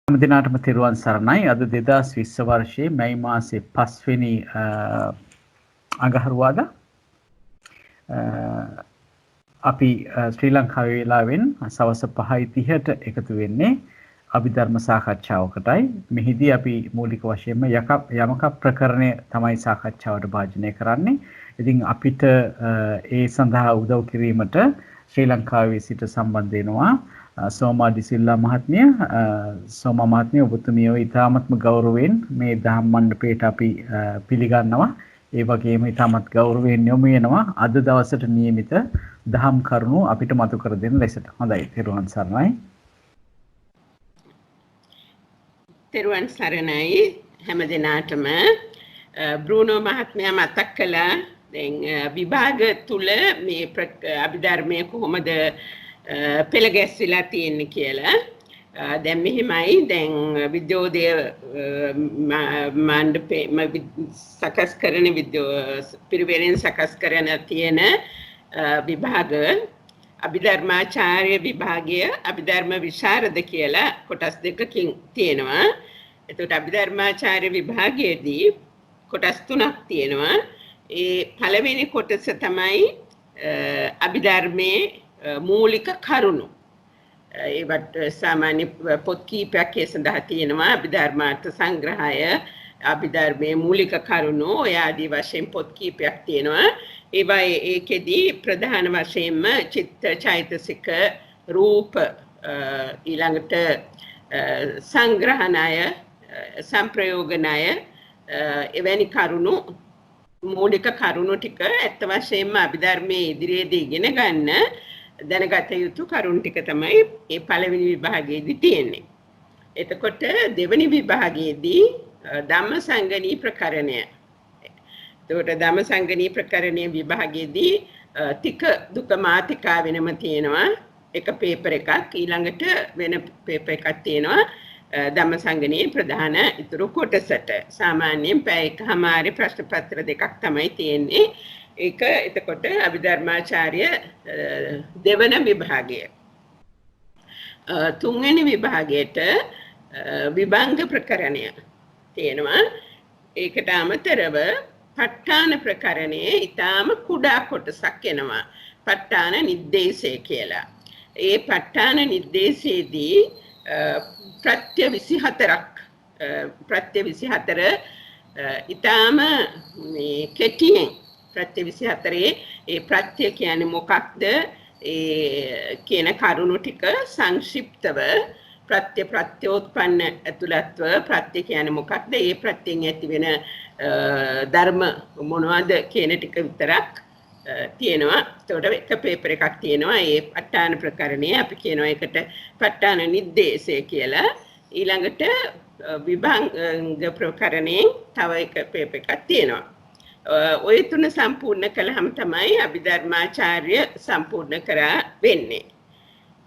හැම දිනාටම තෙරුවන් සරණයි. අද 2020 වර්ෂයේ මැයි මාසේ 5 වෙනි අඟහරුවාදා අපි ශ්‍රී ලංකාවේ වේලාවෙන් සවස් 5:30ට එකතු වෙන්නේ අභිධර්ම සාකච්ඡාවකටයි. මෙහිදී අපි මූලික වශයෙන්ම යමක ප්‍රකරණය තමයි සාකච්ඡාවට භාජනය කරන්නේ. ඉතින් අපිට ඒ සඳහා උදව් කිරීමට ශ්‍රී ලංකාවේ සිට සම්බන්ධ වෙනවා සෝමා ඩිසිල්ලා මහත්මිය. සෝමා මහත්මිය ඔබතුමිය ඉතාමත්ම ගෞරවයෙන් මේ දහම් මණ්ඩපයට අපි පිළිගන්නවා. ඒ වගේම ඉතාමත් ගෞරවයෙන් යොමු වෙනවා අද දවසට නියමිත දහම් කරුණු අපිට මතු කර දෙන ලෙසට. හොඳයි, තෙරුවන් සරණයි. තෙරුවන් සරණයි හැම දිනාටම. බ්‍රූනෝ මහත්මයා මතක් කළා දැන් විභාග තුල මේ අභිධර්මයේ කොහොමද පෙළ ගැස්විලා තියෙන්නේ කියලා. දැන් මෙහිමයි දැන් විද්‍යෝදය මණ්ඩපේ සකස් කරන පිරිවෙනෙන් සකස් කරන තියෙන විභාග අභිධර්මාචාර්ය විභාගය අභිධර්ම විශාරද කියලා කොටස් දෙකකින් තියෙනවා. එතකොට අභිධර්මාචාර්ය විභාගයේදී කොටස් තුනක් තියෙනවා. ඒ පළවෙනි කොටස තමයි අභිධර්මයේ මූලික කරුණු. ඒවට සාමාන්‍ය පොත් කීපයක් ඒ සඳහා තියෙනවා. අභිධර්මාර්ථ සංග්‍රහය, අභිධර්මයේ මූලික කරුණු ඔය ආදී වශයෙන් පොත් කීපයක් තියෙනවා. ඒවා ඒකෙදී ප්‍රධාන වශයෙන්ම චිත්ත, චෛතසික, රූප, ඊළඟට සංග්‍රහණය, සංප්‍රයෝගණය, එවැනි කරුණු මූලික කරුණු ටික ඇත්ත වශයෙන්ම අභිධර්මයේ ඉදිරියේදී ඉගෙන ගන්න දැනගත යුතු කරුණු ටික තමයි මේ පළවෙනි විභාගයේදී තියෙන්නේ. එතකොට දෙවෙනි විභාගයේදී ධම්මසංගණී ප්‍රකරණය. එතකොට ධම්මසංගණී ප්‍රකරණයේ විභාගයේදී තික දුක මාතිකා වෙනම තියෙනවා. එක පේපර් එකක්, ඊළඟට වෙන පේපර් එකක් තියෙනවා ධම්මසංගණී ප්‍රධාන ඉතුරු කොටසට. සාමාන්‍යයෙන් පැය එකමාරේ ප්‍රශ්න පත්‍ර දෙකක් තමයි තියෙන්නේ. ඒක එතකොට අභිධර්මාචාර්ය දෙවන විභාගය. තුන්වෙනි විභාගයට විභංග ප්‍රකරණය තියෙනවා. ඒකට අමතරව ප ဋ ාණ ප්‍රකරණයේ ඊටාම කුඩා කොටසක් එනවා. ප ဋ ාණ නිर्देशය කියලා. ඒ ප ဋ ාණ නිर्देशයේදී ප්‍රත්‍ය 24ක් ප්‍රත්‍ය 24 ඊටාම මේ කෙටියෙන් ප්‍රත්‍ය 24 ඒ ප්‍රත්‍ය කියන්නේ මොකක්ද? ඒ කියන කරුණු ටික සංක්ෂිප්තව ප්‍රත්‍යෝත්පන්න ඇතුළත්ව ප්‍රත්‍ය කියන්නේ මොකක්ද? ඒ ප්‍රත්‍යයෙන් ඇති වෙන ධර්ම මොනවද කියන ටික විතරක් තියෙනවා. ඒකට එක පේපර් එකක් තියෙනවා. ඒ ප ဋ ාණ ප්‍රකරණය අපි කියනවා ඒකට ප ဋ ාණ නිर्देशය කියලා. ඊළඟට විභංග ප්‍රකරණයෙන් තව එක පේපර් එකක් තියෙනවා. ඔය තුන සම්පූර්ණ කළාම තමයි අභිධර්මාචාර්ය සම්පූර්ණ කරා වෙන්නේ.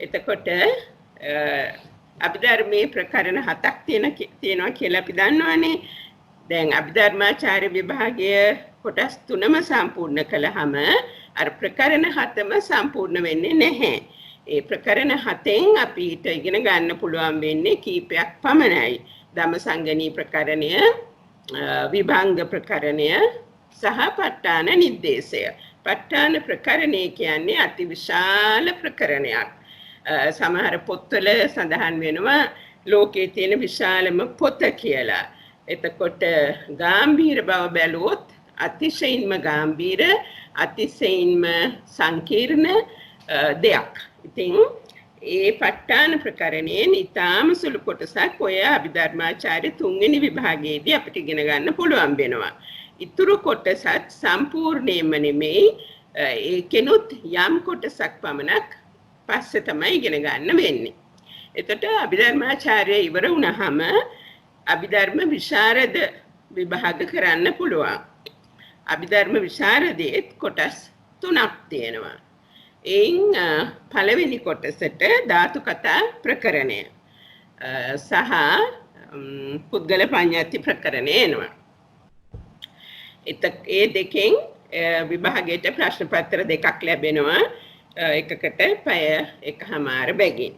එතකොට අභිධර්මයේ ප්‍රකරණ 7ක් තියෙනවා කියලා අපි දන්නවනේ. දැන් අභිධර්මාචාර්ය විභාගය කොටස් 3ම සම්පූර්ණ කළාම අර ප්‍රකරණ 7ම සම්පූර්ණ වෙන්නේ නැහැ. ඒ ප්‍රකරණ 7න් අපිට ඉගෙන ගන්න පුළුවන් වෙන්නේ කීපයක් පමණයි. ධම්මසංගණී ප්‍රකරණය, විභංග ප්‍රකරණය සහ ප ဋ ාණ නිर्देशය. ප ဋ ාණ ප්‍රකරණය කියන්නේ අතිවිශාල ප්‍රකරණයක්. සමහර පොත්වල සඳහන් වෙනවා ලෝකයේ තියෙන විශාලම පොත කියලා. එතකොට ගැඹීර බව බැලුවොත් අතිශයින්ම ගැඹීර, අතිශයින්ම සංකීර්ණ දෙයක්. ඉතින් ඒ ප ဋ ාණ ප්‍රකරණයෙන් ඊටාම සුළු කොටසක් ඔය අභිධර්මාචාර්ය තුන්වෙනි විභාගයේදී අපිට ඉගෙන ගන්න පුළුවන් වෙනවා. ඉතුරු කොටසත් සම්පූර්ණයෙන්ම නෙමෙයි, ඒකෙනුත් යම් කොටසක් පමණක් පස්සේ තමයි ඉගෙන ගන්න වෙන්නේ. එතකොට අභිධර්මාචාර්ය ඉවර වුණාම අභිධර්ම විශාරද විභාග කරන්න පුළුවන්. අභිධර්ම විශාරදයේ කොටස් 3ක් තියෙනවා. එයින් පළවෙනි කොටසට ධාතු කතා ප්‍රකරණය සහ පුද්ගල පඤ්ඤාති ප්‍රකරණය එනවා. ඒ දෙකෙන් විභාගයට ප්‍රශ්න පත්‍ර දෙකක් ලැබෙනවා. එකකට පැය එකමාර බැගින්.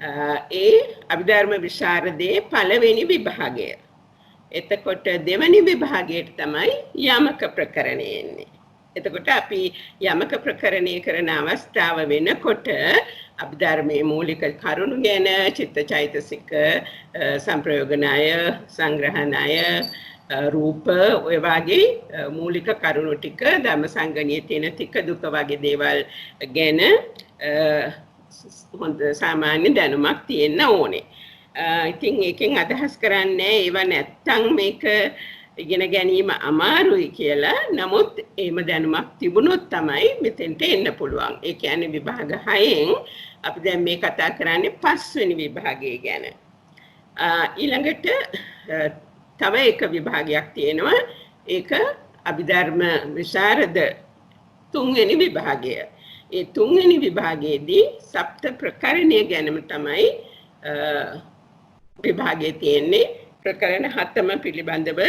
ඒ අභිධර්ම විශාරදයේ පළවෙනි විභාගය. එතකොට දෙවැනි විභාගයට තමයි යමක ප්‍රකරණය එන්නේ. එතකොට අපි යමක ප්‍රකරණය කරන අවස්ථාව වෙනකොට අභිධර්මයේ මූලික කරුණු ගැන චිත්තචෛතසික සංප්‍රයෝග ණය සංග්‍රහ ණය රූප ඔය වගේ මූලික කරුණු ටික ධර්ම සංගණියේ තියෙන ටික දුක වගේ දේවල් ගැන හොඳ සාමාන්‍ය දැනුමක් තියෙන්න ඕනේ. ඉතින් ඒකෙන් අදහස් කරන්නේ ඒව නැත්තම් මේක ඉගෙන ගැනීම අමාරුයි කියලා. නමුත් එහෙම දැනුමක් තිබුණොත් තමයි මෙතෙන්ට එන්න පුළුවන්. ඒ කියන්නේ විභාග 6න් අපි දැන් මේ කතා කරන්නේ 5 වෙනි විභාගය ගැන. ඊළඟට තව එක විභාගයක් තියෙනවා. ඒක අභිධර්ම විශාරද 3 වෙනි විභාගය. ඒ 3 වෙනි විභාගයේදී සප්ත ප්‍රකරණය ගැනම තමයි විභාගයේ තියෙන්නේ. ප්‍රකරණ 7ම පිළිබඳව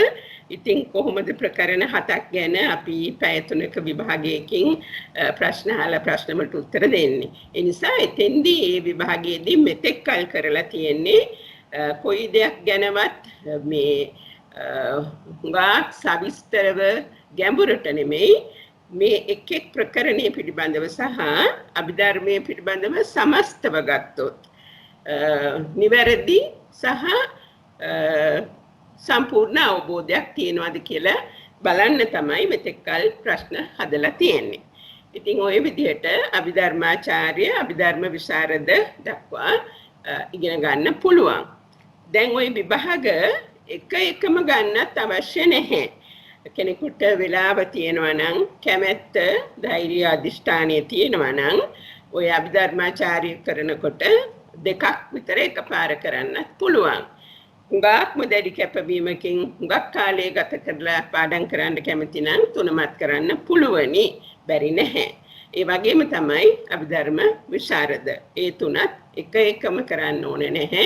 ඉතින් කොහොමද ප්‍රකරණ 7ක් ගැන අපි පැය 3ක විභාගයකින් ප්‍රශ්න අහලා ප්‍රශ්න වලට උත්තර දෙන්නේ. ඒ නිසා එතෙන්දී මේ විභාගයේදී මෙතෙක් කල් කරලා තියෙන්නේ කොයි දෙයක් ගැනවත් මේ හුඟක් සවිස්තරව ගැඹුරට නෙමෙයි මේ එක් එක් ප්‍රකරණයේ පිළිබඳව සහ අභිධර්මයේ පිළිබඳව සමස්තව ගත්තොත් නිවැරදි සහ සම්පූර්ණ අවබෝධයක් තියෙනවද කියලා බලන්න තමයි මෙතෙක් කල් ප්‍රශ්න හදලා තියෙන්නේ. ඉතින් ওই විදිහට අභිධර්මාචාර්ය අභිධර්ම විශාරද දක්වා ඉගෙන ගන්න පුළුවන්. දැන් ওই විභාග එක එකම ගන්නත් අවශ්‍ය නැහැ. කෙනෙකුට වෙලාව තියෙනවා නම් කැමැත්ත ධෛර්ය අධිෂ්ඨානය තියෙනවා නම් ওই අභිධර්මාචාර්ය කරනකොට දෙකක් විතර එකපාර කරන්නත් පුළුවන්. හුඟක්ම දැඩි කැපවීමකින් හුඟක් කාලය ගත කරලා පාඩම් කරන්න කැමති නම් තුනමත් කරන්න පුළුවනි. බැරි නැහැ. ඒ වගේම තමයි අභිධර්ම විශාරද. ඒ තුනත් එක එකම කරන්න ඕනේ නැහැ.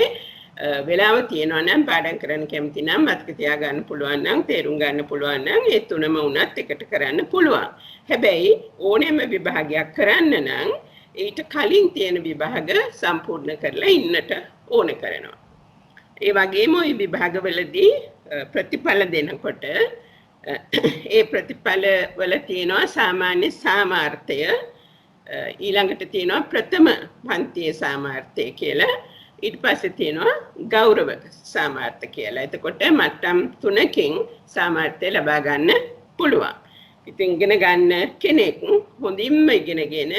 වෙලාව තියෙනවා නම් පාඩම් කරන්න කැමති නම් මතක තියාගන්න පුළුවන් නම් තේරුම් ගන්න පුළුවන් නම් ඒ තුනම උනත් එකට කරන්න පුළුවන්. හැබැයි ඕනෑම විභාගයක් කරන්න නම් ඊට කලින් තියෙන විභාග සම්පූර්ණ කරලා ඉන්නට ඕන කරනවා. ඒ වගේම ওই විභාගවලදී ප්‍රතිඵල දෙනකොට ඒ ප්‍රතිඵල වල තියෙනවා සාමාන්‍ය සාමාර්ථය ඊළඟට තියෙනවා ප්‍රථම පන්තියේ සාමාර්ථය කියලා ඊට පස්සේ තියෙනවා ගෞරව සාමාර්ථ කියලා. එතකොට මට්ටම් 3කින් සාමාර්ථය ලබා ගන්න පුළුවන්. ඉතින් ඉගෙන ගන්න කෙනෙක් හොඳින්ම ඉගෙනගෙන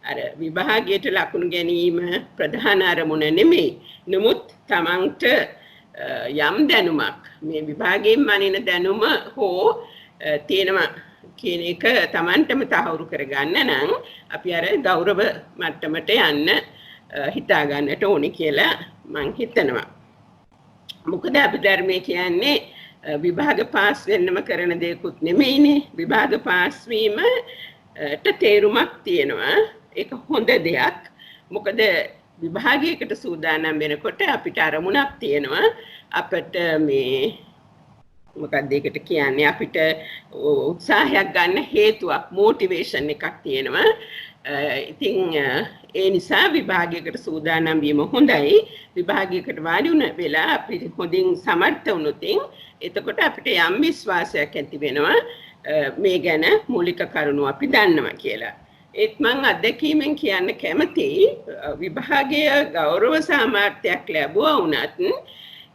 අර විභාගයට ලකුණු ගැනීම ප්‍රධාන අරමුණ නෙමෙයි. නමුත් තමන්ට යම් දැනුමක් මේ විභාගයෙන් මනින දැනුම හෝ තියෙනවා කියන එක තමන්ටම තහවුරු කරගන්න නම් අපි අර ගෞරව මට්ටමට යන්න හිතා ගන්නට ඕනේ කියලා මම හිතනවා. මොකද අභිධර්මයේ කියන්නේ විභාග පාස් වෙන්නම කරන දෙයක්ුත් නෙමෙයිනේ. විභාග පාස් වීමට තේරුමක් තියෙනවා. ඒක හොඳ දෙයක්. මොකද විභාගයකට සූදානම් වෙනකොට අපිට අරමුණක් තියෙනවා. අපිට මේ මොකක්ද ඒකට කියන්නේ අපිට උත්සාහයක් ගන්න හේතුවක් මොටිවේෂන් එකක් තියෙනවා. ඉතින් ඒ නිසා විභාගයකට සූදානම් වීම හොඳයි. විභාගයකට වාඩි වුණ වෙලා අපි හොඳින් සමර්ථ වුණොත් එතකොට අපිට යම් විශ්වාසයක් ඇති වෙනවා මේ ගැන මූලික කරුණු අපි දන්නවා කියලා. ඒත් මම අත්දැකීමෙන් කියන්න කැමතියි විභාගයේ ගෞරව සාමාර්ථයක් ලැබුවා වුණත්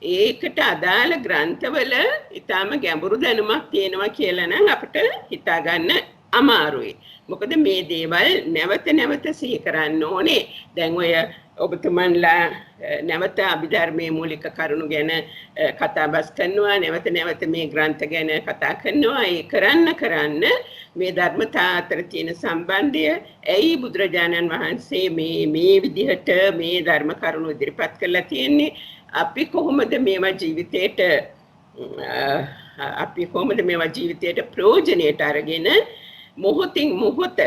ඒකට අදාළ ග්‍රන්ථවල ඊටාම ගැඹුරු දැනුමක් තියෙනවා කියලා නම් අපිට හිතා ගන්න අමාරුයි. මොකද මේ දේවල් නැවත නැවත සිහි කරන්න ඕනේ. දැන් ඔය ඔබතුමන්ලා නැවත අභිධර්මයේ මූලික කරුණු ගැන කතා බස් කරනවා. නැවත නැවත මේ ග්‍රන්ථ ගැන කතා කරනවා. ඒ කරන්න මේ ධර්මතා අතර තියෙන සම්බන්ධය ඇයි බුදුරජාණන් වහන්සේ මේ විදිහට මේ ධර්ම කරුණු ඉදිරිපත් කරලා තියෙන්නේ? අපි කොහොමද මේවා ජීවිතයට ප්‍රයෝජනයට අරගෙන මොහොතින් මොහොත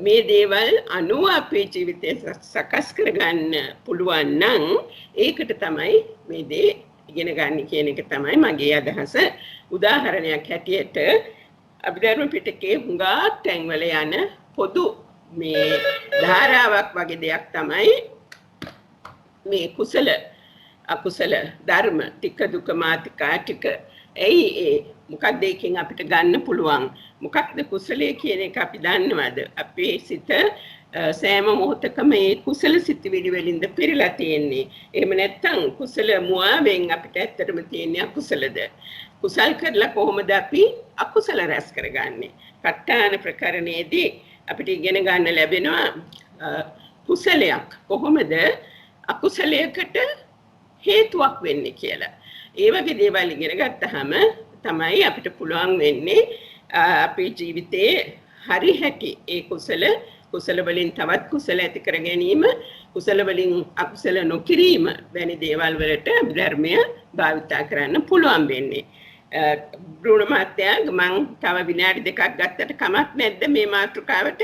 මේ දේවල් අනුව අපේ ජීවිතය සකස් කරගන්න පුළුවන් නම් ඒකට තමයි මේ දේ ඉගෙන ගන්න කියන එක තමයි මගේ අදහස. උදාහරණයක් හැටියට අභිධර්ම පිටකයේ හුඟක් තැන්වල යන පොදු මේ ධාරාවක් වගේ දෙයක් තමයි මේ කුසල අකුසල ධර්ම ටික දුක මාතිකා ටික ඇයි ඒ මොකක්ද එකෙන් අපිට ගන්න පුළුවන් මොකක්ද කුසලයේ කියන එක අපි දන්නවද අපේ සිත සෑම මොහොතකම මේ කුසල සිතිවිලි වලින්ද පිරලා තියෙන්නේ එහෙම නැත්නම් කුසල මුවාවෙන් අපිට ඇත්තටම තියෙන්නේ අකුසලද කුසල් කරලා කොහොමද අපි අකුසල රැස් කරගන්නේ පට්ඨාන ප්‍රකරණයේදී අපිට ඉගෙන ගන්න ලැබෙනවා කුසලයක් කොහොමද අකුසලයකට හේතුවක් වෙන්නේ කියලා. ඒ වගේ දේවල් ඉගෙන ගත්තාම තමයි අපිට පුළුවන් වෙන්නේ අපේ ජීවිතේ හරි හැටි ඒ කුසල වලින් තවත් කුසල ඇති කර ගැනීම කුසල වලින් අකුසල නොකිරීම වැනි දේවල් වලට ධර්මය භාවිතා කරන්න පුළුවන් වෙන්නේ. බ්‍රුණ මහත්තයා මම තව විනාඩි දෙකක් ගත්තට කමක් නැද්ද මේ මාතෘකාවට?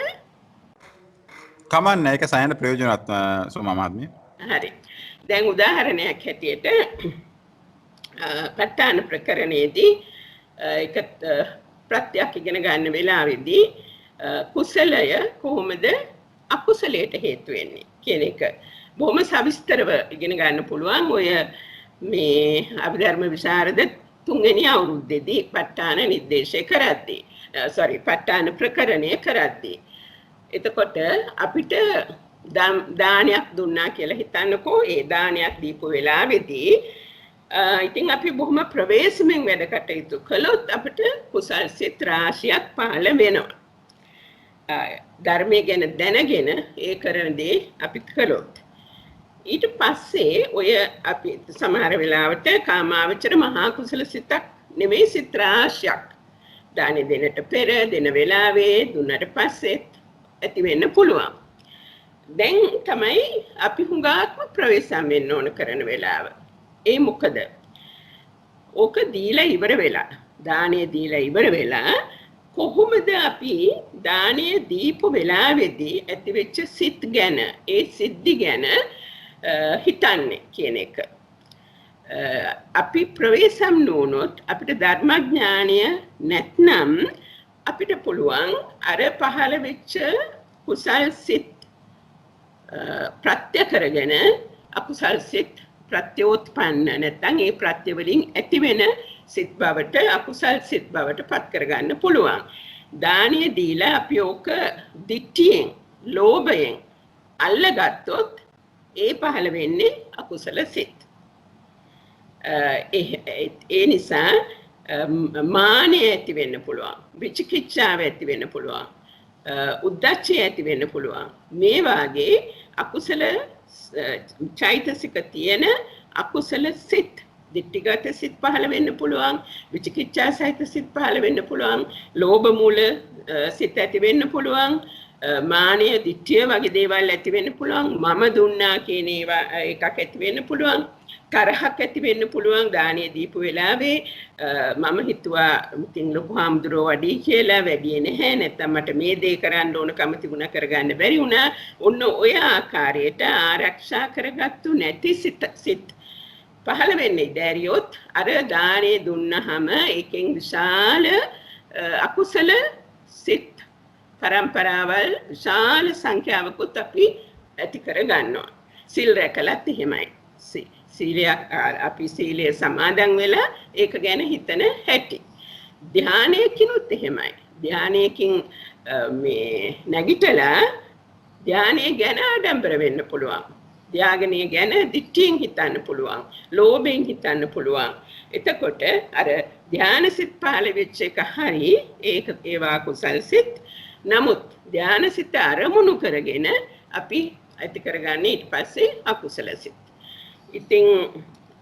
කමක් නැහැ. ඒක සයන ප්‍රයෝජනවත් සෝමා මහත්මිය. හරි. දැන් උදාහරණයක් හැටියට පට්ඨාන ප්‍රකරණයේදී එක ප්‍රත්‍යක් ඉගෙන ගන්න වෙලාවේදී කුසලය කොහොමද අකුසලයට හේතු වෙන්නේ කියන එක බොහොම සවිස්තරව ඉගෙන ගන්න පුළුවන් ඔය මේ අභිධර්ම විශාරද තුන්වෙනි අවුරුද්දේදී පට්ඨාන නිර්දේශය කරද්දී පට්ඨාන ප්‍රකරණය කරද්දී එතකොට අපිට දානයක් දුන්නා කියලා හිතන්නකෝ ඒ දානයක් දීපු වෙලාවේදී ඉතින් අපි බොහොම ප්‍රවේශමෙන් වැඩ කටයුතු කළොත් අපිට කුසල් සිත් රාශියක් පහළ වෙනවා. ධර්මයේ ගැන දැනගෙන ඒ කරන දේ අපි කළොත් ඊට පස්සේ ඔය අපි සමහර වෙලාවට කාමාවචර මහා කුසල සිතක් නෙමෙයි සිත් රාශියක් දානෙ දෙන්නට පෙර දෙන වෙලාවේ දුන්නට පස්සේ ඇති වෙන්න පුළුවන්. දැන් තමයි අපි හුඟාක්ම ප්‍රවේශම් වෙන්න ඕන කරන වෙලාව. ඒ මොකද? ඕක දීලා ඉවර වෙලා දානෙ දීලා ඉවර වෙලා කොහොමද අපි දානෙ දීපු වෙලාවේදී ඇතිවෙච්ච සිත් ගැන ඒ සිද්ධි ගැන හිතන්නේ කියන එක. අපි ප්‍රවේශම් නොවුනොත් අපිට ධර්මඥානය නැත්නම් අපිට පුළුවන් අර පහළ වෙච්ච කුසල් සිත් ප්‍රත්‍ය කරගෙන අකුසල් සිත් ප්‍රත්‍යෝත්පන්න නැත්නම් ඒ ප්‍රත්‍ය වලින් ඇතිවෙන සිත් බවට අකුසල් සිත් බවට පත් කරගන්න පුළුවන්. දානිය දීලා අපි ඕක දිට්ඨියෙන් ලෝභයෙන් අල්ලගත්තොත් ඒ පහළ වෙන්නේ අකුසල සිත්. ඒ නිසා මානෙ ඇති වෙන්න පුළුවන්. විචිකිච්ඡාව ඇති වෙන්න පුළුවන්. උද්දච්චය ඇති වෙන්න පුළුවන්. මේ වාගේ අකුසල චෛතසික තියෙන අකුසල සිත් දිට්ඨිගත සිත් පහළ වෙන්න පුළුවන්. විචිකිච්ඡා සහිත සිත් පහළ වෙන්න පුළුවන්. ලෝභ මූල සිත් ඇති වෙන්න පුළුවන්. මානය දිට්ඨිය වගේ දේවල් ඇති වෙන්න පුළුවන්. මම දුන්නා කියන ඒවා එකක් ඇති වෙන්න පුළුවන්. තරහක් ඇති වෙන්න පුළුවන් දානිය දීපු වෙලාවේ මම හිතුවා ඉතින් ලොකු හාමුදුරුවෝ වඩි කියලා වැඩි නැහැ නැත්නම් මට මේ දේ කරන්න ඕන කම තිබුණා කරගන්න බැරි වුණා ඔන්න ඔය ආකාරයට ආරක්ෂා කරගත්තු නැති සිත් පහළ වෙන්නේ දැරියොත් අර දානේ දුන්නහම ඒකෙන් විශාල අකුසල සිත් පරම්පරාවල් විශාල සංඛ්‍යාවකුත් අපි ඇති කර ගන්නවා සිල් රැකලත් එහෙමයි සීලයක් අපි සීලය සමාදන් වෙලා ඒක ගැන හිතන හැටි. ධානයකිනුත් එහෙමයි. ධානයකින් මේ නැගිටලා ධානය ගැන ආඩම්බර වෙන්න පුළුවන්. ධාගණය ගැන දිට්ඨියෙන් හිතන්න පුළුවන්. ලෝභයෙන් හිතන්න පුළුවන්. එතකොට අර ධානසිත පහළ වෙච්ච එක හරි ඒක ඒවා කුසල් සිත්. නමුත් ධානසිත අරමුණු කරගෙන අපි ඇති කරගන්නේ ඊට පස්සේ අකුසල සිත්. ඉතින්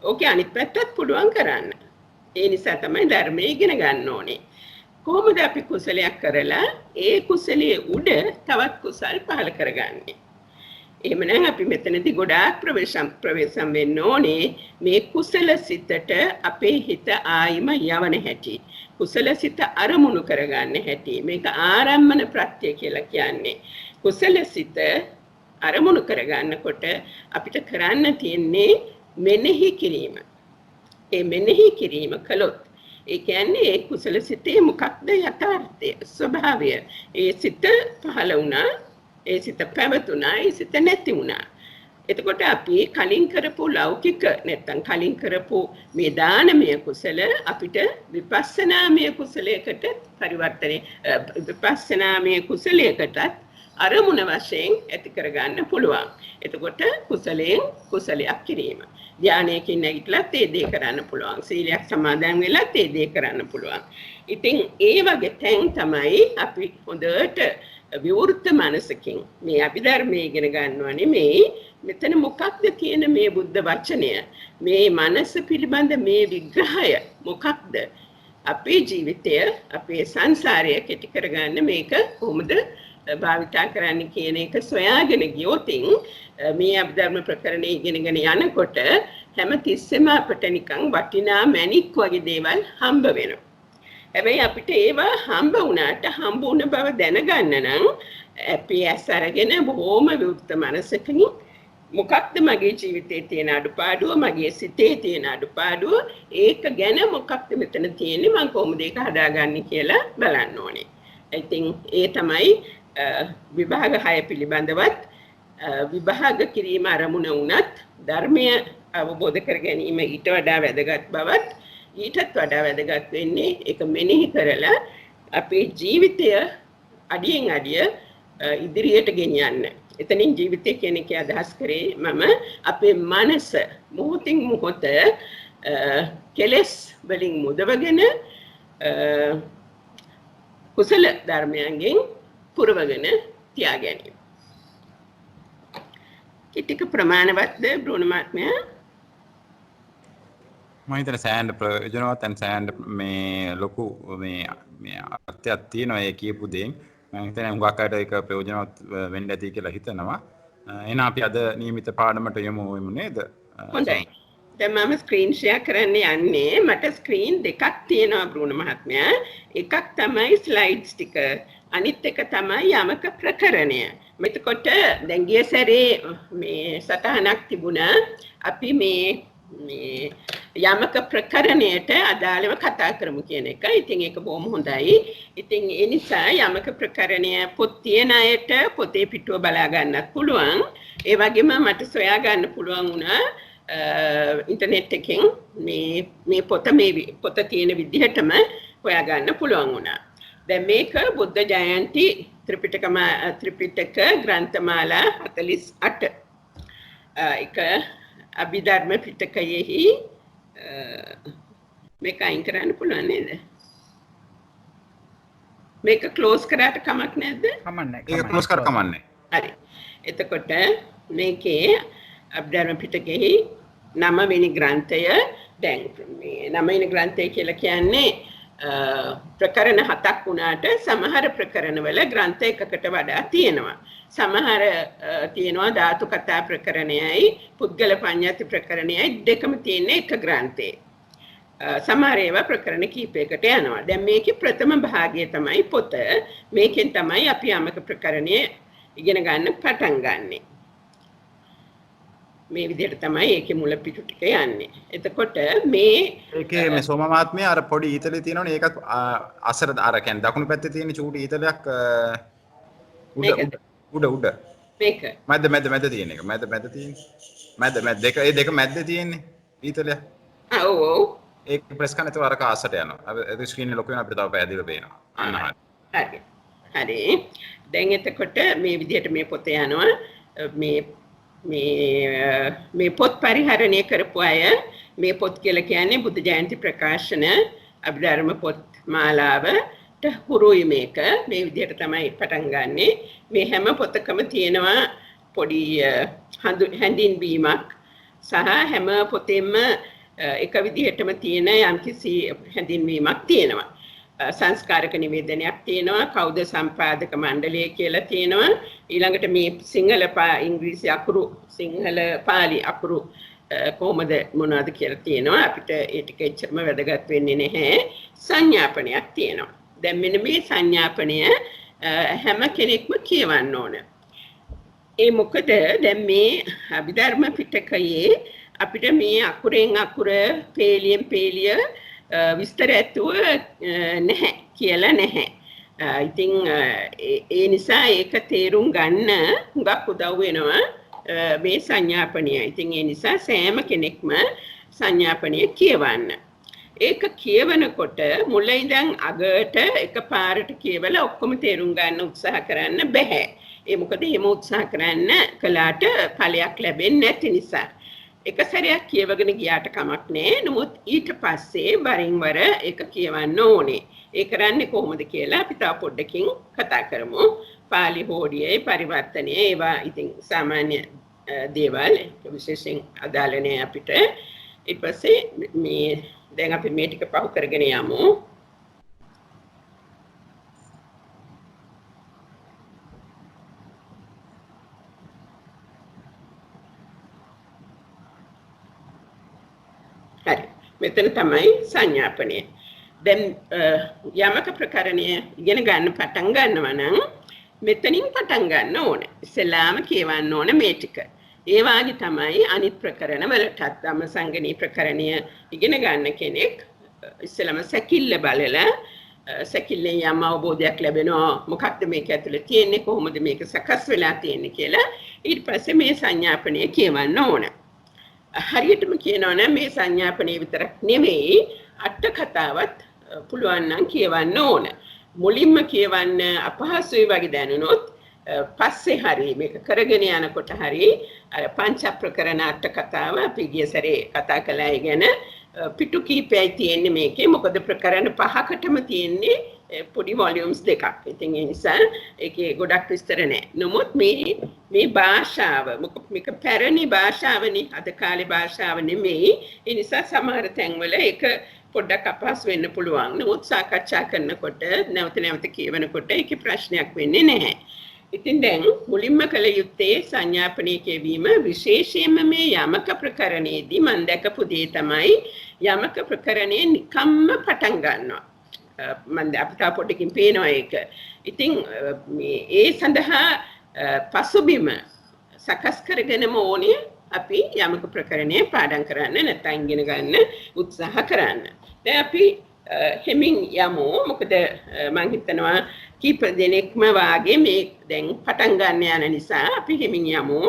ඕකේ අනිත් පැත්තත් පුළුවන් කරන්න. ඒ නිසා තමයි ධර්මයේ ඉගෙන ගන්න ඕනේ. කොහොමද අපි කුසලයක් කරලා ඒ කුසලයේ උඩ තවත් කුසල් පහළ කරගන්නේ? එහෙමනම් අපි මෙතනදී ගොඩාක් ප්‍රවේශම් වෙන්න ඕනේ මේ කුසල සිතට අපේ හිත ආයිම යවන හැටි. කුසල සිත අරමුණු කරගන්න හැටි. මේක ආරම්මන ප්‍රත්‍ය කියලා කියන්නේ. කුසල සිත අරමුණු කරගන්නකොට අපිට කරන්න තියෙන්නේ මෙනෙහි කිරීම. ඒ මෙනෙහි කිරීම කළොත් ඒ කියන්නේ ඒ කුසල සිතේ මොකක්ද යථාර්ථය ස්වභාවය. ඒ සිත පහළ වුණා, ඒ සිත පැවතුණා, ඒ සිත නැති වුණා. එතකොට අපි කලින් කරපු ලෞකික නැත්තම් කලින් කරපු මේ දානමය කුසල අපිට විපස්සනාමය කුසලයකට පරිවර්තනය විපස්සනාමය කුසලයකටත් අරමුණ වශයෙන් ඇති කරගන්න පුළුවන්. එතකොට කුසලයෙන් කුසලයක් කිරීම. ධානයකින් නැගිටලත් ඒ දේ කරන්න පුළුවන්. සීලයක් සමාදන් වෙලත් ඒ දේ කරන්න පුළුවන්. ඉතින් ඒ වගේ තැන් තමයි අපි හොඳට විවෘත මනසකින් මේ අභිධර්මයේ ඉගෙන ගන්නවා නෙමෙයි මෙතන මොකක්ද කියන මේ බුද්ධ වචනය මේ මනස පිළිබඳ මේ විග්‍රහය මොකක්ද අපේ ජීවිතය අපේ සංසාරය කෙටි කරගන්න මේක කොහොමද භාවිතා කරන්න කියන එක සොයාගෙන ගියොතින් මේ අභිධර්ම ප්‍රකරණය ඉගෙනගෙන යනකොට හැම තිස්සෙම අපිට නිකන් වටිනා මැණික් වගේ දේවල් හම්බ වෙනවා. හැබැයි අපිට ඒවා හම්බ වුණාට හම්බ වුණ බව දැනගන්න නම් අපි ඇස් අරගෙන බොහොම විවෘත මනසකින් මොකක්ද මගේ ජීවිතයේ තියෙන අඩුපාඩුව මගේ සිතේ තියෙන අඩුපාඩුව ඒක ගැන මොකක්ද මෙතන තියෙන්නේ මම කොහොමද ඒක හදාගන්නේ කියලා බලන්න ඕනේ. ඉතින් ඒ තමයි විභාග 6 පිළිබඳවත් විභාග කිරීම අරමුණ වුණත් ධර්මය අවබෝධ කර ගැනීම ඊට වඩා වැදගත් බවත් ඊටත් වඩා වැදගත් වෙන්නේ ඒක මෙනෙහි කරලා අපේ ජීවිතය අඩියෙන් අඩිය ඉදිරියට ගෙනියන්න. එතනින් ජීවිතය කියන එක අදහස් කරේ මම අපේ මනස මොහොතින් මොහොත කෙලෙස් වලින් මුදවගෙන කුසල ධර්මයන්ගෙන් පුරවගෙන තියා ගැනීම. කිටික ප්‍රමාණවත්ද බ්‍රුණ මහත්මයා? මම හිතන්නේ සෑහෙන ප්‍රයෝජනවත් and සෑහෙන මේ ලොකු මේ අර්ථයක් තියෙනවා ඒ කියපු දෙයින්. මම හිතන්නේ හුඟක් අයට ඒක ප්‍රයෝජනවත් වෙන්න ඇති කියලා හිතනවා. එහෙනම් අපි අද නියමිත පාඩමට යමු නේද? හොඳයි. දැන් මම ස්ක්‍රීන් ෂෙයා කරන්න යන්නේ. මට ස්ක්‍රීන් දෙකක් තියෙනවා බ්‍රුණ මහත්මයා. එකක් තමයි ස්ලයිඩ්ස් ටික. අනිත් එක තමයි යමක ප්‍රකරණය. මෙතකොට දැන් ගිය සැරේ මේ සටහනක් තිබුණා. අපි මේ යමක ප්‍රකරණයට අදාළව කතා කරමු කියන එක. ඉතින් ඒක බොහොම හොඳයි. ඉතින් ඒ නිසා යමක ප්‍රකරණය පොත් තියන අයට පොතේ පිටුව බලා ගන්නත් පුළුවන්. ඒ වගේම මට සොයා ගන්න පුළුවන් වුණා ඉන්ටර්නෙට් එකෙන් මේ පොත තියෙන විදිහටම හොයා ගන්න පුළුවන් වුණා. දැන් මේක බුද්ධ ජයන්ති ත්‍රිපිටක ග්‍රන්ථමාලා 48 එක අභිධර්ම පිටකයෙහි මේක අයින් කරන්න පුළුවන් නේද? මේක ක්ලෝස් කරාට කමක් නැද්ද? කමන්නේ. ඒක ක්ලෝස් කර කමන්නේ. හරි. එතකොට මේකේ අභිධර්ම පිටකයෙහි 9 වෙනි ග්‍රන්ථය දැන් මේ 9 වෙනි ග්‍රන්ථය කියලා කියන්නේ ප්‍රකරණ 7ක් වුණාට සමහර ප්‍රකරණවල ග්‍රන්ථ එකකට වඩා තියෙනවා. සමහර තියෙනවා ධාතු කතා ප්‍රකරණයයි පුද්ගල පඤ්ඤාති ප්‍රකරණයයි දෙකම තියෙන එක ග්‍රන්ථේ. සමහර ඒවා ප්‍රකරණ කීපයකට යනවා. දැන් මේකේ ප්‍රථම භාගය තමයි පොත. මේකෙන් තමයි අපි යමක ප්‍රකරණය ඉගෙන ගන්න පටන් ගන්නෙ. මේ විදිහට තමයි ඒකේ මුල පිටු ටික යන්නේ. එතකොට ඒකේ මේ සෝම මහත්මයා අර පොඩි ඊතලේ තියෙනවනේ ඒකත් අසර අර කියන්නේ දකුණු පැත්තේ තියෙන චූටි ඊතලයක් උඩ මේක මැද තියෙන එක මැද තියෙන මැද දෙක මැද්ද තියෙන්නේ ඊතලයක්. ඔව් ඒක ප්‍රෙස් කරන ඒතර අරක අසට යනවා. ඒක ස්ක්‍රීන් එක ලොකු වෙනවා අපිට තව පැහැදිලිව පේනවා. අන්න හරි. හරි. දැන් එතකොට මේ විදිහට මේ පොත යනවා. මේ පොත් පරිහරණය කරපු අය මේ පොත් කියලා කියන්නේ බුද්ධ ජයන්ති ප්‍රකාශන අභිධර්ම පොත් මාලාවට හුරුයි මේක. මේ විදිහට තමයි පටන් ගන්නෙ. මේ හැම පොතකම තියෙනවා පොඩි හැඳින්වීමක් සහ හැම පොතෙම එක විදිහටම තියෙන යම්කිසි හැඳින්වීමක් තියෙනවා. සංස්කාරක නිවේදනයක් තියෙනවා, කවුද සම්පාදක මණ්ඩලය කියලා තියෙනවා. ඊළඟට මේ සිංහල ඉංග්‍රීසි අකුරු සිංහල පාලි අකුරු කොහොමද මොනවද කියලා තියෙනවා. අපිට ඒ ටික එච්චරම වැදගත් වෙන්නේ නැහැ. සංඥාපනයක් තියෙනවා. දැන් මෙන්න මේ සංඥාපනය හැම කෙනෙක්ම කියවන්න ඕන. ඒ මොකද දැන් මේ අභිධර්ම පිටකයේ අපිට මේ අකුරෙන් අකුර පේලියෙන් පේලිය විස්තර ඇතුව නැහැ කියලා නැහැ. ඉතින් ඒ නිසා ඒක තේරුම් ගන්න හුඟක් උදව් වෙනවා මේ සංඥාපනය. ඉතින් ඒ නිසා සෑම කෙනෙක්ම සංඥාපනය කියවන්න. ඒක කියවනකොට මුල ඉඳන් අගට එකපාරට කියවලා ඔක්කොම තේරුම් ගන්න උත්සාහ කරන්න බෑ. ඒ මොකද එහෙම උත්සාහ කරන්න කළාට ඵලයක් ලැබෙන්නේ නැති නිසා. එක සැරයක් කියවගෙන ගියාට කමක් නැහැ. නමුත් ඊට පස්සේ වරින් වර ඒක කියවන්න ඕනේ. ඒ කරන්නේ කොහොමද කියලා අපි තව පොඩ්ඩකින් කතා කරමු. පාලි හෝඩියේ පරිවර්තනය ඒවා ඉතින් සාමාන්‍ය දේවල් විශේෂයෙන් අදාළ නැහැ අපිට. ඊට පස්සේ මේ දැන් අපි මේ ටික පහු කරගෙන යමු. හරි. මෙතන තමයි සංඥාපනය. දැන් යමක ප්‍රකරණය ඉගෙන ගන්න පටන් ගන්නවා නම් මෙතනින් පටන් ගන්න ඕනේ. ඉස්සෙල්ලාම කියවන්න ඕනේ මේ ටික. ඒ වාගේ තමයි අනිත් ප්‍රකරණ වලටත් ධම්මසංගණී ප්‍රකරණය ඉගෙන ගන්න කෙනෙක් ඉස්සෙල්ලාම සැකිල්ල බලලා සැකිල්ලෙන් යම් අවබෝධයක් ලැබෙනවා මොකක්ද මේක ඇතුලේ තියෙන්නේ කොහොමද මේක සකස් වෙලා තියෙන්නේ කියලා ඊට පස්සේ මේ සංඥාපනය කියවන්න ඕන. හරියටම කියනවා නම් මේ සංඥාපනය විතරක් නෙමෙයි අට කතාවත් පුළුවන් නම් කියවන්න ඕන. මුලින්ම කියවන්න අපහසුයි වගේ දැනුනොත් පස්සේ හරි මේක කරගෙන යනකොට හරි අර පංච ප්‍රකරණ අට කතාව අපි ගිය සැරේ කතා කළා ඉගෙන පිටු කීපයයි තියෙන්නේ මේකේ. මොකද ප්‍රකරණ පහකටම තියෙන්නේ පොඩි වොලියුම්ස් දෙකක්. ඉතින් ඒ නිසා ඒකේ ගොඩක් විස්තර නැහැ. නමුත් මේ භාෂාව මේක පැරණි භාෂාවනේ අද කාලේ භාෂාව නෙමෙයි. ඒ නිසා සමහර තැන්වල ඒක පොඩ්ඩක් අපහසු වෙන්න පුළුවන්. නමුත් සාකච්ඡා කරනකොට නැවත නැවත කියවනකොට ඒකේ ප්‍රශ්නයක් වෙන්නේ නැහැ. ඉතින් දැන් මුලින්ම කළ යුත්තේ සංඥාපනය කියවීම විශේෂයෙන්ම මේ යමක ප්‍රකරණයේදී මම දැකපු දේ තමයි යමක ප්‍රකරණේ නිකම්ම පටන් ගන්නවා. මම අපිට පොඩ්ඩකින් පේනවා ඒක. ඉතින් මේ ඒ සඳහා පසුබිම සකස් කරගෙනම ඕනේ අපි යමක ප්‍රකරණය පාඩම් කරන්න නැත්නම් ඉගෙන ගන්න උත්සාහ කරන්න. දැන් අපි හෙමින් යමු. මොකද මම හිතනවා කීප දෙනෙක්ම වාගේ මේ දැන් පටන් ගන්න යන නිසා අපි හෙමින් යමු.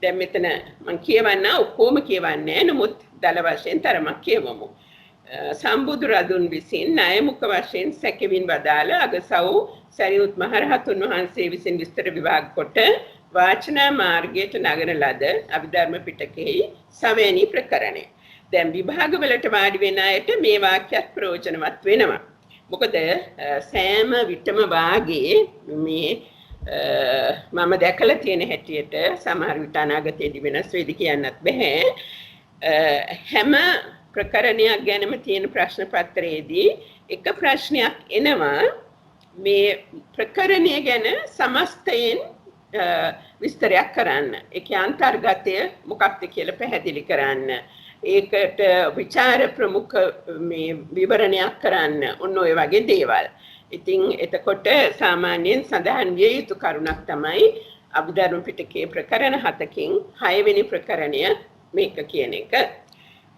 දැන් මෙතන මම කියවන්න ඔක්කොම කියවන්නේ නමුත් දල වශයෙන් තරමක් කියවමු. සම්බුදු රදුන් විසින් ණයමුක වශයෙන් සැකවින් වදාළ අගසව් සරියුත් මහරහතුන් වහන්සේ විසින් විස්තර විභාග කොට වාචනා මාර්ගයට නගන ලද අභිධර්ම පිටකෙහි සවැනි ප්‍රකරණය. දැන් විභාග වලට වාඩි වෙන අයට මේ වාක්‍යයක් ප්‍රයෝජනවත් වෙනවා. මොකද සෑම විටම වාගේ මේ මම දැකලා තියෙන හැටියට සමහර විට අනාගතයේදී වෙනස් වෙයිද කියන්නත් බෑ. හැම ප්‍රකරණයක් ගැනම තියෙන ප්‍රශ්න පත්‍රයේදී එක ප්‍රශ්නයක් එනවා මේ ප්‍රකරණය ගැන සමස්තයෙන් විස්තරයක් කරන්න. ඒකේ අන්තර්ගතය මොකක්ද කියලා පැහැදිලි කරන්න. ඒකට විචාර ප්‍රමුඛ මේ විවරණයක් කරන්න. ඔන්න ඔය වගේ දේවල්. ඉතින් එතකොට සාමාන්‍යයෙන් සඳහන් විය යුතු කරුණක් තමයි අභිධර්ම පිටකයේ ප්‍රකරණ 7කින් 6 වෙනි ප්‍රකරණය මේක කියන එක.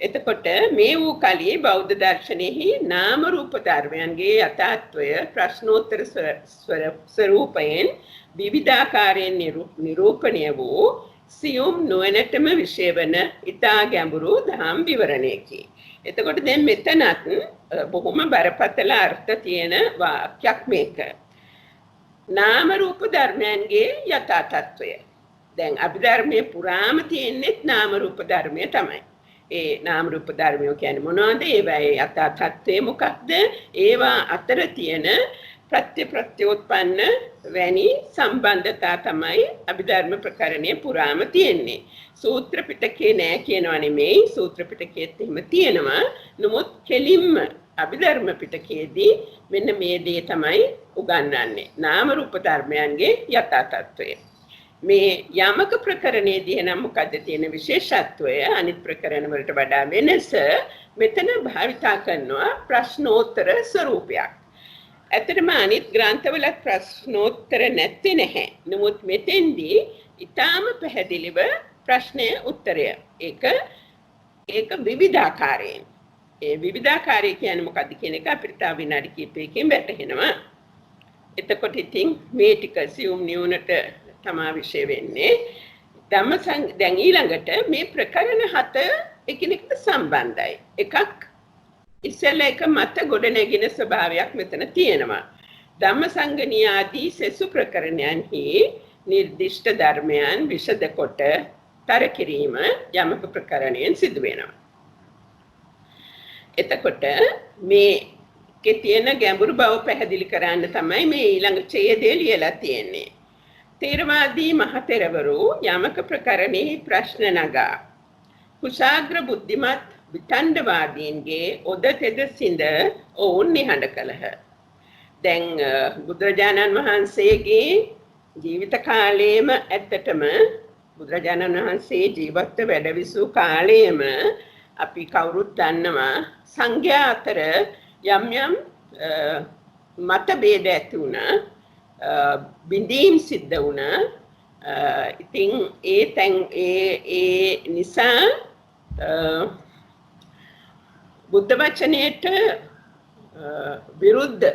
එතකොට මේ වූ කලියේ බෞද්ධ දර්ශනයෙහි නාම රූප ධර්මයන්ගේ යථාර්ථය ප්‍රශ්නෝත්තර ස්වරූපයෙන් විවිධාකාරයෙන් නිරූපණය වූ සියුම් නුවණටම විශේෂ වන ඊතා ගැඹුරු දහම් විවරණයකි. එතකොට දැන් මෙතනත් බොහොම බරපතල අර්ථ තියෙන වාක්‍යයක් මේක. නාම රූප ධර්මයන්ගේ යථා තත්වය. දැන් අභිධර්මයේ පුරාම තියෙන්නේ නාම රූප ධර්මය තමයි. ඒ නාම රූප ධර්මය කියන්නේ මොනවද? ඒවායේ යථා තත්වය මොකක්ද? ඒවා අතර තියෙන ප්‍රත්‍යෝත්පන්න වැනි සම්බන්ධතා තමයි අභිධර්ම ප්‍රකරණයේ පුරාම තියෙන්නේ. සූත්‍ර පිටකේ නෑ කියනවා නෙමෙයි. සූත්‍ර පිටකයේත් එහෙම තියෙනවා. නමුත් කෙලින්ම අභිධර්ම පිටකයේදී මෙන්න මේ දේ තමයි උගන්වන්නේ. නාම රූප ධර්මයන්ගේ යථා තත්වය. මේ යමක ප්‍රකරණයේදී නම් මොකද්ද තියෙන විශේෂත්වය? අනිත් ප්‍රකරණ වලට වඩා වෙනස මෙතන භාවිතා කරනවා ප්‍රශ්නෝත්තර ස්වරූපයක්. ඇත්තටම අනිත් ග්‍රන්ථවල ප්‍රශ්නෝත්තර නැත්තේ නැහැ. නමුත් මෙතෙන්දී ඊටාම පැහැදිලිව ප්‍රශ්නය උත්තරය. ඒක විවිධාකාරයෙන්. ඒ විවිධාකාරය කියන්නේ මොකද්ද කියන එක අපිට තව විනාඩි කිහිපයකින් වැටහෙනවා. එතකොට ඉතින් මේ ටික සියුම් නියුණට තමයි විශේෂ වෙන්නේ. දැන් ඊළඟට මේ ප්‍රකරණ 7 එකිනෙකට සම්බන්ධයි. එකක් ඉස්සෙල්ලා එක මත ගොඩනැගෙන ස්වභාවයක් මෙතන තියෙනවා. ධම්මසංගණියාදී සෙසු ප්‍රකරණයන්හි නිර්දිෂ්ට ධර්මයන් විෂද කොට තර කිරීම යමක ප්‍රකරණයෙන් සිදු වෙනවා. එතකොට මේකේ තියෙන ගැඹුරු බව පැහැදිලි කරන්න තමයි මේ ඊළඟ ඡේදය ලියලා තියෙන්නේ. තේරවාදී මහතෙරවරු යමක ප්‍රකරණෙහි ප්‍රශ්න නගා කුශාග්‍ර බුද්ධිමත් විතණ්ඩවාදීන්ගේ ඔද තෙද සිඳ ඔවුන් නිහඬ කළහ. දැන් බුදුරජාණන් වහන්සේගේ ජීවිත කාලයේම ඇත්තටම බුදුරජාණන් වහන්සේ ජීවත්ව වැඩවිසූ කාලයේම අපි කවුරුත් දන්නවා සංඝයා අතර යම් යම් මතභේද ඇති වුණා, බිඳීම් සිද්ධ වුණා. ඉතින් ඒ නිසා බුද්ධ වචනයට විරුද්ධ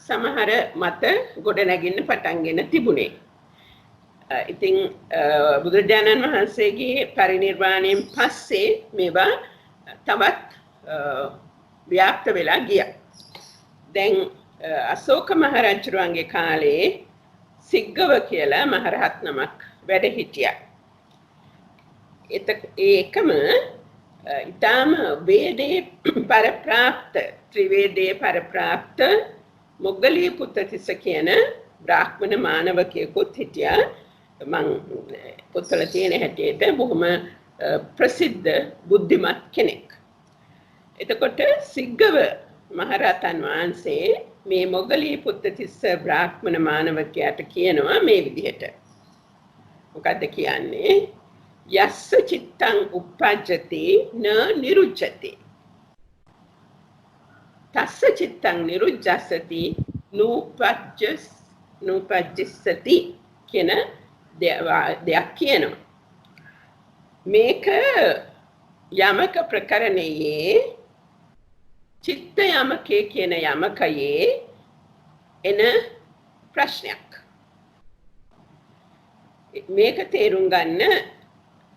සමහර මත ගොඩනැගින්න පටන්ගෙන තිබුණේ. ඉතින් බුදුරජාණන් වහන්සේගේ පරිනිර්වාණයෙන් පස්සේ මේවා තවත් ව්‍යාප්ත වෙලා ගියා. දැන් අශෝක මහරජුගේ කාලේ සිග්ගව කියලා මහරහත් නමක් වැඩ හිටියා. ඒකම ඊටම වේදේ පරප්‍රාප්ත ත්‍රිවේදේ පරප්‍රාප්ත මොග්ගලී පුත්තිස්ස කියන බ්‍රාහ්මණ මානවකයෙකුත් හිටියා. මං පොතල තියෙන හැටියට බොහොම ප්‍රසිද්ධ බුද්ධිමත් කෙනෙක්. එතකොට සිග්ගව මහරහතන් වහන්සේ මේ මොග්ගලී පුත්තිස්ස බ්‍රාහ්මණ මානවකයාට කියනවා මේ විදිහට. මොකද්ද කියන්නේ? යස්ස චිත්තං uppajjati න නිරුච්ඡති. තස්ස චිත්තං නිරුච්ඡසති නූපජ්ජස්සති කියන දෙයක් කියනවා. මේක යමක ප්‍රකරණයේ චිත්ත යමකේ කියන යමකයේ එන ප්‍රශ්නයක්. මේක තේරුම් ගන්න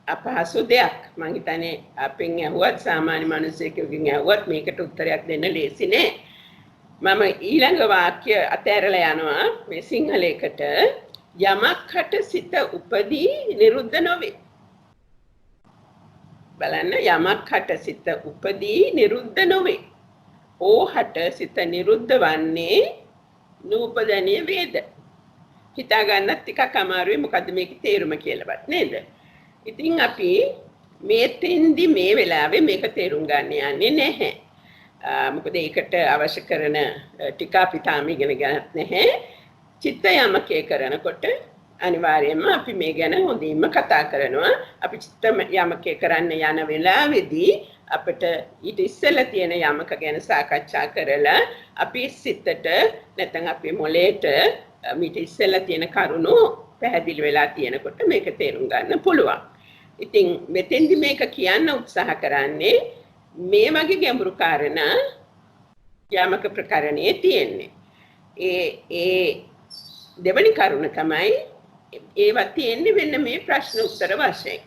අපහසු දෙයක්. මං හිතන්නේ අපෙන් ඇහුවත් සාමාන්‍ය මිනිසෙකුගෙන් ඇහුවත් මේකට උත්තරයක් දෙන්න ලේසි නෑ. මම ඊළඟ වාක්‍ය අතහැරලා යනවා මේ සිංහලයකට. යමක් හට සිත උපදී නිරුද්ධ නොවේ. බලන්න, යමක් හට සිත උපදී නිරුද්ධ නොවේ. ඕහට සිත නිරුද්ධ වන්නේ නූපදණීය වේද. හිතා ගන්නත් ටිකක් අමාරුයි මොකද්ද මේකේ තේරුම කියලාවත් නේද? ඉතින් අපි මේතෙන්දි මේ වෙලාවේ මේක තේරුම් ගන්න යන්නේ නැහැ. මොකද ඒකට අවශ්‍ය කරන ටික අපි තාම ඉගෙන ගන්නත් නැහැ. චිත්ත යමකේ කරනකොට අනිවාර්යයෙන්ම අපි මේ ගැන හොඳින්ම කතා කරනවා. අපි චිත්ත යමකේ කරන්න යන වෙලාවේදී අපිට ඊට ඉස්සෙල්ලා තියෙන යමක ගැන සාකච්ඡා කරලා අපි සිතට නැත්නම් අපේ මොළයට ඊට ඉස්සෙල්ලා තියෙන කරුණු පැහැදිලි වෙලා තියෙනකොට මේක තේරුම් ගන්න පුළුවන්. ඉතින් මෙතෙන්දි මේක කියන්න උත්සාහ කරන්නේ මේ වගේ ගැඹුරු කාරණා යමක ප්‍රකරණයේ තියෙන්නේ. ඒ දෙවනි කරුණ තමයි ඒවා තියෙන්නේ වෙන මේ ප්‍රශ්න උත්තර වශයෙන්.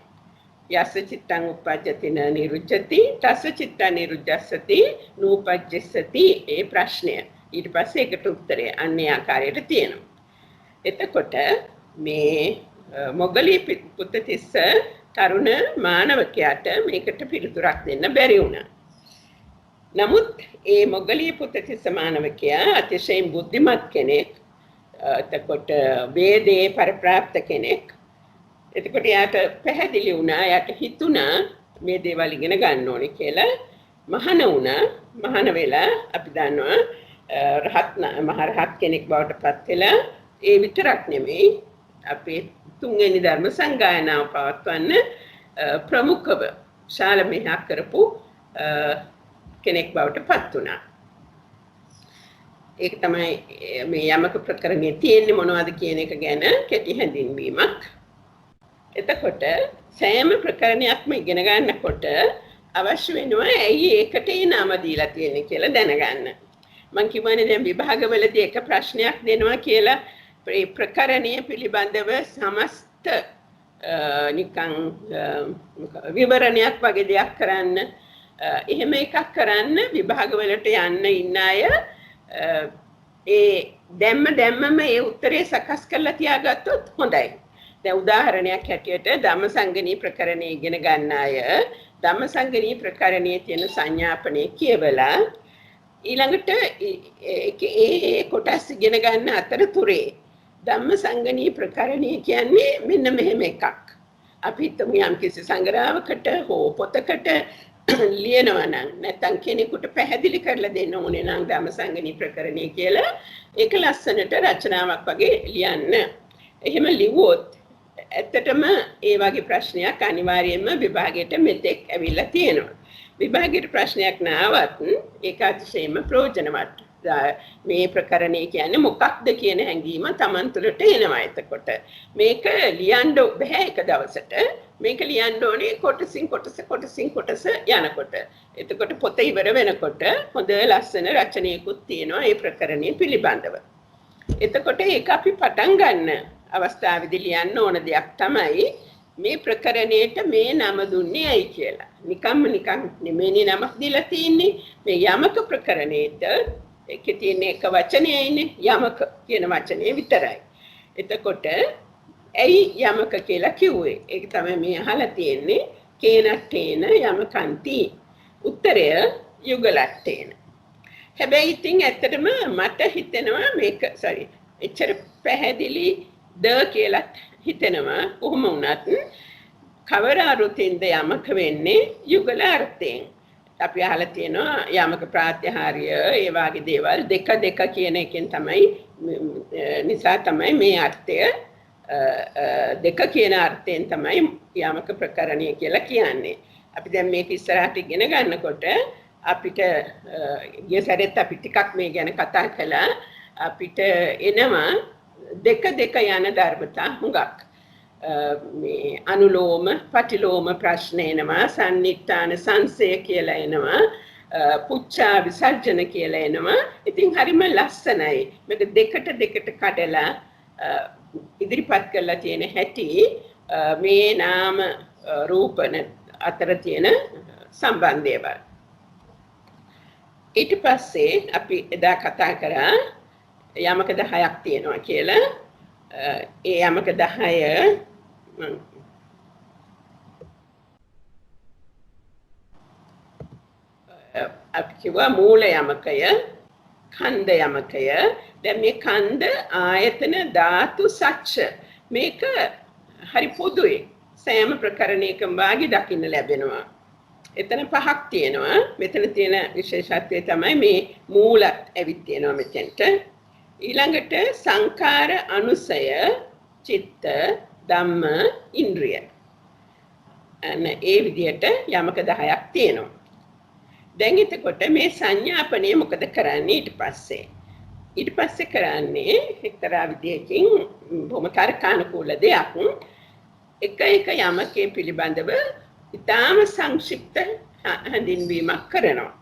යස්ස චිත්තං uppajjati න නිරුච්ඡති තස්ස චිත්තං නිරුද්ධස්සති නූපජ්ජස්සති. ඒ ප්‍රශ්නය ඊට පස්සේ ඒකට උත්තරය අන්නේ ආකාරයට තියෙනවා. එතකොට මේ මොග්ගලී පුත්තිස්ස තරුණ මානවකයාට මේකට පිළිතුරක් දෙන්න බැරි වුණා. නමුත් ඒ මොග්ගලී පුත්තිස්ස මානවකයා අතිශයින් බුද්ධිමත් කෙනෙක්. එතකොට වේදේ පරප්‍රාප්ත කෙනෙක්. එතකොට යාට පැහැදිලි වුණා, යාට හිතුණා මේ දේවල් ඉගෙන ගන්න ඕනේ කියලා. මහාන වුණා. මහාන වෙලා අපි දන්නවා මහරහත් කෙනෙක් බවට පත් වෙලා ඒ විතරක් නෙමෙයි අපේ තුන්වෙනි ධර්ම සංගායනාව පවත්වන්න ප්‍රමුඛව ශාලමෙහක් කරපු කෙනෙක් බවට පත් වුණා. ඒක තමයි මේ යමක ප්‍රකරණයේ තියෙන්නේ මොනවද කියන එක ගැන කෙටි හැඳින්වීමක්. එතකොට සෑම ප්‍රකරණයක්ම ඉගෙන ගන්නකොට අවශ්‍ය වෙනවා ඇයි ඒකට ඒ නම දීලා තියෙන්නේ කියලා දැනගන්න. මම කියවනේ දැන් විභාගවලදී එක ප්‍රශ්නයක් දෙනවා කියලා ඒ ප්‍රකරණය පිළිබඳව සමස්ත නිකන් විවරණයක් වගේ දෙයක් කරන්න එහෙම එකක් කරන්න විභාගවලට යන්න ඉන්න අය ඒ දැම්මම ඒ උත්තරේ සකස් කරලා තියාගත්තොත් හොඳයි. දැන් උදාහරණයක් හැටියට ධම්මසංගණී ප්‍රකරණය ඉගෙන ගන්න අය ධම්මසංගණී ප්‍රකරණයේ තියෙන සංඥාපනය කියවලා ඊළඟට ඒ කොටස් ඉගෙන ගන්න අතරතුරේ ධම්මසංගණී ප්‍රකරණය කියන්නේ මෙන්න මෙහෙම එකක්. අපි හිතමු යම්කිසි සංග්‍රහයකට හෝ පොතකට ලියනවා නම් නැත්නම් කෙනෙකුට පැහැදිලි කරලා දෙන්න ඕනේ නම් ධම්මසංගණී ප්‍රකරණය කියලා ඒක ලස්සනට රචනාවක් වගේ ලියන්න. එහෙම ලිව්වොත් ඇත්තටම ඒ වගේ ප්‍රශ්නයක් අනිවාර්යයෙන්ම විභාගයට මෙතෙක් ඇවිල්ලා තියෙනවා. විභාගයට ප්‍රශ්නයක් නාවත් ඒක අතිශයින්ම ප්‍රයෝජනවත්. මේ ප්‍රකරණය කියන්නේ මොකක්ද කියන හැඟීම Taman තුළට එනවා. එතකොට මේක ලියන්න බෑ එක දවසට. මේක ලියන්න ඕනේ කොටසින් කොටස යනකොට. එතකොට පොත ඉවර වෙනකොට හොඳ ලස්සන රචනයකුත් තියෙනවා ඒ ප්‍රකරණය පිළිබඳව. එතකොට ඒක අපි පටන් ගන්න අවස්ථාවේදී ලියන්න ඕන දෙයක් තමයි මේ ප්‍රකරණයට මේ නම දුන්නේ ඇයි කියලා. නිකන් නෙමෙයි නමක් දීලා තියෙන්නේ. මේ යමක ප්‍රකරණයට ඒකේ තියෙන එක වචනයයිනේ යමක කියන වචනේ විතරයි. එතකොට ඇයි යමක කියලා කිව්වේ? ඒක තමයි මේ අහලා තියෙන්නේ. කේනට්ටේන යමකන්ති. උත්තරය යුගලට්ටේන. හැබැයි ඉතින් ඇත්තටම මට හිතෙනවා මේක එච්චර පැහැදිලි ද කියලා හිතෙනවා කොහොම වුණත් කවර අරුතින්ද යමක වෙන්නේ යුගල අර්ථයෙන්. අපි අහලා තියෙනවා යමක ප්‍රාත්‍යහාරය ඒ වගේ දේවල් දෙක කියන එකෙන් තමයි නිසා තමයි මේ අර්ථය දෙක කියන අර්ථයෙන් තමයි යමක ප්‍රකරණය කියලා කියන්නේ. අපි දැන් මේක ඉස්සරහට ඉගෙන ගන්නකොට අපිට ගිය සැරේත් අපි ටිකක් මේ ගැන කතා කළා. අපිට එනවා දෙක යන ධර්මතා හුඟක්. මේ අනුලෝම පටිලෝම ප්‍රශ්න එනවා, සන්නිට්ඨාන සංසය කියලා එනවා, පුච්චා විසර්ජන කියලා එනවා. ඉතින් හරිම ලස්සනයි. මේක දෙකට කඩලා ඉදිරිපත් කරලා තියෙන හැටි මේ නාම රූපන අතර තියෙන සම්බන්ධයව. ඊට පස්සේ අපි එදා කතා කරා යමක 10ක් තියෙනවා කියලා. ඒ යමක 10 අපි කිව්වා මූල යමකය, ඛණ්ඩ යමකය. දැන් මේ ඛණ්ඩ ආයතන ධාතු සත්‍ය මේක හරි පොදුයි. සෑම ප්‍රකරණයකම වාගේ දකින්න ලැබෙනවා. එතන පහක් තියෙනවා. මෙතන තියෙන විශේෂත්වය තමයි මේ මූලත් ඇවිත් තියෙනවා මෙතෙන්ට. ඊළඟට සංඛාර අනුසය, චිත්ත, ධම්ම, ඉන්ද්‍රිය. ඒ විදිහට යමක 10ක් තියෙනවා. දැන් එතකොට මේ සංඥාපනය මොකද කරන්නේ ඊට පස්සේ? ඊට පස්සේ කරන්නේ එක්තරා විදිහකින් බොහොම තර්කානුකූල දෙයක්. එක යමකේ පිළිබඳව ඉතාම සංක්ෂිප්ත හඳුන්වීමක් කරනවා.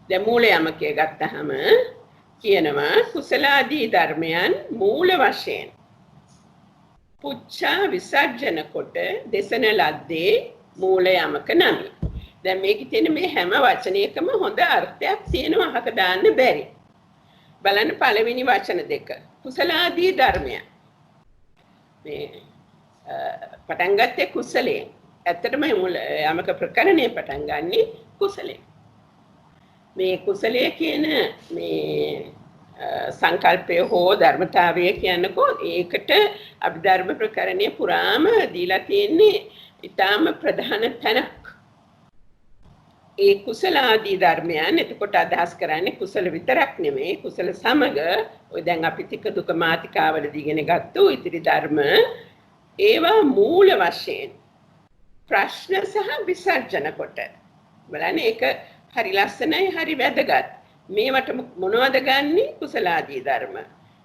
දැන් මූල යමකේ ගත්තහම කියනවා කුසලාදී ධර්මයන් මූල වශයෙන් පුච්චා විසර්ජන කොට දේශන ලද්දේ මූල යමක නමි. දැන් මේකේ තියෙන මේ හැම වචනයකම හොඳ අර්ථයක් තියෙනවා අහක දාන්න බැරි. බලන්න පළවෙනි වචන දෙක. කුසලාදී ධර්මයන්. මේ පටන් ගත්තේ කුසලයෙන්. ඇත්තටම යමක ප්‍රකරණේ පටන් ගන්නේ කුසලයෙන්. මේ කුසලයේ කියන මේ සංකල්පය හෝ ධර්මතාවය කියනකො ඒකට අභිධර්ම ප්‍රකරණය පුරාම දීලා තියෙන්නේ ඊටාම ප්‍රධාන තැනක්. ඒ කුසල ආදී ධර්මයන් එතකොට අදහස් කරන්නේ කුසල විතරක් නෙමෙයි කුසල සමග ඔය දැන් අපි ටික දුක මාතිකාවලදී ඉගෙන ගත්තු ඉතිරි ධර්ම ඒවා මූල වශයෙන් ප්‍රශ්න සහ විසර්ජන කොට බලන්න ඒක හරි ලස්සනයි හරි වැදගත්. මේවට මොනවද ගන්නෙ කුසල ආදී ධර්ම.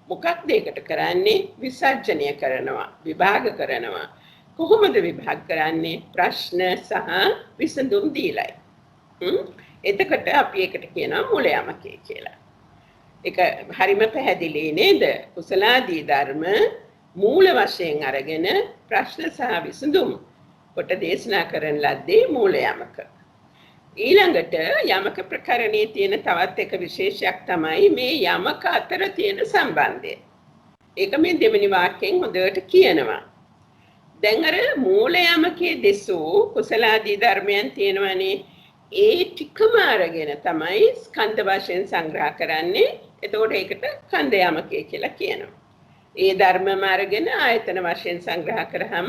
මොකක්ද ඒකට කරන්නේ? විසර්ජනය කරනවා, විභාග කරනවා. කොහොමද විභාග කරන්නේ? ප්‍රශ්න සහ විසඳුම් දීලයි. එතකොට අපි ඒකට කියනවා මූල යමකේ කියලා. ඒක හරිම පැහැදිලි නේද? කුසල ආදී ධර්ම මූල වශයෙන් අරගෙන ප්‍රශ්න සහ විසඳුම් කොට දේශනා කරන ලද්දේ මූල යමක. ඊළඟට යමක ප්‍රකරණයේ තියෙන තවත් එක විශේෂයක් තමයි මේ යමක අතර තියෙන සම්බන්ධය. ඒක මේ දෙවෙනි වාක්‍යයෙන් හොඳට කියනවා. දැන් අර මූල යමකේ දෙසූ කුසලාදී ධර්මයන් තියෙනවනේ. ඒ ටිකම අරගෙන තමයි ස්කන්ධ වශයෙන් සංග්‍රහ කරන්නේ. එතකොට ඒකට ස්කන්ධ යමකේ කියලා කියනවා. ඒ ධර්මම අරගෙන ආයතන වශයෙන් සංග්‍රහ කරාම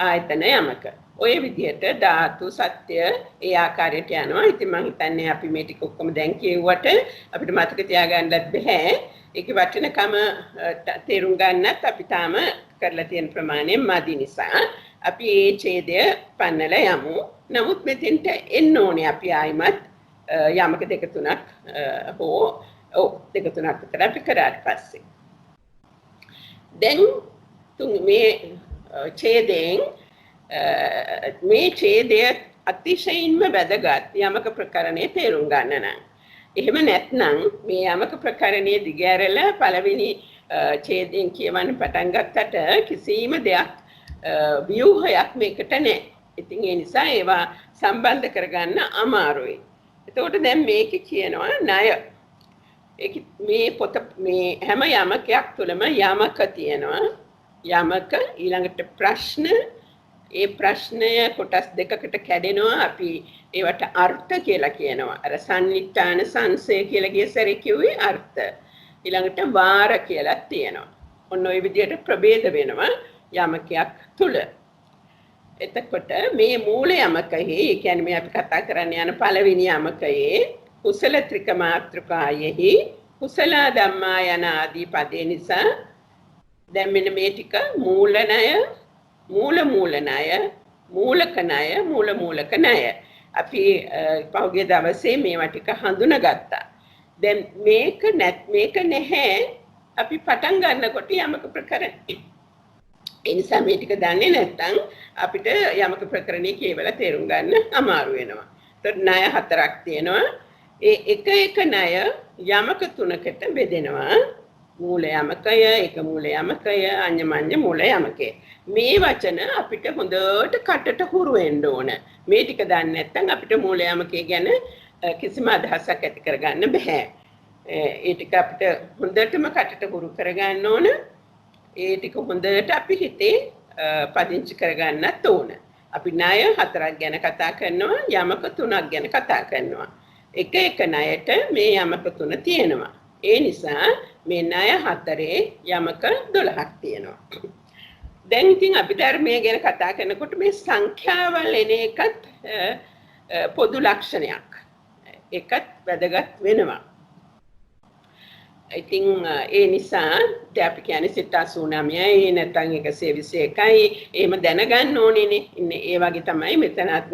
ආයතන යමක. ඔය විදිහට ධාතු සත්‍ය ඒ ආකාරයට යනවා. ඉතින් මම හිතන්නේ අපි මේ ටික ඔක්කොම දැන් කියුවට අපිට මතක තියාගන්නත් බෑ. ඒකේ වටිනකම තේරුම් ගන්නත් අපි තාම කරලා තියෙන ප්‍රමාණය මදි නිසා අපි මේ ඡේදය පන්නලා යමු. නමුත් මෙතෙන්ට එන්න ඕනේ අපි ආයිමත් යමක දෙක තුනක් දෙක තුනක් විතර අපි කරාට පස්සේ. දැන් මේ ඡේදයෙන් මේ ඡේදය අතිශයින්ම වැදගත් යමක ප්‍රකරණේ තේරුම් ගන්න නම්. එහෙම නැත්නම් මේ යමක ප්‍රකරණයේ දිගහැරලා පළවෙනි ඡේදයෙන් කියවන්න පටන් ගත්තට කිසිම දෙයක් ව්‍යුහයක් මේකට නැහැ. ඉතින් ඒ නිසා ඒවා සම්බන්ධ කරගන්න අමාරුයි. එතකොට දැන් මේකේ කියනවා ණය. මේ පොත මේ හැම යමකයක් තුළම යමක තියෙනවා. යමක ඊළඟට ප්‍රශ්න. ඒ ප්‍රශ්නය කොටස් දෙකකට කැඩෙනවා. අපි ඒවට අර්ථ කියලා කියනවා. අර සම්නිට්ඨාන සංසය කියලා ගිය සැරේ කිව්වේ අර්ථ. ඊළඟට වාර කියලා තියෙනවා. ඔන්න ඔය විදිහට ප්‍රභේද වෙනවා යමකයක් තුල. එතකොට මේ මූල යමකෙහි, ඒ කියන්නේ මේ අපි කතා කරන්න යන පළවෙනි යමකයේ කුසල ත්‍රික මාත්‍රකායෙහි කුසල ධම්මා යන ආදී පදේ නිසා දැන් මෙන්න මේ ටික මූල ණය, මූල ණය, මූලක ණය, මූලක ණය. අපි පහුගිය දවසේ මේවා ටික හඳුනාගත්තා. දැන් මේක නැහැ අපි පටන් ගන්නකොට යමක ප්‍රකරණේ. ඒ නිසා මේ ටික දන්නේ නැත්නම් අපිට යමක ප්‍රකරණේ කියවලා තේරුම් ගන්න අමාරු වෙනවා. ඒත් ණය හතරක් තියෙනවා. ඒ එක ණය යමක තුනකට බෙදෙනවා. මූල යමකය, ඒක මූල යමකය, අඤ්ඤමඤ්ඤ මූල යමකය. මේ වචන අපිට හොඳට කටට හුරු වෙන්න ඕන. මේ ටික දන්නේ නැත්නම් අපිට මූල යමකය ගැන කිසිම අදහසක් ඇති කරගන්න බෑ. ඒ ටික අපිට හොඳටම කටට හුරු කරගන්න ඕන. ඒ ටික හොඳට අපි හිතේ පදිංචි කරගන්නත් ඕන. අපි ණය හතරක් ගැන කතා කරනවා, යමක තුනක් ගැන කතා කරනවා. එක ණයට මේ යමක තුන තියෙනවා. ඒ නිසා මේ ණය හතරේ යමක 12ක් තියෙනවා. දැන් ඉතින් අභිධර්මයේ ගැන කතා කරනකොට මේ සංඛ්‍යාවල් එන එකත් පොදු ලක්ෂණයක්. ඒකත් වැදගත් වෙනවා. ඉතින් ඒ නිසා අපි කියන්නේ 89යි නැත්නම් 121යි එහෙම දැනගන්න ඕනේනේ. ඉන්නේ ඒ වගේ තමයි මෙතනත්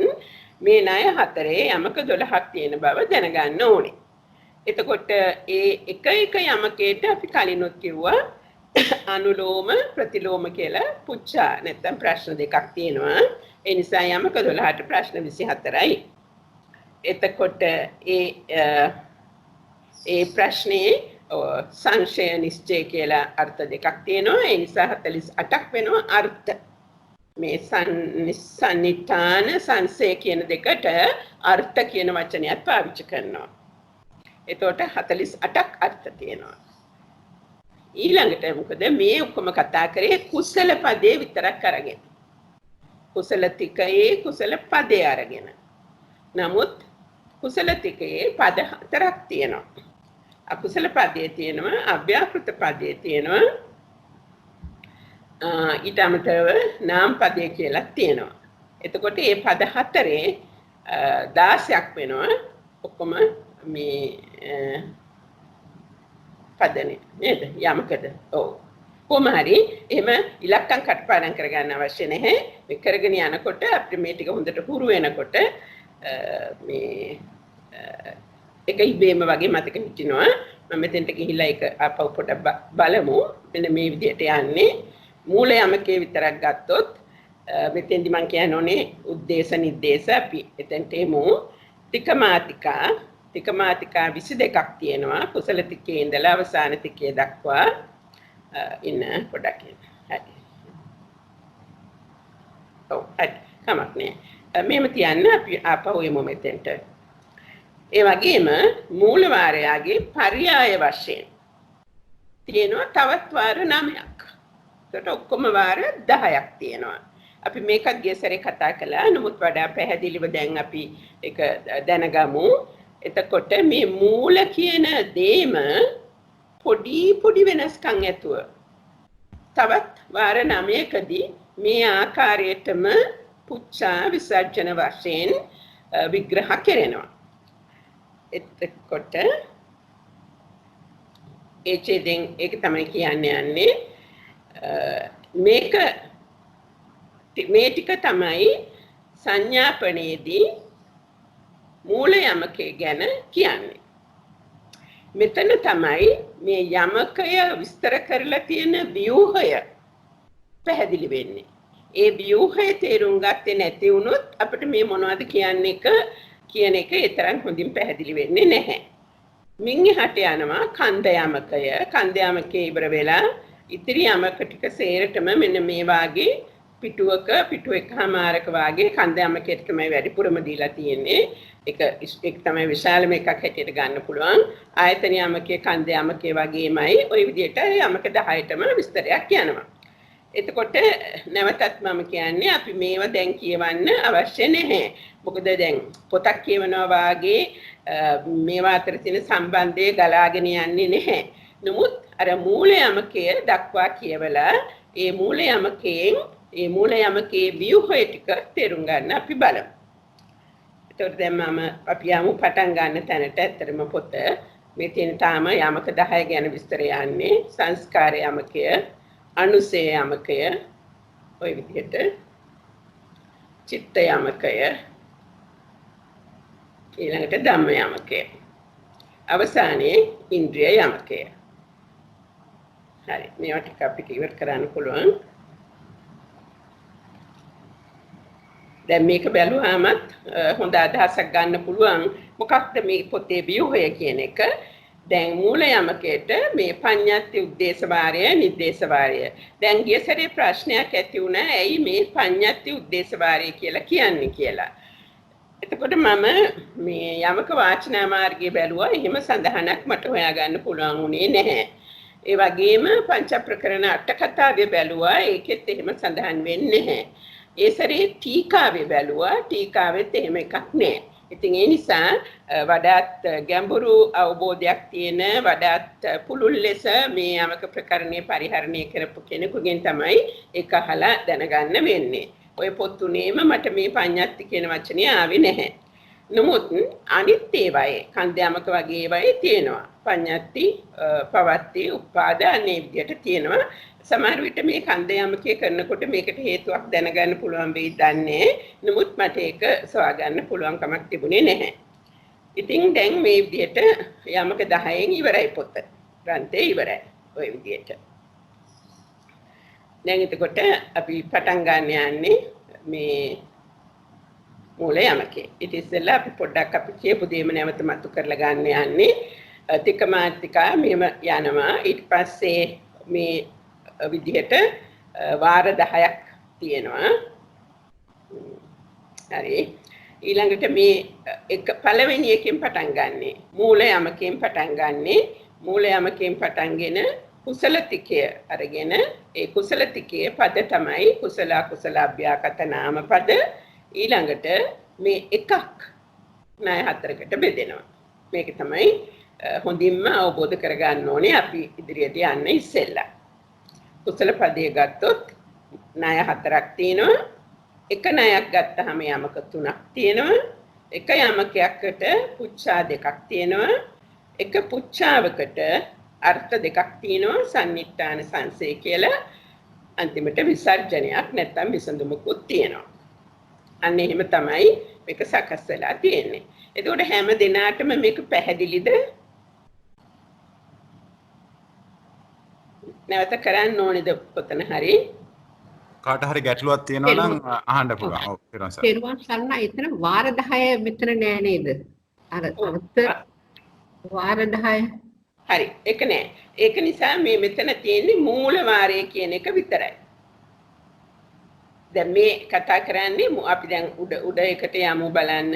මේ ණය හතරේ යමක 12ක් තියෙන බව දැනගන්න ඕනේ. එතකොට ඒ එක යමකේට අපි කලිනුත් කිව්වා අනුලෝම ප්‍රතිලෝම කියලා පුච්චා නැත්නම් ප්‍රශ්න දෙකක් තියෙනවා. ඒ නිසා යමක 12ට ප්‍රශ්න 24යි. එතකොට ඒ ප්‍රශ්නේ සංශය නිශ්චය කියලා අර්ථ දෙකක් තියෙනවා. ඒ නිසා 48ක් වෙනවා අර්ථ. මේ සම්නිට්ඨාන සංශය කියන දෙකට අර්ථ කියන වචනයත් පාවිච්චි කරනවා. එතකොට 48ක් අර්ථ තියෙනවා. ඊළඟට මොකද මේ ඔක්කොම කතා කරේ කුසල පදේ විතරක් අරගෙන. කුසල තිකයේ කුසල පදේ අරගෙන. නමුත් කුසල තිකයේ පද හතරක් තියෙනවා. අකුසල පදයේ තියෙනවා, අව්‍යාකෘත පදයේ තියෙනවා, ඊට අමතරව නාම පදයේ කියලා තියෙනවා. එතකොට මේ පද හතරේ 16ක් වෙනවා. ඔක්කොම මේ පදනේ නේද? යමකද? ඔව්. කොහොම හරි එහෙම ඉලක්කම් කටපාඩම් කරගන්න අවශ්‍ය නැහැ. මේ කරගෙන යනකොට අපිට මේ ටික හොඳට හුරු වෙනකොට මේ ඒක ඉබේම වගේ මතක හිටිනවා. මම මෙතෙන්ට ගිහිල්ලා ඒක ආපහු පොඩ්ඩක් බලමු. මෙන්න මේ විදිහට යන්නේ. මූල යමකේ විතරක් ගත්තොත් මෙතෙන්දි මම කියනෝනේ උද්දේශ නිर्देश අපි එතෙන්ට එමු. තිකමාතිකා 22ක් තියෙනවා. කුසල තිකේ ඉඳලා අවසාන තිකේ දක්වා ඉන්න පොඩක්. හරි. ඔව් හරි කමක් නෑ මෙහෙම තියන්න අපි ආපහු එමු මෙතෙන්ට ඒ වගේම මූල වාරයාගේ පර්යාය වශයෙන් තියෙනවා තවත් වාර 9ක්. ඒකට ඔක්කොම වාර 10ක් තියෙනවා. අපි මේකත් ගිය සැරේ කතා කළා. නමුත් වඩා පැහැදිලිව දැන් අපි ඒක දැනගමු. එතකොට මේ මූල කියන දේම පොඩි වෙනස්කම් ඇතුව තවත් වාර 9කදී මේ ආකාරයටම පුච්චා විසර්ජන වශයෙන් විග්‍රහ කරනවා. එතකොට එචෙදෙන් ඒක තමයි කියන්නේ යන්නේ මේ ටික තමයි සංඥාපනයේදී මූල යමකය ගැන කියන්නේ. මෙතන තමයි මේ යමකය විස්තර කරලා තියෙන ව්‍යුහය පැහැදිලි වෙන්නේ. ඒ ව්‍යුහය තේරුම් ගත්තේ නැති වුණොත් අපිට මේ මොනවද කියන එක ඒ තරම් හොඳින් පැහැදිලි වෙන්නේ නැහැ. මින් එහාට යනවා කන්ද යමකය. කන්ද යමකේ ඉවර වෙලා ඉතිරි යමක ටික සේරටම මෙන්න මේ වාගේ පිටු එකමාරක වාගේ කන්ද යමකයට තමයි වැඩිපුරම දීලා තියෙන්නේ. ඒක තමයි විශාලම එකක් හැටියට ගන්න පුළුවන්. ආයතන යමකයේ කන්ද යමකයේ වගේමයි ওই විදිහට යමක 10ටම විස්තරයක් යනවා. එතකොට නැවතත් මම කියන්නේ අපි මේව දැන් කියවන්න අවශ්‍ය නැහැ. මොකද දැන් පොතක් කියවනවා වාගේ මේවා අතර තියෙන සම්බන්ධය ගලාගෙන යන්නේ නැහැ. නමුත් අර මූල යමකය දක්වා කියවලා ඒ මූල යමකේ ව්‍යුහය ටික තේරුම් ගන්න අපි බලමු. එතකොට දැන් අපි යමු පටන් ගන්න තැනට. ඇත්තටම පොත මේ තියෙන තාම යමක 10 ගැන විස්තර යන්නේ. සංස්කාර යමකය, අනුසය යමකය, ওই විදිහට චිත්ත යමකය, ඊළඟට ධම්ම යමකය, අවසානයේ ඉන්ද්‍රිය යමකය. හරි මේවා ටික අපිට ඉවර කරන්න පුළුවන්. දැන් මේක බැලුවාමත් හොඳ අදහසක් ගන්න පුළුවන්. මොකක්ද මේ පොතේ ව්‍යුහය කියන එක? දැන් මූල යමකයට මේ පඤ්ඤාති උද්දේශ වාරය නිर्देश වාරය. දැන් ගිය සැරේ ප්‍රශ්නයක් ඇති වුණා ඇයි මේ පඤ්ඤාති උද්දේශ වාරය කියලා කියන්නේ කියලා. එතකොට මම මේ යමක වාචනා මාර්ගයේ බැලුවා එහෙම සඳහනක් මට හොයාගන්න පුළුවන් වුණේ නැහැ. ඒ වගේම පංච ප්‍රකරණ අට කතාවේ බැලුවා ඒකෙත් එහෙම සඳහන් වෙන්නේ නැහැ. ඒ සැරේ ටීකාවේ බැලුවා ටීකාවෙත් එහෙම එකක් නැහැ. ඉතින් ඒ නිසා වඩාත් ගැඹුරු අවබෝධයක් තියෙන වඩාත් පුළුල් ලෙස මේ යමක ප්‍රකරණේ පරිහරණය කරපු කෙනෙකුගෙන් තමයි ඒක අහලා දැනගන්න වෙන්නේ. ඔය පොත් තුනේම මට මේ පඤ්ඤාති කියන වචනේ ආවේ නැහැ. නමුත් අනිත් ඒවායේ කන්ද යමක වගේ ඒවායේ තියෙනවා. පඤ්ඤාති, පවත්ති, උපාද අනේ විදියට තියෙනවා. සමහර විට මේ කන්ද යමකේ කරනකොට මේකට හේතුවක් දැනගන්න පුළුවන් වෙයි දන්නේ. නමුත් මට ඒක සොයාගන්න පුළුවන් කමක් තිබුණේ නැහැ. ඉතින් දැන් මේ විදියට යමක 10න් ඉවරයි පොත. ග්‍රන්ථය ඉවරයි. ඔය විදියට. දැන් එතකොට අපි පටන් ගන්න යන්නේ මේ මූල යමකේ. ඊට ඉස්සෙල්ලා අපි පොඩ්ඩක් අපි කියපු දේම නැවත මතු කරලා ගන්න යන්නේ. තිකමාතිකා මෙහෙම යනවා. ඊට පස්සේ මේ විදිහට වාර 10ක් තියෙනවා. හරි. ඊළඟට මේ එක පළවෙනි එකෙන් පටන් ගන්නෙ. මූල යමකෙන් පටන් ගන්නෙ. මූල යමකෙන් පටන්ගෙන කුසල තිකය අරගෙන ඒ කුසල තිකයේ පද තමයි කුසල කුසල අභ්‍යාකත නාම පද. ඊළඟට මේ එකක් ණය හතරකට බෙදෙනවා. මේක තමයි හොඳින්ම අවබෝධ කරගන්න ඕනේ අපි ඉදිරියට යන්න ඉස්සෙල්ලා. කුසල පදයේ ගත්තොත් ණය හතරක් තියෙනවා. එක ණයක් ගත්තාම යමක තුනක් තියෙනවා. එක යමකයකට පුච්ඡා දෙකක් තියෙනවා. එක පුච්ඡාවකට අර්ථ දෙකක් තියෙනවා. සම්නිට්ඨාන සංසේ කියලා අන්තිමට විසර්ජනයක් නැත්තම් විසඳුමකුත් තියෙනවා. අන්න එහෙම තමයි මේක සකස් වෙලා තියෙන්නේ. එතකොට හැම දිනාටම මේක පැහැදිලිද? නැවත කරන්න ඕනේද කොතන හරි? කාට හරි ගැටලුවක් තියෙනවා නම් අහන්න පුළුවන්. ඔව් පිරුවන් සර්. පිරුවන් සරණ එතන වාර 10 මෙතන නෑ නේද? අර අර්ථ වාර 10 හරි ඒක නෑ. ඒක නිසා මේ මෙතන තියෙන්නේ මූල වාරය කියන එක විතරයි. දැන් මේ කතා කරන්නේ අපි දැන් උඩ එකට යමු බලන්න.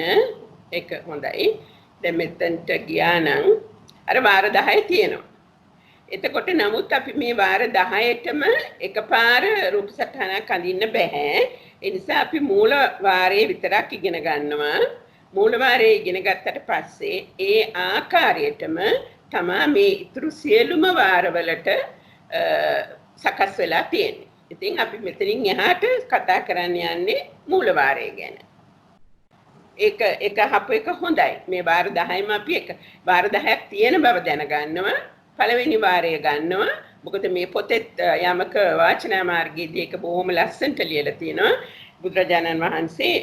ඒක හොඳයි. දැන් මෙතනට ගියා නම් අර වාර 10 තියෙනවා. එතකොට නමුත් අපි මේ වාර 10ටම එකපාර රූප සටහනක් අඳින්න බෑ. ඒ නිසා අපි මූල වාරයේ විතරක් ඉගෙන ගන්නවා. මූල වාරයේ ඉගෙන ගත්තට පස්සේ ඒ ආකාරයටම තමයි මේ ඉතුරු සියලුම වාරවලට සකස් වෙලා තියෙන්නේ. ඉතින් අපි මෙතනින් එහාට කතා කරන්න යන්නේ මූල වාරය ගැන. ඒක හපු එක හොඳයි. මේ වාර 10ම අපි වාර 10ක් තියෙන බව දැනගන්නවා. පළවෙනි වාරය ගන්නවා. මොකද මේ පොතේ යමක වාචනා මාර්ගයේදී ඒක බොහොම ලස්සනට ලියලා තියෙනවා. බුදුරජාණන් වහන්සේ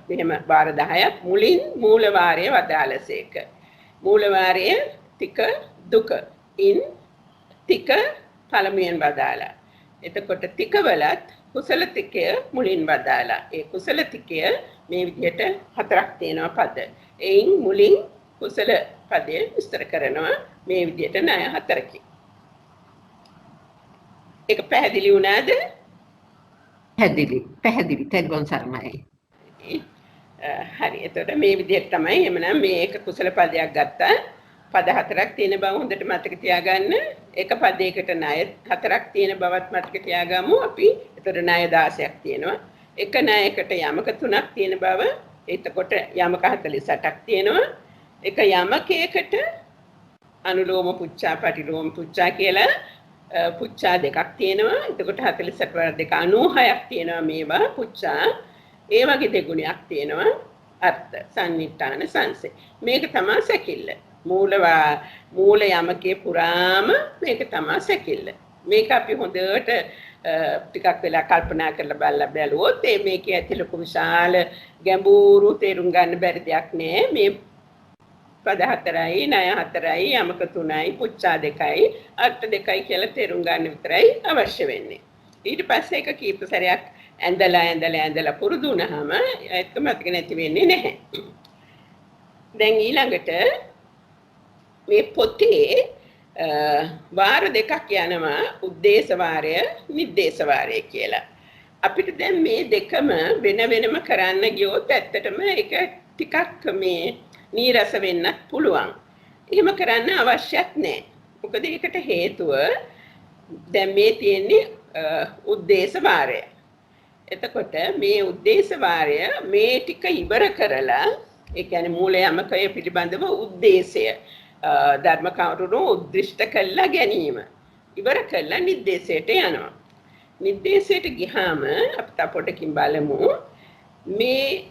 මෙහෙම වාර 10ක් මුලින් මූල වාරය වදාළසේක. මූල වාරය තික දුක ඉන් තික පළමුවෙන් වදාලා. එතකොට තිකවලත් කුසල තිකය මුලින් වදාලා. ඒ කුසල තිකය මේ විදිහට හතරක් තියෙනවා පද. එයින් මුලින් කුසල පදය විස්තර කරනවා මේ විදිහට ණය හතරකින්. ඒක පැහැදිලි වුණාද? පැහැදිලි තෙරුවන් සරණයි. හරි. එතකොට මේ විදිහට තමයි එමනම් මේක කුසල පදයක් ගත්තා. පද හතරක් තියෙන බව හොඳට මතක තියාගන්න. එක පදයකට ණය හතරක් තියෙන බවත් මතක තියාගමු අපි. එතකොට ණය 16ක් තියෙනවා. එක ණයකට යමක 3ක් තියෙන බව. එතකොට යමක 48ක් තියෙනවා. එක යමකයකට අනුලෝම පුච්චා පටිලෝම පුච්චා කියලා පුච්චා දෙකක් තියෙනවා. එතකොට 48 වර දෙක 96ක් තියෙනවා මේවා පුච්චා. ඒ වගේ දෙගුණයක් තියෙනවා අර්ථ සම්නිට්ඨාන සංසේ. මේක තමයි සැකිල්ල. මූල යමකේ පුරාම මේක තමයි සැකිල්ල. මේක අපි හොඳට ටිකක් වෙලා කල්පනා කරලා බැලුවොත් මේකේ ඇති ලොකු විශාල ගැඹුරු තේරුම් ගන්න බැරි දෙයක් නෑ. මේ පද 4යි ණය 4යි යමක 3යි පුච්චා 2යි අර්ථ 2යි කියලා තේරුම් ගන්න විතරයි අවශ්‍ය වෙන්නේ. ඊට පස්සේ ඒක කීප සැරයක් ඇඳලා පුරුදු වුණාම ඒක මතක නැති වෙන්නේ නැහැ. දැන් ඊළඟට මේ පොතේ වාර දෙකක් යනවා උද්දේශ වාරය නිද්දේශ වාරය කියලා. අපිට දැන් මේ දෙකම වෙනම කරන්න ගියොත් ඇත්තටම ඒක ටිකක් මේ නීරස වෙන්නත් පුළුවන්. එහෙම කරන්න අවශ්‍යත් නැහැ. මොකද ඒකට හේතුව දැන් මේ තියෙන්නේ උද්දේශ වාරය. එතකොට මේ උද්දේශ වාරය මේ ටික ඉවර කරලා ඒ කියන්නේ මූල යමකය පිළිබඳව උද්දේශය ධර්ම කරුණු උද්දිෂ්ඨ කළා ගැනීම ඉවර කළා නිද්දේශයට යනවා. නිද්දේශයට ගියාම අපි තපොටකින් බලමු මේ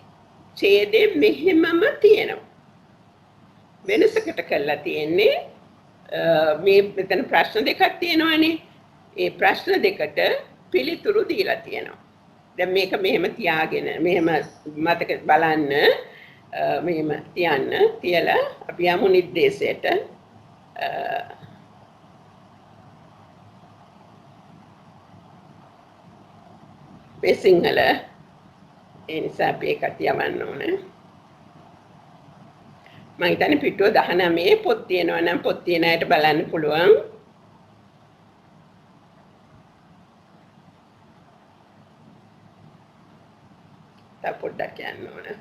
ඡේදෙ මෙහෙමම තියෙනවා. වෙනසකට කළා තියෙන්නේ මේ මෙතන ප්‍රශ්න දෙකක් තියෙනවානේ. ඒ ප්‍රශ්න දෙකට පිළිතුරු දීලා තියෙනවා. දැන් මේක මෙහෙම තියාගෙන මෙහෙම මතක බලන්න මෙහෙම තියලා අපි යමු නිද්දේශයට. මේ සිංහල ඒ නිසා අපි ඒකට යවන්න ඕනේ. මම හිතන්නේ පිටුව 19 පොත් තියෙනවා නම් පොත් තියෙන අයට බලන්න පුළුවන්. තව පොඩ්ඩක් යන්න ඕනේ.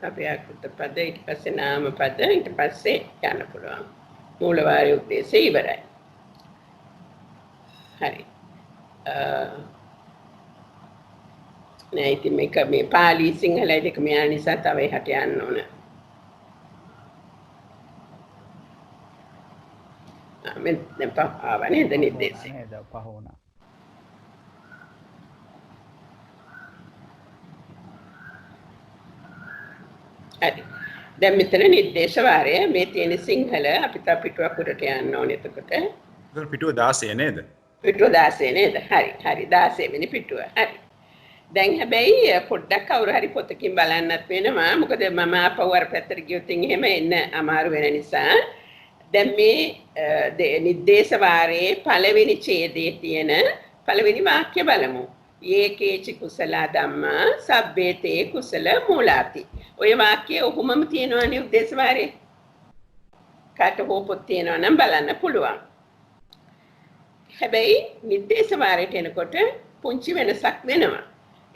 අපි අකුත පද ඊට පස්සේ නාම පද ඊට පස්සේ යන්න පුළුවන්. මූල වාරය උද්දේශය ඉවරයි. හරි. නෑ ඉතින් මේක මේ පාලි සිංහලයි දෙක මෙයා නිසා තව එහාට යන්න ඕන. මෙන්න දැන් ආවනේ දැන් නිද්දේශය. නේද පහ වුණා. හරි. දැන් මෙතන නිද්දේශ වාරය මේ තියෙන සිංහල අපි තව පිටුවක් උඩට යන්න ඕනේ එතකොට. ඒක පිටුව 16 නේද? පිටුව 16 නේද? හරි. 16 වෙනි පිටුව. හරි. දැන් හැබැයි පොඩ්ඩක් කවුරු හරි පොතකින් බලන්නත් වෙනවා. මොකද මම ආපහු අර පැත්තට ගියොත් එහෙම එන්න අමාරු වෙන නිසා. දැන් මේ නිද්දේශ වාරයේ පළවෙනි ඡේදයේ තියෙන පළවෙනි වාක්‍ය බලමු. ඒකේච කුසල ධම්මා සබ්බේතේ කුසල මූලාති. ඔය වාක්‍යය ඔහොමම තියෙනවනේ උද්දේශ වාරයේ. කාට හෝ පොත් තියෙනවා නම් බලන්න පුළුවන්. හැබැයි නිर्देश වාරයට එනකොට පුංචි වෙනසක් වෙනවා.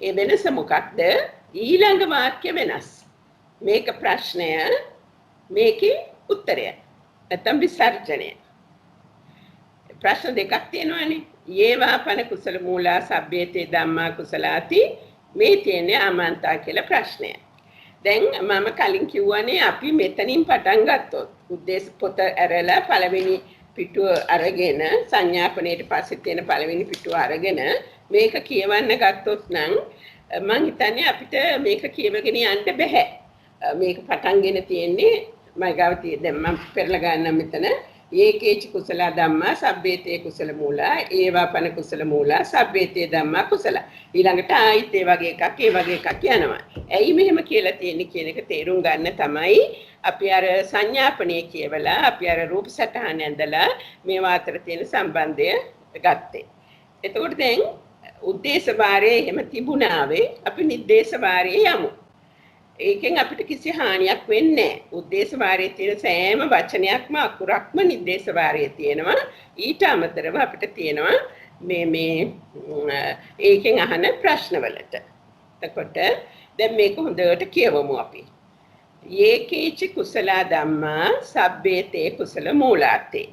ඒ වෙනස මොකක්ද? ඊළඟ වාක්‍ය වෙනස්. මේක ප්‍රශ්නය, මේකේ උත්තරය. නැත්නම් විසර්ජනය. ප්‍රශ්න දෙකක් තියෙනවානේ. යේවාපන කුසල මූලා සබ්බේතේ ධම්මා කුසලාති මේ තියෙන්නේ ආමන්තා කියලා ප්‍රශ්නය. දැන් මම කලින් කිව්වනේ අපි මෙතනින් පටන් ගත්තොත් උද්දේශ පොත ඇරලා පළවෙනි පිටුව අරගෙන සංඥාපනයේට පස්සේ තියෙන පළවෙනි පිටුව අරගෙන මේක කියවන්න ගත්තොත් නම් මම හිතන්නේ අපිට මේක කියවගෙන යන්න බෑ. මේක පටන්ගෙන තියෙන්නේ මයිගාවතිය දැන් මම පෙරලා ගන්නම් මෙතන ඒකේච කුසල ධම්මා සබ්බේතේ කුසල මූලා ඒවාපන කුසල මූලා සබ්බේතේ ධම්මා කුසල ඊළඟට ආයිත් ඒ වගේ එකක් යනවා. ඇයි මෙහෙම කියලා තියෙන්නේ කියන එක තේරුම් ගන්න තමයි අපි අර සංඥාපනයේ කියවලා අපි අර රූප සටහන ඇඳලා මේවා අතර තියෙන සම්බන්ධය ගත්තේ. එතකොට දැන් උද්දේශ වාරයේ එහෙම තිබුණාවේ අපි නිर्देश වාරයේ යමු. ඒකෙන් අපිට කිසි හානියක් වෙන්නේ නැහැ. උද්දේශ වාරයේ තියෙන සෑම වචනයක්ම අකුරක්ම නිर्देश වාරයේ තියෙනවා. ඊට අමතරව අපිට තියෙනවා මේ ඒකෙන් අහන ප්‍රශ්නවලට. එතකොට දැන් මේක හොඳට කියවමු අපි. ඒකේච කුසල ධම්මා සබ්බේතේ කුසල මූලාතේ.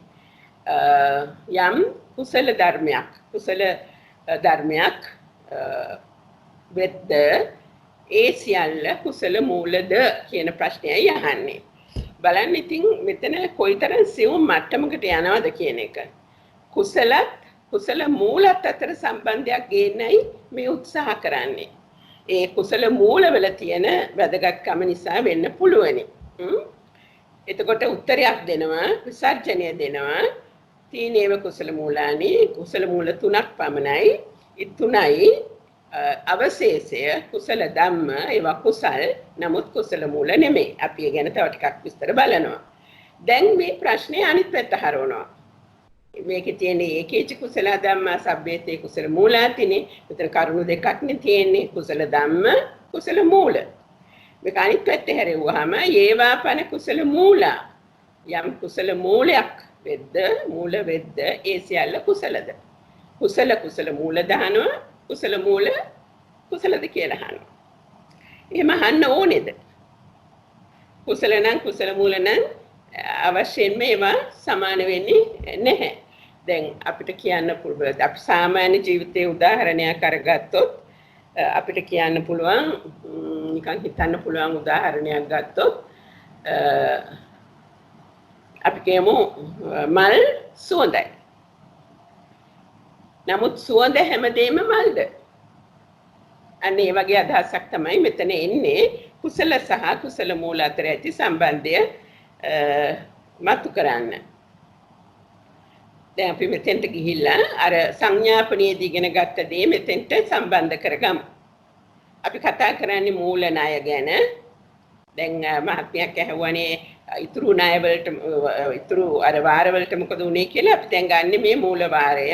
යම් කුසල ධර්මයක් වෙද්ද ඒ සියල්ල කුසල මූලද කියන ප්‍රශ්නයයි අහන්නේ. බලන්න ඉතින් මෙතන කොයිතරම් සියුම් මට්ටමකට යනවද කියන එක. කුසල මූලත් අතර සම්බන්ධයක් ගේන්නයි මේ උත්සාහ කරන්නේ. ඒ කුසල මූලවල තියෙන වැදගත්කම නිසා වෙන්න පුළුවනි. එතකොට උත්තරයක් දෙනවා, විසර්ජනය දෙනවා. තීනේව කුසල මූලානි කුසල මූල 3ක් පමණයි. ඒ 3යි අවශේෂය කුසල ධම්ම ඒවා කුසල් නමුත් කුසල මූල නෙමෙයි. අපි ඒ ගැන තව ටිකක් විස්තර බලනවා. දැන් මේ ප්‍රශ්නේ අනිත් පැත්ත හරවනවා. මේකේ තියෙන ඒකේච කුසල ධම්මා සබ්බේතේ කුසල මූලාතිනේ. මෙතන කරුණු දෙකක් නේ තියෙන්නේ. කුසල ධම්ම කුසල මූල. මේක අනිත් පැත්තේ හැරෙව්වහම ඒවාපන කුසල මූලා. යම් කුසල මූලයක් මූල වෙද්ද ඒ සියල්ල කුසලද. කුසල මූල දහනවා. කුසල මූල කුසලද කියලා අහනවා. එහෙම අහන්න ඕනේද? කුසල නම් කුසල මූල නම් අවශ්‍යයෙන්ම ඒවා සමාන වෙන්නේ නැහැ. දැන් අපිට කියන්න පුළුවන් අපි සාමාන්‍ය ජීවිතයේ උදාහරණයක් අරගත්තොත් අපිට කියන්න පුළුවන් නිකන් හිතන්න පුළුවන් උදාහරණයක් ගත්තොත් අපි කියමු මල් සුවඳයි. නමුත් සුවඳ හැමදේම මල්ද? අන්න ඒ වගේ අදහසක් තමයි මෙතන එන්නේ. කුසල සහ කුසල මූල අතර ඇති සම්බන්ධය මතු කරන්න. දැන් අපි මෙතෙන්ට ගිහිල්ලා අර සංඥාපනයේදී ඉගෙන ගත්ත දේ මෙතෙන්ට සම්බන්ධ කරගමු. අපි කතා කරන්නේ මූල ණය ගැන. දැන් මහත්මයක් ඇහුවනේ ඉතුරු ණය වලට ඉතුරු අර වාර වලට මොකද උනේ කියලා. අපි දැන් ගන්න මේ මූල වාරය.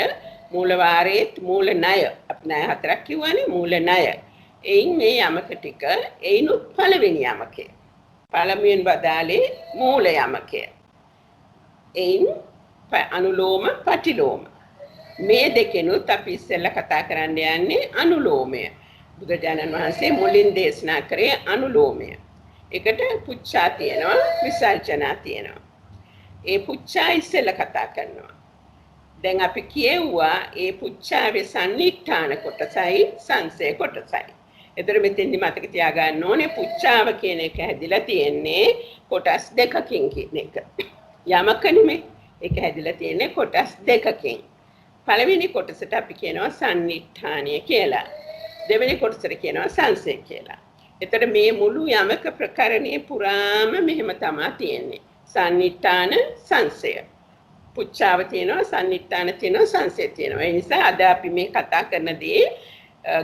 මූල වාරයේ මූල ණය අපි ණය හතරක් කිව්වනේ මූල ණය. එයින් මේ යමක ටික එයිනුත් පළවෙනි යමකේ. පළමුවෙන් බදාලේ මූල යමකය. එයින් අනුලෝම පටිලෝම. මේ දෙකෙනුත් අපි ඉස්සෙල්ලා කතා කරන්න යන්නේ අනුලෝමය. බුදුරජාණන් වහන්සේ මුලින් දේශනා කරේ අනුලෝමය. ඒකට පුච්ඡා තියෙනවා, විසර්ජනා තියෙනවා. ඒ පුච්ඡා ඉස්සෙල්ලා කතා කරනවා. දැන් අපි කියුවා ඒ පුච්ඡාවේ සන්නිඨාන කොටසයි සංසය කොටසයි. එතකොට මෙතෙන්දි මතක තියාගන්න ඕනේ පුච්ඡාව කියන එක හැදිලා තියෙන්නේ කොටස් දෙකකින් කියන එක. යමක නෙමෙයි. ඒක හැදිලා තියෙන්නේ කොටස් දෙකකින්. පළවෙනි කොටසට අපි කියනවා සන්නිඨානය කියලා. දෙවෙනි කොටසට කියනවා සංසය කියලා. එතකොට මේ මුළු යමක ප්‍රකරණයේ පුරාම මෙහෙම තමයි තියෙන්නේ. සන්නිඨාන සංසය. පුච්ඡාව තියෙනවා, සන්නිඨාන තියෙනවා, සංසය තියෙනවා. ඒ නිසා අද අපි මේ කතා කරන දේ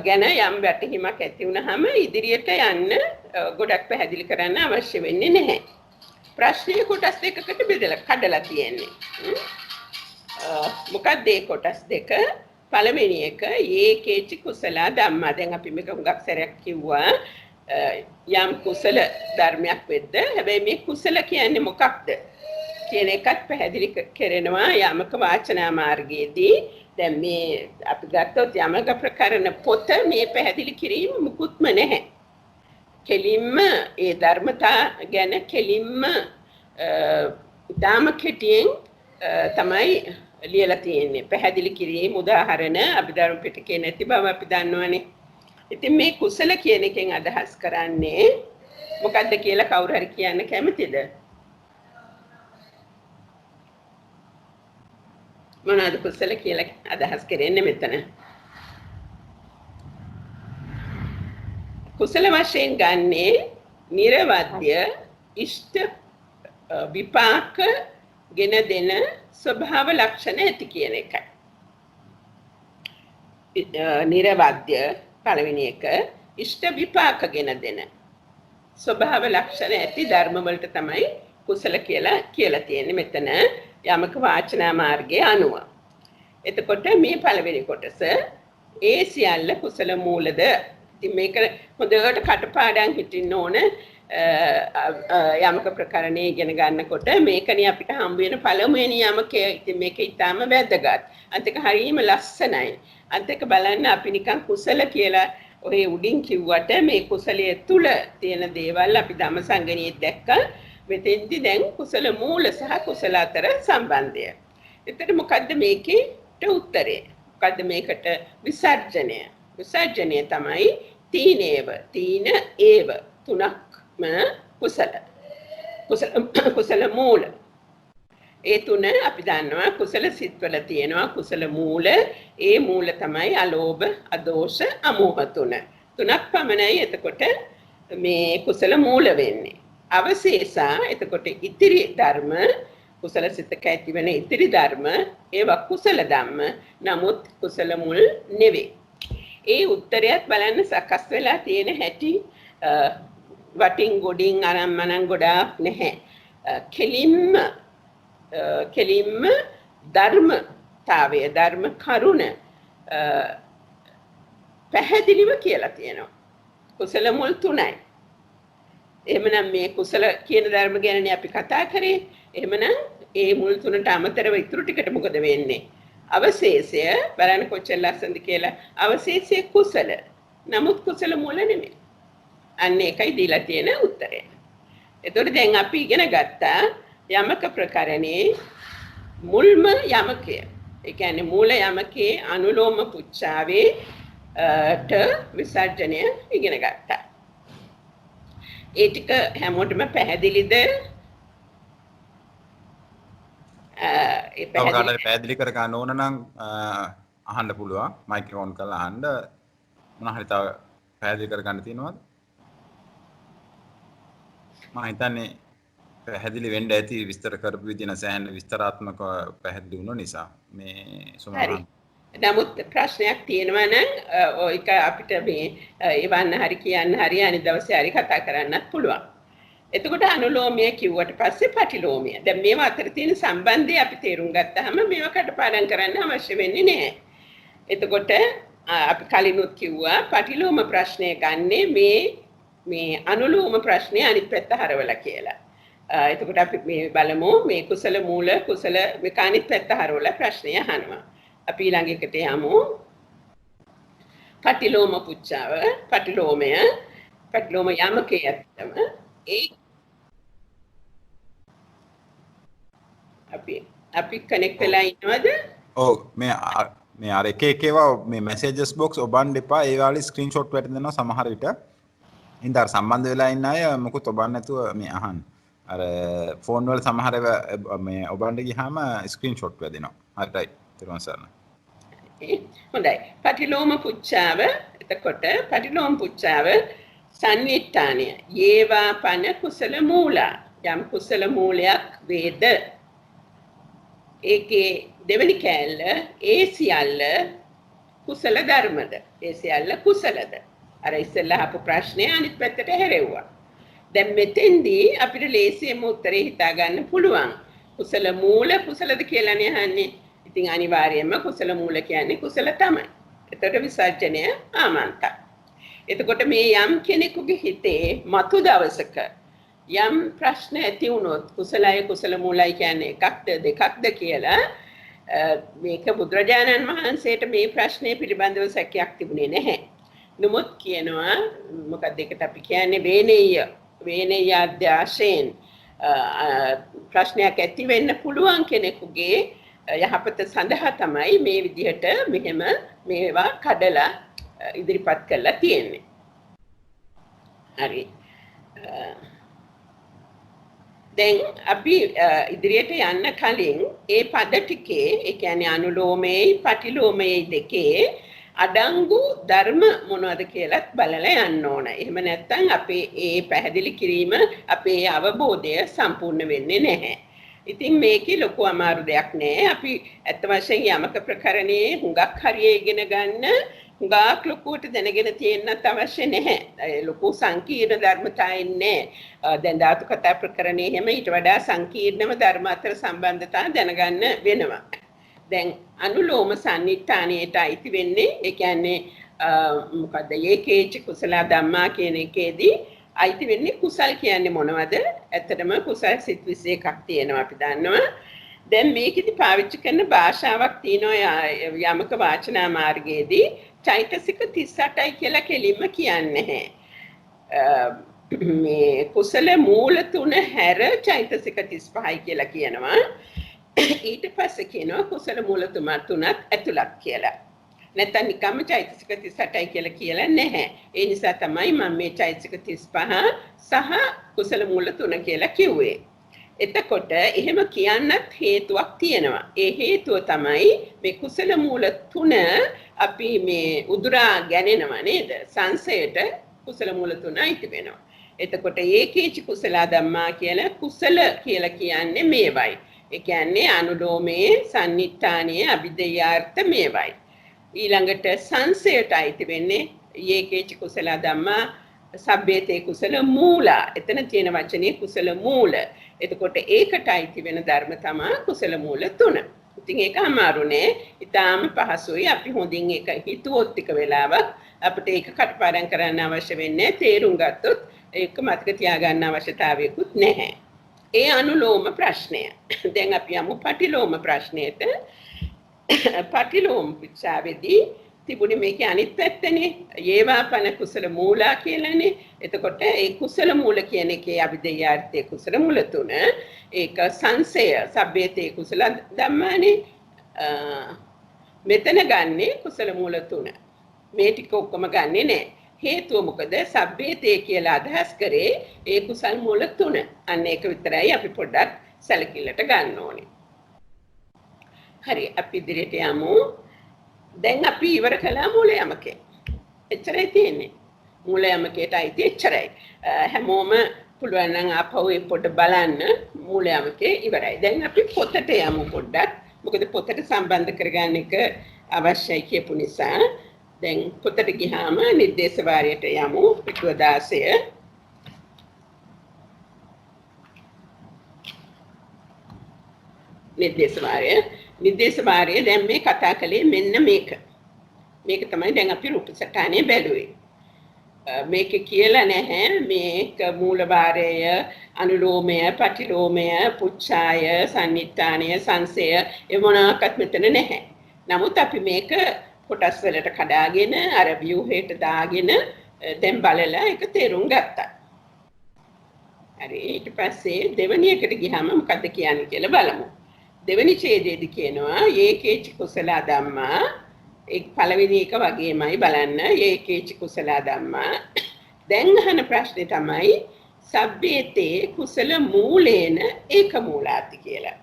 ගැන යම් වැටහීමක් ඇති වුණාම ඉදිරියට යන්න ගොඩක් පැහැදිලි කරන්න අවශ්‍ය වෙන්නේ නැහැ. ප්‍රශ්නේ කොටස් දෙකකට බෙදලා කඩලා තියෙන්නේ. මොකක්ද ඒ කොටස් දෙක? පළවෙනි එක ඒකේච කුසල ධම්මා. දැන් අපි මේක හුඟක් සැරයක් කිව්වා. යම් කුසල ධර්මයක් වෙද්ද හැබැයි මේ කුසල කියන්නේ මොකක්ද? කියන එකත් පැහැදිලි කරනවා යමක වාචනා මාර්ගයේදී. දැන් මේ අපි ගත්තොත් යමක ප්‍රකරණ පොත මේ පැහැදිලි කිරීම මුකුත්ම නැහැ. කෙලින්ම ඒ ධර්මතා ගැන කෙලින්ම ඉතාම කෙටියෙන් තමයි ලියලා තියෙන්නේ. පැහැදිලි කිරීම උදාහරණ අභිධර්ම පිටකේ නැති බව අපි දන්නවනේ. ඉතින් මේ කුසල කියන එකෙන් අදහස් කරන්නේ මොකද්ද කියලා කවුරු හරි කියන්න කැමතිද? මොනවාද කුසල කියලා අදහස් කරන්නේ මෙතන? කුසල වශයෙන් ගන්නේ නිර්වද්‍ය ඉෂ්ට විපාක ගෙන දෙන ස්වභාව ලක්ෂණ ඇති කියන එකයි. නිර්වද්‍ය පළවෙනි එක ඉෂ්ට විපාක ගෙන දෙන ස්වභාව ලක්ෂණ ඇති ධර්ම වලට තමයි කුසල කියලා තියෙන්නේ මෙතන යමක වාචනා මාර්ගයේ අනුව. එතකොට මේ පළවෙනි කොටස ඒ සියල්ල කුසල මූලද. ඉතින් මේක හොඳට කටපාඩම් හිටින්න ඕන. යමක ප්‍රකරණේ ඉගෙන ගන්නකොට මේකනේ අපිට හම්බ වෙන පළමුවෙනි යමකය. ඉතින් මේක ඊටාම වැදගත්. අන්තික හරියම ලස්සනයි. අන්තික බලන්න අපි නිකන් කුසල කියලා ඔය උඩින් කිව්වට මේ කුසලයේ තුල තියෙන දේවල් අපි ධම්මසංගණියේ දැක්කා. මෙතෙන්දි දැන් කුසල මූල සහ කුසල අතර සම්බන්ධය. එතකොට මොකද්ද මේකේට උත්තරේ? මොකද්ද මේකට විසර්ජනය? විසර්ජනය තමයි තීනේව තීන ඒව තුනක්ම කුසල මූල. ඒ තුන අපි දන්නවා කුසල සිත්වල තියෙනවා කුසල මූල. ඒ මූල තමයි අලෝභ, අදෝෂ, අමෝහ තුන. තුනක් පමණයි එතකොට මේ කුසල මූල වෙන්නේ. අවශේෂා එතකොට ඉතිරි ධර්ම කුසල සිතක ඇතිවෙන ඉතිරි ධර්ම ඒවා කුසල ධම්ම. නමුත් කුසල මුල් නෙවෙයි. ඒ උත්තරයත් බලන්න සකස් වෙලා තියෙන හැටි වටින් ගොඩින් අරන් මනන් ගොඩාක් නැහැ. කෙලින්ම ධර්මතාවය ධර්ම කරුණ පැහැදිලිව කියලා තියෙනවා. කුසල මුල් තුනයි. එහෙමනම් මේ කුසල කියන ධර්ම ගැනනේ අපි කතා කරේ. එහෙමනම් ඒ මුල් තුනට අමතරව ඉතුරු ටිකට මොකද වෙන්නේ? අවශේෂය බලන්න කොච්චර ලස්සනද කියලා. අවශේෂය කුසල. නමුත් කුසල මූල නෙමෙයි. අන්න ඒකයි දීලා තියෙන උත්තරය. එතකොට දැන් අපි ඉගෙන ගත්තා යමක ප්‍රකරණේ මුල්ම යමකය. ඒ කියන්නේ මූල යමකේ අනුලෝම පුච්ඡාවේ ට විසර්ජනය ඉගෙන ගත්තා. ඒ ටික හැමෝටම පැහැදිලිද? පැහැදිලි කර ගන්න ඕන නම් අහන්න පුළුවන්. මයික් ඔන් කරලා අහන්න. මොනවා හරි තව පැහැදිලි කර ගන්න තියෙනවද? මම හිතන්නේ පැහැදිලි වෙන්න ඇති විස්තර කරපු විදින සෑහෙන විස්තරාත්මක පැහැදිලි වුණ නිසා මේ සුමාන. නමුත් ප්‍රශ්නයක් තියෙනවා නම් ඒක අපිට මේ එවන්න හරි කියන්න හරි අනිත් දවසේ හරි කතා කරන්නත් පුළුවන්. එතකොට අනුලෝමය කිව්වට පස්සේ පටිලෝමය. දැන් මේවා අතර තියෙන සම්බන්ධය අපි තේරුම් ගත්තාම මේවා කටපාඩම් කරන්න අවශ්‍ය වෙන්නේ නැහැ. එතකොට අපි කලිනුත් කිව්වා පටිලෝම ප්‍රශ්නය ගන්නේ මේ අනුලෝම ප්‍රශ්නේ අනිත් පැත්ත හරවලා කියලා. එතකොට අපි මේ බලමු මේ කුසල මූල කුසල මේක අනිත් පැත්ත හරවලා ප්‍රශ්නය අහනවා. අපි ඊළඟ එකට යමු. පටිලෝම පුච්ඡාව පටිලෝම යමකේ ඇත්තම ඒ අපි කනෙක්ට් වෙලා ඉන්නවද? ඔව් මේ අර එක ඒවා මේ මැසේජස් බොක්ස් ඔබන්න එපා. ඒ වල ස්ක්‍රීන්ෂොට් වැටෙනවා සමහර විට. ඉතින් අර සම්බන්ධ වෙලා ඉන්න අය මොකුත් ඔබන්න නැතුව මේ අහන්න. අර ෆෝන් වල සමහර ඒවා මේ ඔබන්න ගියාම ස්ක්‍රීන්ෂොට් වැදෙනවා. හරියි. ඊට හොඳයි. පටිලෝම පුච්ඡාව එතකොට පටිලෝම පුච්ඡාව සන්නිට්ඨානය යේවා පන කුසල මූලා යම් කුසල මූලයක් වේද ඒකේ දෙවෙනි කැලල ඒ සියල්ල කුසල ධර්මද ඒ සියල්ල කුසලද අර ඉස්සෙල්ලා අහපු ප්‍රශ්නේ අනිත් පැත්තට හැරෙව්වා. දැන් මෙතෙන්දී අපිට ලේසියෙන්ම උත්තරේ හිතා ගන්න පුළුවන්. කුසල මූල කුසලද කියලානේ අහන්නේ. ඉතින් අනිවාර්යයෙන්ම කුසල මූල කියන්නේ කුසල තමයි. එතකොට විසර්ජනය ආමන්තයි. එතකොට මේ යම් කෙනෙකුගේ හිතේ මතු දවසක යම් ප්‍රශ්න ඇති වුණොත් කුසලය කුසල මූලයි කියන්නේ එකක්ද දෙකක්ද කියලා මේක බුදුරජාණන් වහන්සේට මේ ප්‍රශ්නේ පිළිබඳව සැකයක් තිබුණේ නැහැ. නමුත් කියනවා මොකක්ද ඒකට අපි කියන්නේ වේනෙය අධ්‍යාශයෙන් ප්‍රශ්නයක් ඇති වෙන්න පුළුවන් කෙනෙකුගේ යහපත සඳහා තමයි මේ විදිහට මෙහෙම මේවා කඩලා ඉදිරිපත් කරලා තියෙන්නේ. හරි. දැන් අපි ඉදිරියට යන්න කලින් ඒ පද ටිකේ ඒ කියන්නේ අනුලෝමයයි පටිලෝමයයි දෙකේ අඩංගු ධර්ම මොනවද කියලාත් බලලා යන්න ඕන. එහෙම නැත්නම් අපේ ඒ පැහැදිලි කිරීම අපේ අවබෝධය සම්පූර්ණ වෙන්නේ නැහැ. ඉතින් මේකේ ලොකු අමාරු දෙයක් නෑ. අපි ඇත්ත වශයෙන් යමක ප්‍රකරණයේ හුඟක් හරිය ඉගෙන ගන්න හුඟක් ලොකුවට දැනගෙන තියෙන්නත් අවශ්‍ය නැහැ. ලොකු සංකීර්ණ ධර්මතා ඉන්නේ. දැන් ධාතු කතා ප්‍රකරණයේ හැම ඊට වඩා සංකීර්ණම ධර්ම අතර සම්බන්ධතා දැනගන්න වෙනවා. දැන් අනුලෝම සම්නිට්ඨානයට අයිති වෙන්නේ ඒ කියන්නේ මොකද්ද ඒකේච කුසල ධම්මා කියන එකේදී අයිති වෙන්නේ කුසල් කියන්නේ මොනවද? ඇත්තටම කුසල් සිත් 21ක් තියෙනවා අපි දන්නවා. දැන් මේකෙදි පාවිච්චි කරන භාෂාවක් තියෙනවා යමක වාචනා මාර්ගයේදී චෛතසික 38යි කියලා කෙලින්ම කියන්නේ නැහැ. මේ කුසල මූල තුන හැර චෛතසික 35යි කියලා කියනවා. ඊට පස්සේ කියනවා කුසල මූල තුනත් ඇතුළත් කියලා. නැත්නම් නිකම්ම චෛතසික 38යි කියලා නැහැ. ඒ නිසා තමයි මම මේ චෛතසික 35 සහ කුසල මූල තුන කියලා කිව්වේ. එතකොට එහෙම කියන්නත් හේතුවක් තියෙනවා. ඒ හේතුව තමයි මේ කුසල මූල තුන අපි මේ උදුරා ගැනෙනවා නේද? සංසයට කුසල මූල තුනයි තිබෙනවා. එතකොට ඒකේච කුසල ධම්මා කියලා කුසල කියලා කියන්නේ මේවයි. ඒ කියන්නේ අනුලෝමයේ සම්නිට්ඨානයේ අභිධේයාර්ථ මේවයි. ඊළඟට සංසයට අයිති වෙන්නේ ඒකේච කුසල ධම්මා සබ්බේතේ කුසල මූලා. එතන තියෙන වචනේ කුසල මූල. එතකොට ඒකට අයිති වෙන ධර්ම තමයි කුසල මූල තුන. ඉතින් ඒක අමාරු නෑ. ඊටාම පහසුයි. අපි හොඳින් ඒක හිතුවොත් ටික වෙලාවක් අපිට ඒක කටපාඩම් කරන්න අවශ්‍ය වෙන්නේ. තේරුම් ගත්තොත් ඒක මතක තියාගන්න අවශ්‍යතාවයකුත් නැහැ. ඒ අනුලෝම ප්‍රශ්නය. දැන් අපි යමු පටිලෝම ප්‍රශ්නයට. පටිලෝම පිටාවේදී තිබුණේ මේකේ අනිත් පැත්තනේ. ඒවාපන කුසල මූලා කියලානේ. එතකොට ඒ කුසල මූල කියන එකේ අභිධේයාර්ථයේ කුසල මූල තුන ඒක සංසය සබ්බේතේ කුසල ධම්මානේ. මෙතන ගන්නේ කුසල මූල තුන. මේ ටික ඔක්කොම ගන්නෙ නෑ. හේතුව මොකද? සබ්බේතේ කියලා අදහස් කරේ ඒ කුසල් මූල තුන. අන්න ඒක විතරයි අපි පොඩ්ඩක් සැලකිල්ලට ගන්න ඕනේ. හරි අපි ඉදිරියට යමු. දැන් අපි ඉවර කළා මූල යමකේ. එච්චරයි තියෙන්නේ. මූල යමකේට අයිති එච්චරයි. හැමෝම පුළුවන් නම් ආපහු ඒ පොත බලන්න මූල යමකේ ඉවරයි. දැන් අපි පොතට යමු පොඩ්ඩක්. මොකද පොතට සම්බන්ධ කරගන්න එක අවශ්‍යයි කියපු නිසා. දැන් පොතට ගියාම නිर्देश වාරයට යමු පිටුව 16. නිर्देश වාරය දැන් මේ කතා කළේ මෙන්න මේක. මේක තමයි දැන් අපි රූප සටහනේ බැලුවේ. මේක කියලා නැහැ මේක මූල වාරය, අනුලෝමය, පටිලෝමය, පුච්ඡාය, සම්නිට්ඨානය, සංසය ඒ මොනවාක්වත් මෙතන නැහැ. නමුත් අපි මේක කොටස් වලට කඩාගෙන අර ව්‍යුහයට දාගෙන දැන් බලලා ඒක තේරුම් ගත්තා. හරි ඊට පස්සේ දෙවෙනි එකට ගියාම මොකද්ද කියන්නේ කියලා බලමු. දෙවෙනි ඡේදයේදී කියනවා ඒකේච කුසල ධම්මා. ඒ පළවෙනි එක වගේමයි බලන්න ඒකේච කුසල ධම්මා. දැන් අහන ප්‍රශ්නේ තමයි සබ්බේතේ කුසල මූලේන ඒක මූලාති කියලා.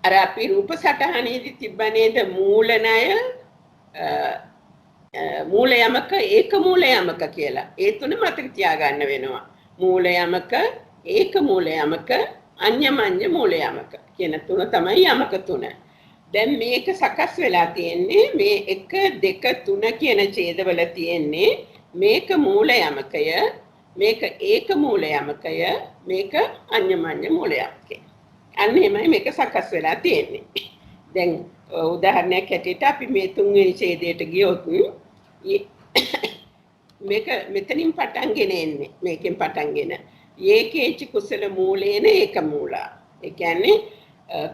අර අපි රූප සටහනේදී තිබ්බනේද මූල ණය මූල යමක ඒක මූල යමක කියලා. ඒ තුන මතක තියාගන්න වෙනවා. මූල යමක ඒක මූල යමක අඤ්ඤමඤ්ඤ මූල යමක කියන තුන තමයි යමක තුන. දැන් මේක සකස් වෙලා තියෙන්නේ මේ 1 2 3 කියන ඡේදවල තියෙන්නේ මේක මූල යමකය, මේක ඒක මූල යමකය, මේක අඤ්ඤමඤ්ඤ මූල යමකය. අන්න එහෙමයි මේක සකස් වෙලා තියෙන්නේ. දැන් උදාහරණයක් ඇටියට අපි මේ තුන්වෙනි ඡේදයට ගියොත් මේක මෙතනින් පටන්ගෙන එන්නේ. මේකෙන් පටන්ගෙන ඒකේච කුසල මූලේන ඒක මූලා. ඒ කියන්නේ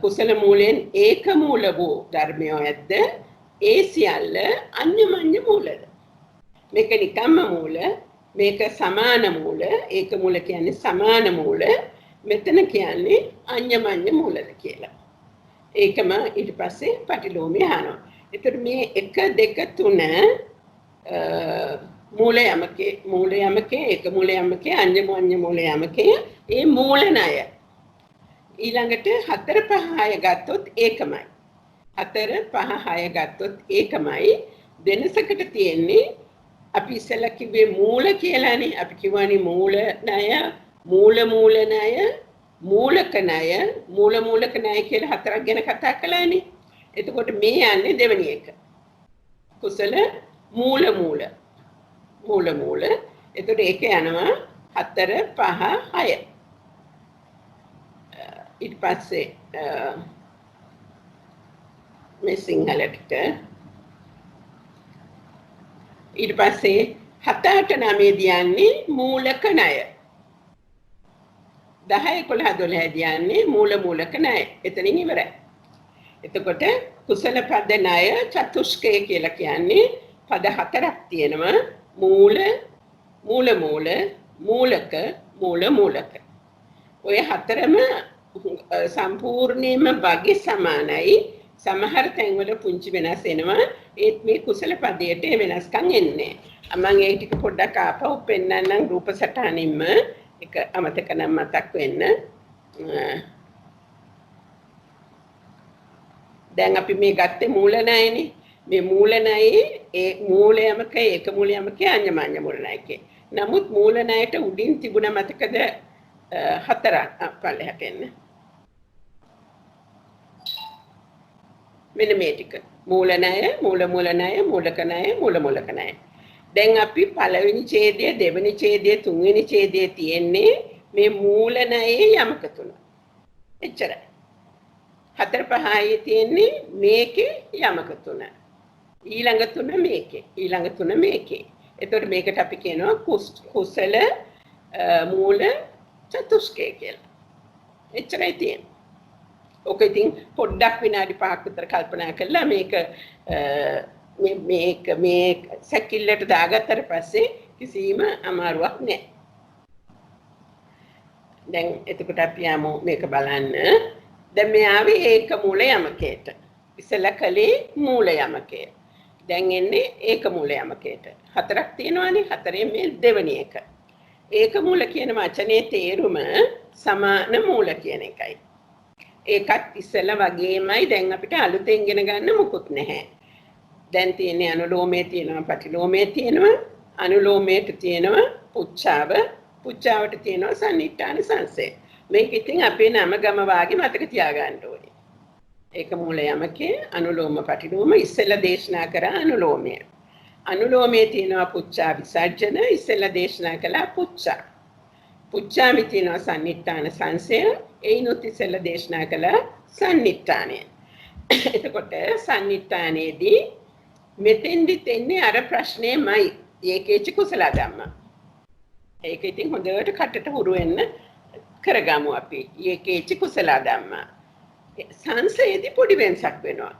කුසල මූලෙන් ඒක මූල වූ ධර්මය ඇද්ද ඒ සියල්ල අන්‍යමඤ්ඤ මූලද. මේක නිකම්ම මූල, මේක සමාන මූල, ඒක මූල කියන්නේ සමාන මූල, මෙතන කියන්නේ අන්‍යමඤ්ඤ මූලද කියලා. ඒකම ඊට පස්සේ පටිලෝමය අහනවා. ඒතර මේ 1 2 3 මූල යමකේ ඒක මූල යමකේ අන්‍යමඤ්ඤ මූල යමකේ ඒ මූල ණය. ඊළඟට 4 5 6 ගත්තොත් ඒකමයි. 4 5 6 ගත්තොත් ඒකමයි. වෙනසකට තියෙන්නේ අපි ඉස්සෙල්ලා කිව්වේ මූල කියලානේ. අපි කියවනේ මූල ණය, මූල ණය, මූලක ණය, මූලක ණය කියලා 4ක් ගැන කතා කළානේ. එතකොට මේ යන්නේ දෙවෙනි එක. කුසල මූල. එතකොට ඒක යනවා 4 5 6. ඊට පස්සේ මේ සිංහලට ඊට පස්සේ 7 8 9 දියන්නේ මූලක ණය. 10 11 12 දියන්නේ මූලක ණය. එතනින් ඉවරයි. එතකොට කුසල පද ණය චතුෂ්කය කියලා කියන්නේ පද 4ක් තියෙනවා. මූල, මූලක, මූලක. ඔය හතරම සම්පූර්ණයෙන්ම භාග්‍ය සමානයි. සමහර තැන්වල පුංචි වෙනස් එනවා. ඒත් මේ කුසල පදයට වෙනස්කම් එන්නේ. මම ඒ ටික පොඩ්ඩක් ආපහු පෙන්නන්නම් රූප සටහනින්ම. ඒක අමතක නම් මතක් වෙන්න. දැන් අපි මේ ගත්තේ මූල ණයනේ. මේ මූල ණයේ ඒ මූල යමක ඒක මූල යමක අඤ්ඤමඤ්ඤ මූල ණයකේ. නමුත් මූල ණයට උඩින් තිබුණ මතකද 4ක් පල්ලෙහාට එන්න. මෙන්න මේ ටික. මූල ණය, මූල ණය, මූලක ණය, මූලක ණය. දැන් අපි පළවෙනි ඡේදය, දෙවෙනි ඡේදය, තුන්වෙනි ඡේදය තියෙන්නේ මේ මූල ණයේ යමක තුන. එච්චරයි. 4 5 තියෙන්නේ මේකේ යමක තුන. ඊළඟ තුන මේකේ. එතකොට මේකට අපි කියනවා කුසල මූල චතුෂ්කය කියලා. එච්චරයි තියෙන්නේ. ඔක ඉතින් පොඩ්ඩක් විනාඩි 5ක් විතර කල්පනා කරලා මේක සැකිල්ලට දාගත්තට පස්සේ කිසිම අමාරුවක් නැහැ. දැන් එතකොට අපි යමු මේක බලන්න. දැන් මේ ආවේ ඒක මූල යමකයට. ඉස්සෙල්ලා කලේ මූල යමකය. දැන් එන්නේ ඒක මූල යමකයට. 4ක් තියෙනවානේ. 4න් මේ දෙවෙනි එක. ඒක මූල කියන වචනේ තේරුම සමාන මූල කියන එකයි. ඒකත් ඉස්සෙල්ලා වගේමයි. දැන් අපිට අලුතෙන් ඉගෙන ගන්න මොකුත් නැහැ. දැන් තියෙන්නේ අනුලෝමයේ තියෙනවා, පටිලෝමයේ තියෙනවා. අනුලෝමයට තියෙනවා පුච්ඡාව, පුච්ඡාවට තියෙනවා සන්නිට්ඨාන සංසය. මේක ඉතින් අපේ නම ගම වාගේ මතක තියාගන්න ඕනේ. ඒක මූල යමකේ අනුලෝම පටිලෝම ඉස්සෙල්ලා දේශනා කරා අනුලෝමය. අනුලෝමයේ තියෙනවා පුච්ඡා විසර්ජන, ඉස්සෙල්ලා දේශනා කළා පුච්ඡා. පුච්ඡාමි තියෙනවා සන්නිට්ඨාන සංසය, ඒනොත් ඉස්සෙල්ලා දේශනා කළා සන්නිට්ඨානය. එතකොට සන්නිට්ඨානයේදී මෙතෙන්දි තෙන්නේ අර ප්‍රශ්නේමයි. ඒකේච කුසල ධම්ම. ඒක ඉතින් හොඳට කටට හුරු වෙන්න කරගමු අපි. ඒකේච කුසල ධම්ම. සංසයේදී පොඩි වෙනසක් වෙනවා.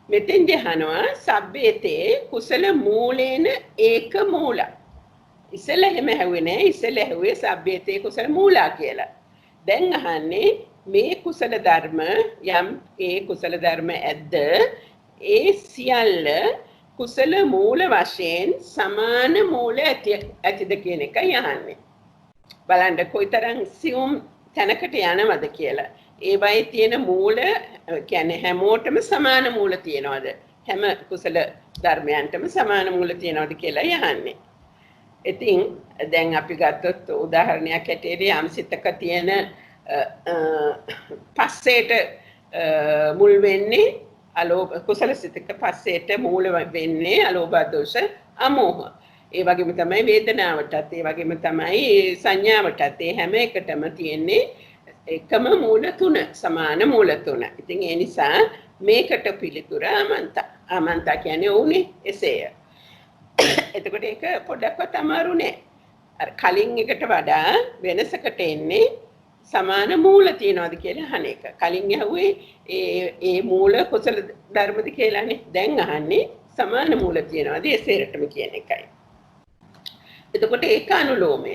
මෙතෙන්දී අහනවා සබ්බේතේ කුසල මූලේන ඒක මූල. ඉස්සෙල්ලා එහෙම ඇහුවේ නෑ. ඉස්සෙල්ලා ඇහුවේ සබ්බේතේ කුසල මූලා කියලා. දැන් අහන්නේ මේ කුසල ධර්ම යම් ඒ කුසල ධර්ම ඇද්ද ඒ සියල්ල කුසල මූල වශයෙන් සමාන මූල ඇතිද කියන එකයි අහන්නේ. බලන්න කොයිතරම් සියුම් තැනකට යනවද කියලා. ඒ වගේ තියෙන මූල කියන්නේ හැමෝටම සමාන මූල තියනවද? හැම කුසල ධර්මයන්ටම සමාන මූල තියනවද කියලා යහන්නේ. ඉතින් දැන් අපි ගත්තොත් උදාහරණයක් ඇටියට යම් සිතක තියෙන පස්සේට මුල් වෙන්නේ අලෝභ කුසල සිතක පස්සේට මූල වෙන්නේ අලෝභ දෝෂ අමෝහ. ඒ වගේම තමයි වේදනාවටත් ඒ වගේම තමයි සංඥාවටත් ඒ හැම එකටම තියෙන්නේ එකම මූල තුන සමාන මූල තුන. ඉතින් ඒ නිසා මේකට පිළිතුර අමන්ත කියන්නේ උනේ එසේය. එතකොට ඒක පොඩ්ඩක්වත් අමාරු නෑ. අර කලින් එකට වඩා වෙනසකට එන්නේ සමාන මූල තියනවාද කියලා අහන එක. කලින් ඇහුවේ ඒ මූල කුසල ධර්මද කියලානේ. දැන් අහන්නේ සමාන මූල තියනවාද ඒ සේරටම කියන එකයි. එතකොට ඒක අනුලෝමය.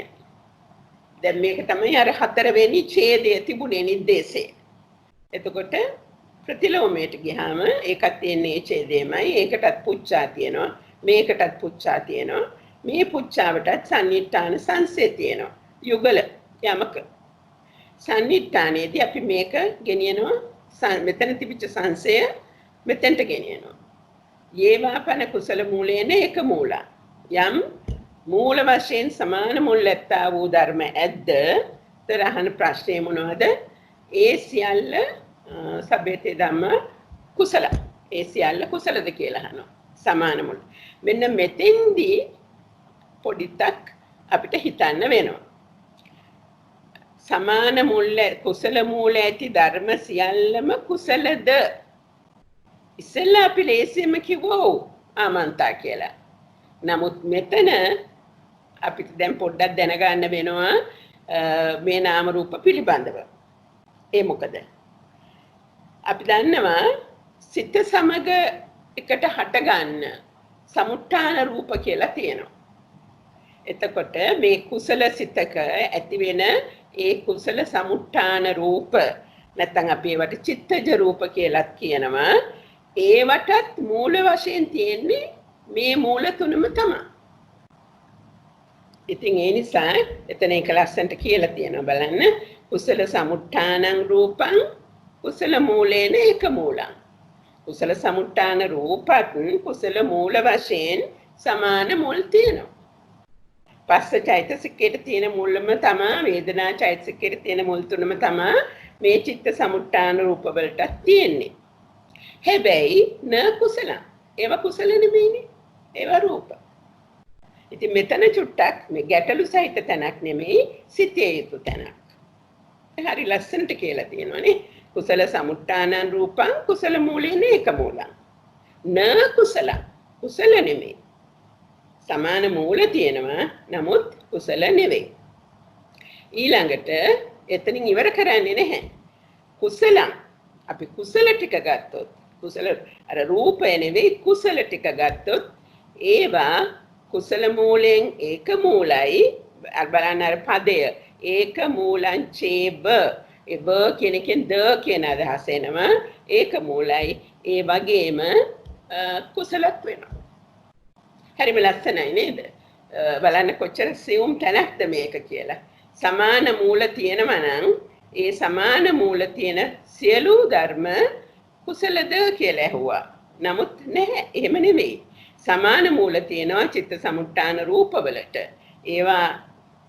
දැන් මේක තමයි අර 4 වෙනි ඡේදයේ තිබුණේ නිर्देशේ. එතකොට ප්‍රතිලෝමයට ගියාම ඒකත් තියෙන්නේ ඡේදෙමයි. ඒකටත් පුච්චා තියෙනවා. මේකටත් පුච්චා තියෙනවා. මේ පුච්චාවටත් සන්නිට්ඨාන සංසේ තියෙනවා. යුගල යමක. සන්නිට්ඨානයේදී අපි මේක ගෙනියනවා මෙතන තිබිච්ච සංසය මෙතෙන්ට ගෙනියනවා. යේවාපන කුසල මූලේන එක මූල. යම් මූල වශයෙන් සමාන මුල් ඇත්තා වූ ධර්ම ඇද්ද? තරහන ප්‍රශ්නේ මොනවද? ඒ සියල්ල සබ්බේතේ ධම්ම කුසල. ඒ සියල්ල කුසලද කියලා අහනවා. සමාන මුල්. මෙන්න මෙතෙන්දී පොඩික් අපිට හිතන්න වෙනවා. සමාන මුල් කුසල මූල ඇති ධර්ම සියල්ලම කුසලද? ඉස්සෙල්ලා අපි ලේසියෙන්ම කිව්වෝ ආමන්තා කියලා. නමුත් මෙතන අපිට දැන් පොඩ්ඩක් දැනගන්න වෙනවා මේ නාම රූප පිළිබඳව. ඒ මොකද? අපි දන්නවා සිත සමග එකට හටගන්න සමුත්ථාන රූප කියලා තියෙනවා. එතකොට මේ කුසල සිතක ඇති වෙන ඒ කුසල සමුත්ථාන රූප නැත්නම් අපි ඒවට චිත්තජ රූප කියලාත් කියනවා. ඒවටත් මූල වශයෙන් තියෙන්නේ මේ මූල තුනම තමයි. ඉතින් ඒ නිසා එතන එක ලස්සනට කියලා තියෙනවා බලන්න. කුසල සමුත්ථානං රූපං කුසල මූලේන එක මූලං. කුසල සමුත්ථාන රූපත් කුසල මූල වශයෙන් සමාන මුල් තියෙනවා. පස්ස චෛතසිකයේ තියෙන මුල්ම තමයි වේදනා චෛතසිකයේ තියෙන මුල් තුනම තමයි මේ චිත්ත සමුත්ථාන රූප වලට තියෙන්නේ. හැබැයි න කුසල. ඒවා කුසල නෙමෙයිනේ. ඒවා රූප. ඉතින් මෙතන චුට්ටක් මේ ගැටලු සහිත තැනක් නෙමෙයි සිතේ යුතු තැනක්. හරි ලස්සනට කියලා තියෙනවානේ. කුසල සමුත්ථානං රූපං කුසල මූලේන එක මූලං. න කුසල. කුසල නෙමෙයි. සමාන මූල තියෙනවා නමුත් කුසල නෙවෙයි. ඊළඟට එතනින් ඉවර කරන්නේ නැහැ. කුසල අපි කුසල ටික ගත්තොත් කුසල අර රූපය නෙවෙයි කුසල ටික ගත්තොත් ඒවා කුසල මූලෙන් ඒක මූලයි. බලන්න අර පදය ඒක මූලං චේබ ඒ බ කියන එකෙන් ද කියන අදහස එනවා. ඒක මූලයි. ඒ වගේම කුසලත් වෙනවා. හරිම ලස්සනයි නේද? බලන්න කොච්චර සියුම් තැනක්ද මේක කියලා. සමාන මූල තියෙනවා නම් ඒ සමාන මූල තියෙන සියලු ධර්ම කුසලද කියලා ඇහුවා. නමුත් නැහැ. එහෙම නෙවෙයි. සමාන මූල තියෙනවා චිත්ත සමුත්ථාන රූපවලට. ඒවා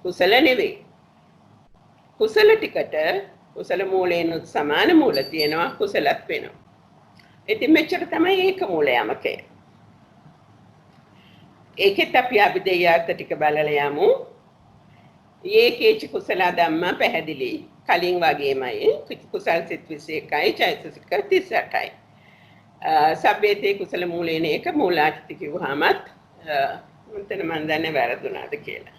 කුසල නෙවෙයි. කුසල ටිකට කුසල මූලයෙන් සමාන මූල තියෙනවා කුසලත් වෙනවා. ඉතින් මෙච්චර තමයි ඒක මූල යමකේ. ඒකෙත් අපි අභිධේයාර්ථ ටික බලලා යමු. ඒකේච කුසල ධම්ම පැහැදිලි. කලින් වගේමයි කුසල් සිත් 21යි චෛතසික 38යි. සබ්බේතේ කුසල මූලේන එක මූලාචිත කිව්වහමත් මෙතන මම දන්නේ වැරදුනාද කියලා.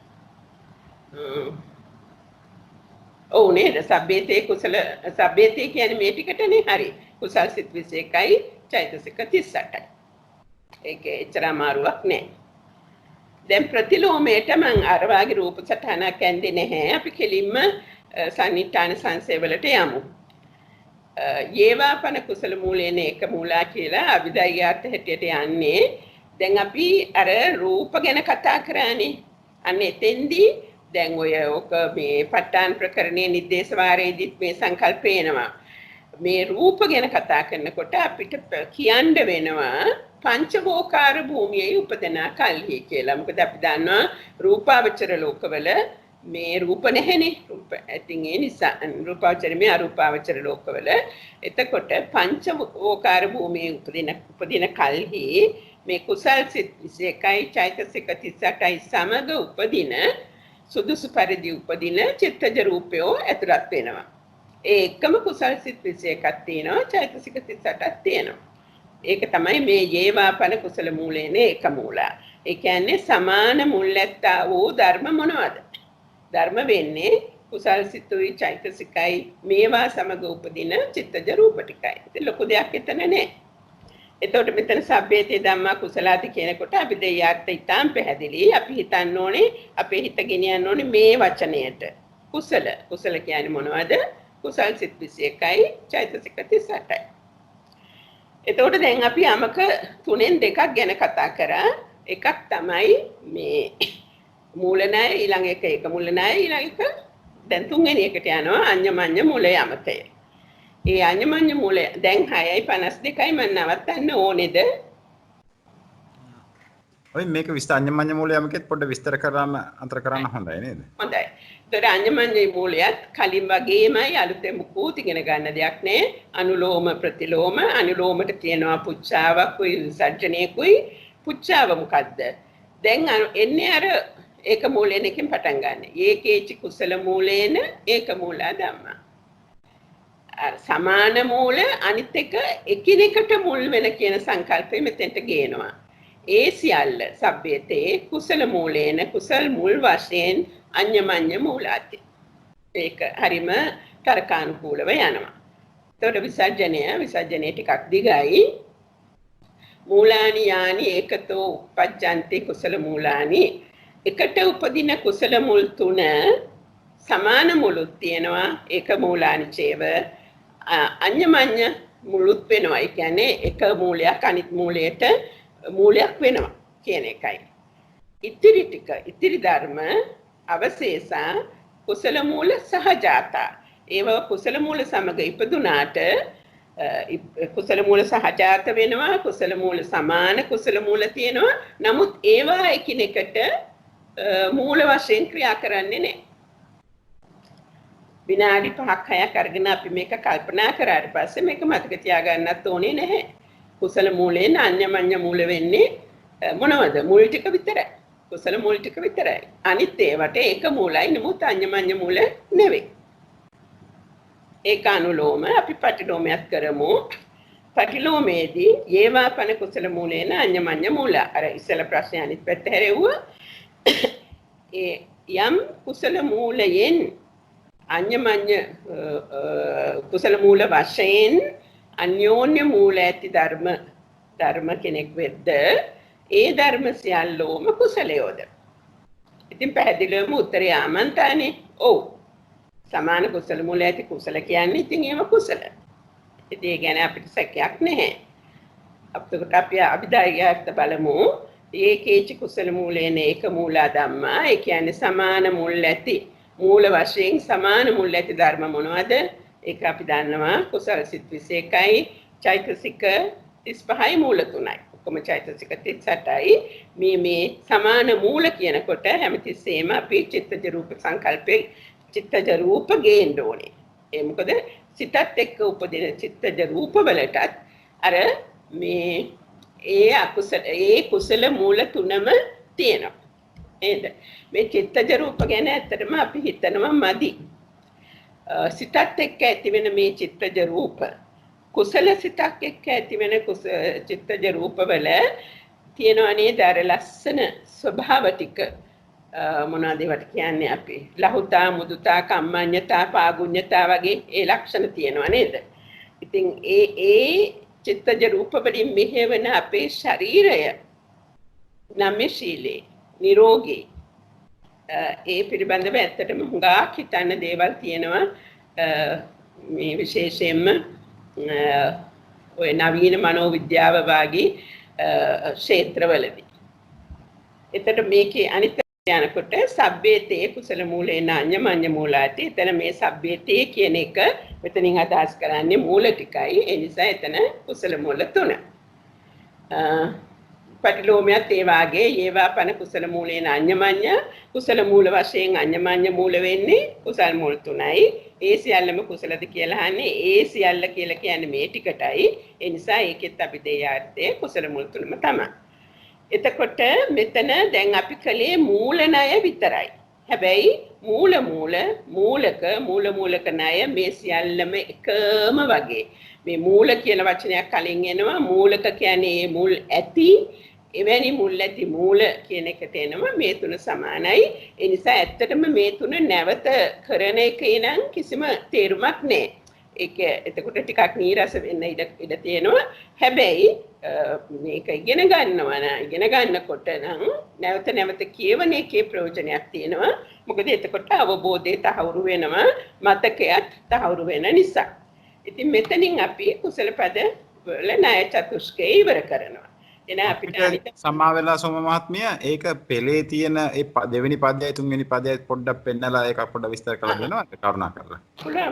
ඔව් නේද? සබ්බේතේ කියන්නේ මේ ටිකටනේ හරි. කුසල් සිත් 21යි චෛතසික 38යි. ඒකේ එච්චර අමාරුවක් නෑ. දැන් ප්‍රතිලෝමයට මම අර වාගේ රූප සටහනක් ඇඳේ නැහැ. අපි කෙලින්ම සන්නිට්ඨාන සංසේවලට යමු. යේවාපන කුසල මූලේන එක මූලා කියලා අභිධර්යාර්ථ හැටියට යන්නේ. දැන් අපි අර රූප ගැන කතා කරානේ. අන්න එතෙන්දී දැන් ඔය ඔක මේ ප ဋ ාණ ප්‍රකරණයේ නිर्देश වාරයේදීත් මේ සංකල්ප එනවා. මේ රූප ගැන කතා කරනකොට අපිට කියන්න වෙනවා පංචවෝකාර භූමියේ උපදනා කල්හි කියලා. මොකද අපි දන්නවා රූපාවචර ලෝකවල මේ රූප නැහැනේ. රූප ඇතින් ඒ නිසා රූපාවචර මේ අරූපාවචර ලෝකවල එතකොට පංචවෝකාර භූමියේ උපදින කල්හි මේ කුසල් සිත් 21යි චෛතසික 38යි සමග උපදින සුදුසු පරිදි උපදින චිත්තජ රූපයෝ ඇතුළත් වෙනවා. ඒ එකම කුසල් සිත් 21ක් තියෙනවා චෛතසික 38ක් තියෙනවා. ඒක තමයි මේ යේවාපන කුසල මූලේන එක මූල. ඒ කියන්නේ සමාන මුල් ඇත්තා වූ ධර්ම මොනවද? ධර්ම වෙන්නේ කුසල් සිතුයි චෛතසිකයි මේවා සමග උපදින චිත්තජ රූප ටිකයි. ඒක ලොකු දෙයක් එතන නෑ. එතකොට මෙතන සබ්බේතේ ධම්මා කුසලාති කියනකොට අපි දෙයාර්ථ ඉතාම පැහැදිලි. අපි හිතන්න ඕනේ අපේ හිත ගෙනියන්න ඕනේ මේ වචනයට. කුසල. කුසල කියන්නේ මොනවද? කුසල් සිත් 21යි චෛතසික 38යි. එතකොට දැන් අපි යමක තුනෙන් දෙකක් ගැන කතා කරා. එකක් තමයි මේ මූල ණය, ඊළඟ එක ඒක මූල ණය, ඊළඟ එක දැන් තුන්වෙනි එකට යනවා අඤ්ඤමඤ්ඤ මූල යමකය. ඒ අඤ්ඤමඤ්ඤ මූල දැන් 6:52යි මම නවත්තන්න ඕනේද? ඔය මේක විස්තර අඤ්ඤමඤ්ඤ මූලයමකෙත් පොඩ්ඩ විස්තර කරාම අතර කරන්න හොඳයි නේද? හොඳයි. ඒතර අඤ්ඤමඤ්ඤ මූලයත් කලින් වගේමයි අලුතෙන් මුකුත් ඉගෙන ගන්න දෙයක් නෑ. අනුලෝම ප්‍රතිලෝම අනුලෝමට කියනවා පුච්චාවකුයි විසර්ජනයකුයි. පුච්චාව මොකද්ද? දැන් එන්නේ අර ඒක මූලයෙන් එකෙන් පටන් ගන්න. ඒකේච කුසල මූලේන ඒක මූලා ධම්මා. සමාන මූල අනිත් එක එකිනෙකට මුල් වෙන කියන සංකල්පය මෙතෙන්ට ගේනවා. ඒ සියල්ල සබ්බේතේ කුසල මූලේන කුසල් මුල් වශයෙන් අඤ්ඤමඤ්ඤ මූලාති. ඒක හරිම තර්කානුකූලව යනවා. එතකොට විසර්ජනය ටිකක් දිගයි. මූලානි යානි ඒකතෝ උපජ්ජන්ති කුසල මූලානි. එකට උපදින කුසල මුල් තුන සමාන මුලුත් තියෙනවා. ඒක මූලානි චේව අඤ්ඤමඤ්ඤ මුලුත් වෙනවා. ඒ කියන්නේ එක මූලයක් අනිත් මූලයට මූලයක් වෙනවා කියන එකයි. ඉතිරි ධර්ම අවශේෂා කුසල මූල සහජාතා. ඒව කුසල මූල සමග ඉපදුනාට කුසල මූල සහජාත වෙනවා. කුසල මූල සමාන කුසල මූල තියෙනවා. නමුත් ඒවා එකිනෙකට මූල වශයෙන් ක්‍රියා කරන්නේ නැහැ. විනාඩි 5ක් 6ක් අරගෙන අපි මේක කල්පනා කරාට පස්සේ මේක මතක තියාගන්නත් ඕනේ නැහැ. කුසල මූලයෙන් අඤ්ඤමඤ්ඤ මූල වෙන්නේ මොනවද? මුල් ටික විතරයි. කුසල මුල් ටික විතරයි. අනිත් ඒවට ඒක මූලයි නමුත් අඤ්ඤමඤ්ඤ මූල නෙවෙයි. ඒක අනුලෝම අපි පටිලෝමයක් කරමු. පටිලෝමේදී යේවාපන කුසල මූලේන අඤ්ඤමඤ්ඤ මූල. අර ඉස්සල ප්‍රශ්නේ අනිත් පැත්ත හැරෙව්වා. ඒ යම් කුසල මූලයෙන් අඤ්ඤමඤ්ඤ කුසල මූල වශයෙන් අන්‍යෝන්‍ය මූල ඇති ධර්ම කෙනෙක් වෙද්ද ඒ ධර්ම සියල්ලෝම කුසලයෝද? ඉතින් පැහැදිලිවම උත්තරය ආමන්තානේ. ඔව්. සමාන කුසල මූල ඇති කුසල කියන්නේ ඉතින් ඒව කුසල. ඉතින් ඒ ගැන අපිට සැකයක් නැහැ. අපිට අපි අභිදායයට බලමු. ඒකේච කුසල මූලේන ඒක මූලා ධම්මා. ඒ කියන්නේ සමාන මුල් ඇති මූල වශයෙන් සමාන මුල් ඇති ධර්ම මොනවද? ඒක අපි දන්නවා කුසල සිත් 21යි චෛතසික 35යි මූල 3යි. ඔක්කොම චෛතසික 38යි. මේ සමාන මූල කියනකොට හැමතිස්සෙම අපි චිත්තජ රූප සංකල්පේ චිත්තජ රූප ගේන්න ඕනේ. ඒ මොකද සිතත් එක්ක උපදින චිත්තජ රූප වලටත් අර මේ ඒ කුසල මූල තුනම තියෙනවා. නේද? මේ චිත්තජ රූප ගැන ඇත්තටම අපි හිතනවා මදි. සිතත් එක්ක ඇතිවෙන මේ චිත්තජ රූප කුසල සිතක් එක්ක ඇතිවෙන චිත්තජ රූපවල තියෙනවා නේද අර ලස්සන ස්වභාව ටික මොනවද ඒවට කියන්නේ අපි ලහුතා මුදුතා කම්මඤ්ඤතා පාගුඤ්ඤතා වගේ ඒ ලක්ෂණ තියෙනවා නේද? ඉතින් ඒ චිත්තජ රූප වලින් මෙහෙවන අපේ ශරීරය නම්‍යශීලී නිරෝගී ඒ පිළිබඳව ඇත්තටම හුඟක් හිතන්න දේවල් තියෙනවා මේ විශේෂයෙන්ම ඔය නවීන මනෝවිද්‍යාව වාගේ ක්ෂේත්‍රවලදී. එතකොට මේකේ අනිත් යනකොට සබ්බේතේ කුසල මූලේන අඤ්ඤමඤ්ඤ මූලාති. එතන මේ සබ්බේතේ කියන එක මෙතනින් අදහස් කරන්නේ මූල ටිකයි. ඒ නිසා එතන කුසල මූල 3. පටිලෝමයත් ඒ වාගේ ඒවාපන කුසල මූලේන අඤ්ඤමඤ්ඤ කුසල මූල වශයෙන් අඤ්ඤමඤ්ඤ මූල වෙන්නේ කුසල් මූල 3යි. ඒ සියල්ලම කුසලද කියලා අහන්නේ. ඒ සියල්ල කියලා කියන්නේ මේ ටිකටයි. ඒ නිසා ඒකෙත් අපි දෙයාර්ථයේ කුසල මූල 3ම තමයි. එතකොට මෙතන දැන් අපි කලේ මූල ණය විතරයි. හැබැයි මූලක ණය මේ සියල්ලම එකම වගේ. මේ මූල කියන වචනයක් කලින් එනවා. මූලක කියන්නේ මුල් ඇති එවැනි මුල් ඇති මූල කියන එක තේනවා මේ තුන සමානයි. ඒ නිසා ඇත්තටම මේ තුන නැවත කරන එකේ නම් කිසිම තේරුමක් නැහැ. ඒක එතකොට ටිකක් නීරස වෙන්න ඉඩ තියෙනවා. හැබැයි මේක ඉගෙන ගන්නකොට නම් නැවත කියවන එකේ ප්‍රයෝජනයක් තියෙනවා. මොකද එතකොට අවබෝධය තහවුරු වෙනවා, මතකයක් තහවුරු වෙන නිසා. ඉතින් මෙතනින් අපි කුසල පද වල ණය චතුස්කය ඉවර කරනවා. එන අපිට සම්මා වෙලා සෝම මහත්මිය ඒක පෙළේ තියෙන ඒ දෙවෙනි පදයයි තුන්වෙනි පදයයි පොඩ්ඩක් පෙන්නලා ඒක පොඩ්ඩක් විස්තර කරලා දෙනවා කරුණාකරලා.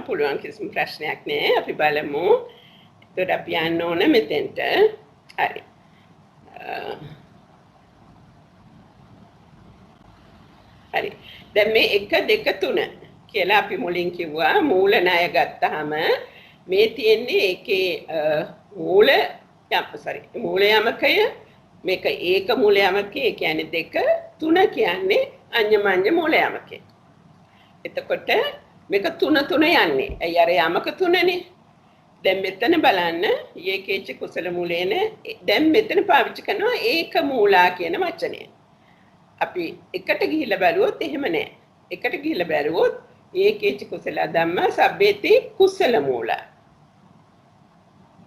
පුළුවන් කිසිම ප්‍රශ්නයක් නෑ. අපි බලමු. එතකොට අපි යන්න ඕන මෙතෙන්ට. හරි. හරි. දැන් මේ 1 2 3 කියලා අපි මුලින් කිව්වා මූල ණය ගත්තාම මේ තියෙන්නේ ඒකේ මූල යමකය මේක ඒක මූල යමකය කියන්නේ 2 3 කියන්නේ අඤ්ඤමඤ්ඤ මූල යමකය. එතකොට මේක 3 යන්නේ. අය අර යමක 3නේ. දැන් මෙතන බලන්න ඒකේච කුසල මූලේන දැන් මෙතන පාවිච්චි කරනවා ඒක මූලා කියන වචනය. අපි එකට ගිහිල්ලා බැලුවොත් එහෙම නෑ. එකට ගිහිල්ලා බැලුවොත් ඒකේච කුසල ධම්ම සබ්බේති කුසල මූලා.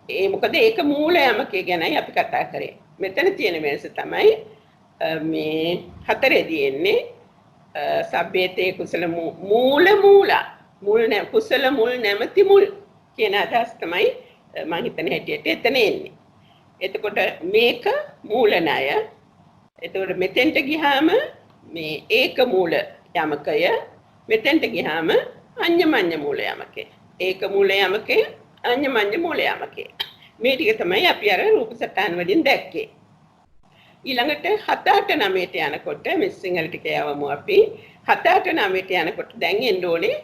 ඒ මොකද ඒක මූල යමකේ ගැනයි අපි කතා කරේ. මෙතන තියෙන වෙනස තමයි මේ හතරේදී එන්නේ සබ්බේතේ කුසල මූල කුසල මුල් නැමැති මුල් කියන අදහස් තමයි මම හිතන හැටියට එතන එන්නේ. එතකොට මේක මූල ණය. එතකොට මෙතෙන්ට ගියාම මේ ඒක මූල යමකය, මෙතෙන්ට ගියාම අඤ්ඤමඤ්ඤ මූල යමකය. ඒක මූල යමකය, අඤ්ඤමඤ්ඤ මූල යමකය. මේ ටික තමයි අපි අර රූප සටහන් වලින් දැක්කේ. ඊළඟට 7 8 9ට යනකොට මේ සිංහල ටික යවමු අපි. 7 8 9ට යනකොට දැන් එන්න ඕනේ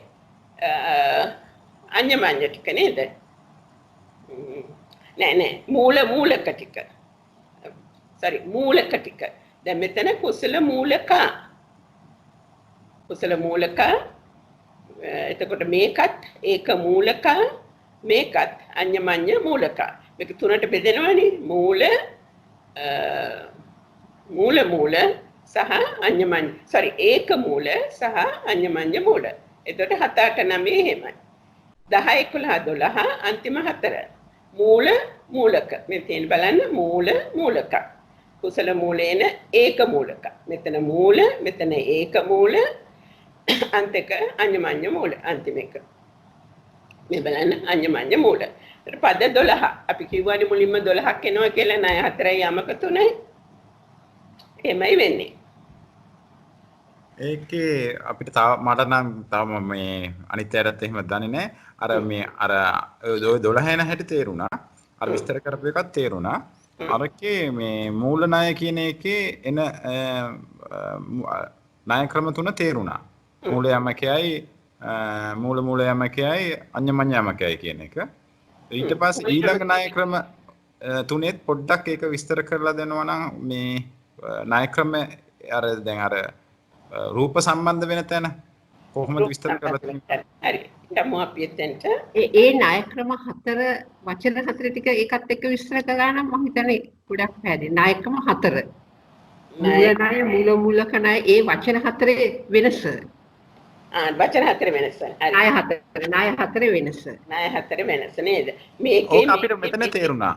අඤ්ඤමඤ්ඤ ටික නේද? නෑ මූලක ටික. මූලක ටික. දැන් මෙතන කුසල මූලක. එතකොට මේකත් ඒක මූලක, මේකත් අඤ්ඤමඤ්ඤ මූලක. මේක තුනට බෙදෙනවනේ. මූල සහ අඤ්ඤමඤ්ඤ. ඒක මූල සහ අඤ්ඤමඤ්ඤ මූල. එතකොට 7 8 9 එහෙමයි. 10 11 12 අන්තිම 4. මූලක. මේ තියෙන බලන්න මූලක. කුසල මූලේන ඒක මූලක. මෙතන මූල, මෙතන ඒක මූල, අන්තික අඤ්ඤමඤ්ඤ මූල අන්තිම එක. මේ බලන්න අඤ්ඤමඤ්ඤ මූල. පද 12. අපි කිව්වනේ මුලින්ම 12ක් එනවා කියලා ණය 4යි යමක 3යි. එමයි වෙන්නේ. ඒකේ අපිට තව මට නම් තව මේ අනිත් අයටත් එහෙම දන්නේ නැහැ. අර මේ අර 12 එන හැටි තේරුණා. අර විස්තර කරපු එකක් තේරුණා. අරකේ මේ මූල ණය කියන එකේ එන ණය ක්‍රම තුන තේරුණා. මූල යමකයයි මූල යමකයයි අඤ්ඤමඤ්ඤ යමකයයි කියන එක. ඊට පස්සේ ඊළඟ ණය ක්‍රම තුනේත් පොඩ්ඩක් ඒක විස්තර කරලා දෙනවා නම් මේ ණය ක්‍රම අර දැන් අර රූප සම්බන්ධ වෙන තැන කොහොමද විස්තර කරලා තියෙන්නේ? හරි. යමු අපි එතෙන්ට. ඒ ණය ක්‍රම 4 වචන 4 ටික ඒකත් එක්ක විස්තර කළා නම් මම හිතන්නේ ගොඩක් පැහැදිලි. ණය ක්‍රම 4. මූලක ණය ඒ වචන 4 වෙනස. වචන 4 වෙනස. ණය 4 වෙනස. ණය 4 වෙනස නේද? මේකේ ඕක අපිට මෙතන තේරුණා.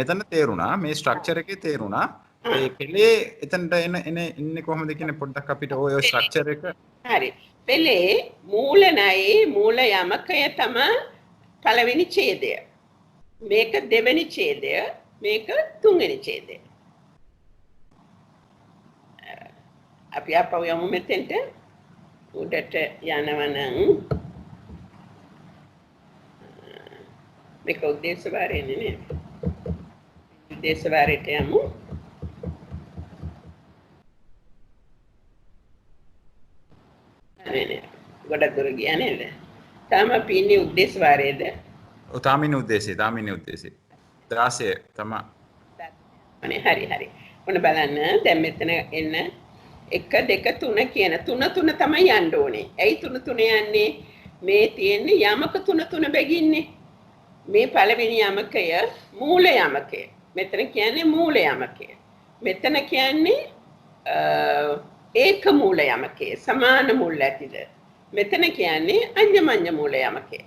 මෙතන තේරුණා. මේ ස්ට්‍රක්චර් එකේ තේරුණා. ඒ පෙළේ එතනට එන්නේ කොහොමද කියන පොඩ්ඩක් අපිට ඔය ස්ට්‍රක්චර් එක. හරි. පෙළේ මූල ණයේ මූල යමකය තමයි පළවෙනි ඡේදය. මේක දෙවෙනි ඡේදය, මේක තුන්වෙනි ඡේදය. අපි අපව යමු මෙතෙන්ට. උඩට යනවනම් මේක උද්දේශ වාරයනේ නේද? උද්දේශ වාරයට යමු. ගොඩක් දුර ගියා නේද? තාම අපි ඉන්නේ උද්දේශ වාරයේද? ඔව් තාමින උද්දේශේ 16 තමයි. හරි. ඔන්න බලන්න දැන් මෙතන එන්න 1 2 3 කියන 3 තමයි යන්න ඕනේ. ඇයි 3 යන්නේ? මේ තියෙන්නේ යමක 3 බැගින්නේ. මේ පළවෙනි යමකය මූල යමකය. මෙතන කියන්නේ මූල යමකය. මෙතන කියන්නේ ඒක මූල යමකේ සමාන මුල් ඇතිද මෙතන කියන්නේ අඤ්ඤමඤ්ඤ මූල යමකේ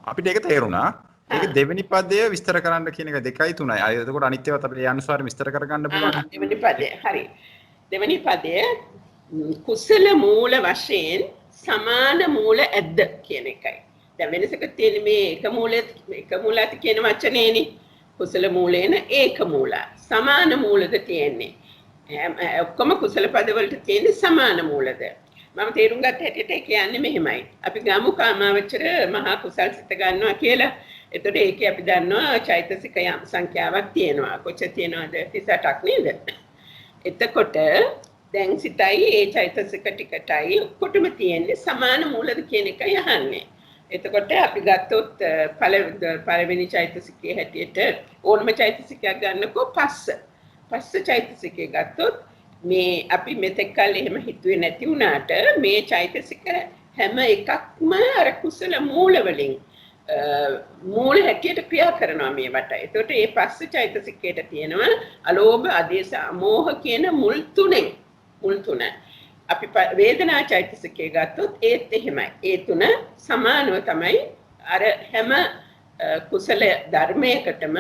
අපිට ඒක තේරුණා ඒක දෙවෙනි පදය විස්තර කරන්න කියන එක 2යි 3යි අය එතකොට අනිත් ඒවාත් අපිට ඒ අනුසාරයෙන් විස්තර කරගන්න පුළුවන් දෙවෙනි පදය හරි දෙවෙනි පදය කුසල මූල වශයෙන් සමාන මූල ඇද්ද කියන එකයි දැන් වෙනසක තියෙන මේ එක මූලات කියන වචනේනේ කුසල මූලේන ඒක මූල සමාන මූලද තියෙන්නේ ඔක්කොම කුසල පදවලට තියෙන සමාන මූලද මම තේරුම් ගත්ත හැටියට ඒ කියන්නේ මෙහෙමයි අපි ගමු කාමාවචර මහා කුසල් සිත ගන්නවා කියලා එතකොට ඒකේ අපි දන්නවා චෛතසික යම් සංඛ්‍යාවක් තියෙනවා කොච්චර තියෙනවද 38ක් නේද එතකොට දැන් සිතයි ඒ චෛතසික ටිකටයි ඔක්කොටම තියෙන්නේ සමාන මූලද කියන එකයි අහන්නේ එතකොට අපි ගත්තොත් පළවෙනි චෛතසිකයේ හැටියට ඕනම චෛතසිකයක් ගන්නකො පස්ස චෛතසිකය ගත්තොත් මේ අපි මෙතෙක් කල් එහෙම හිතුවේ නැති වුණාට මේ චෛතසික හැම එකක්ම අර කුසල මූල වලින් මූල හැටියට ක්‍රියා කරනවා මේවට. ඒකට මේ පස්ස චෛතසිකයට තියෙනවා අලෝභ ආදේශ අමෝහ කියන මුල් තුන. අපි වේදනා චෛතසිකය ගත්තොත් ඒත් එහෙමයි. ඒ තුන සමානව තමයි අර හැම කුසල ධර්මයකටම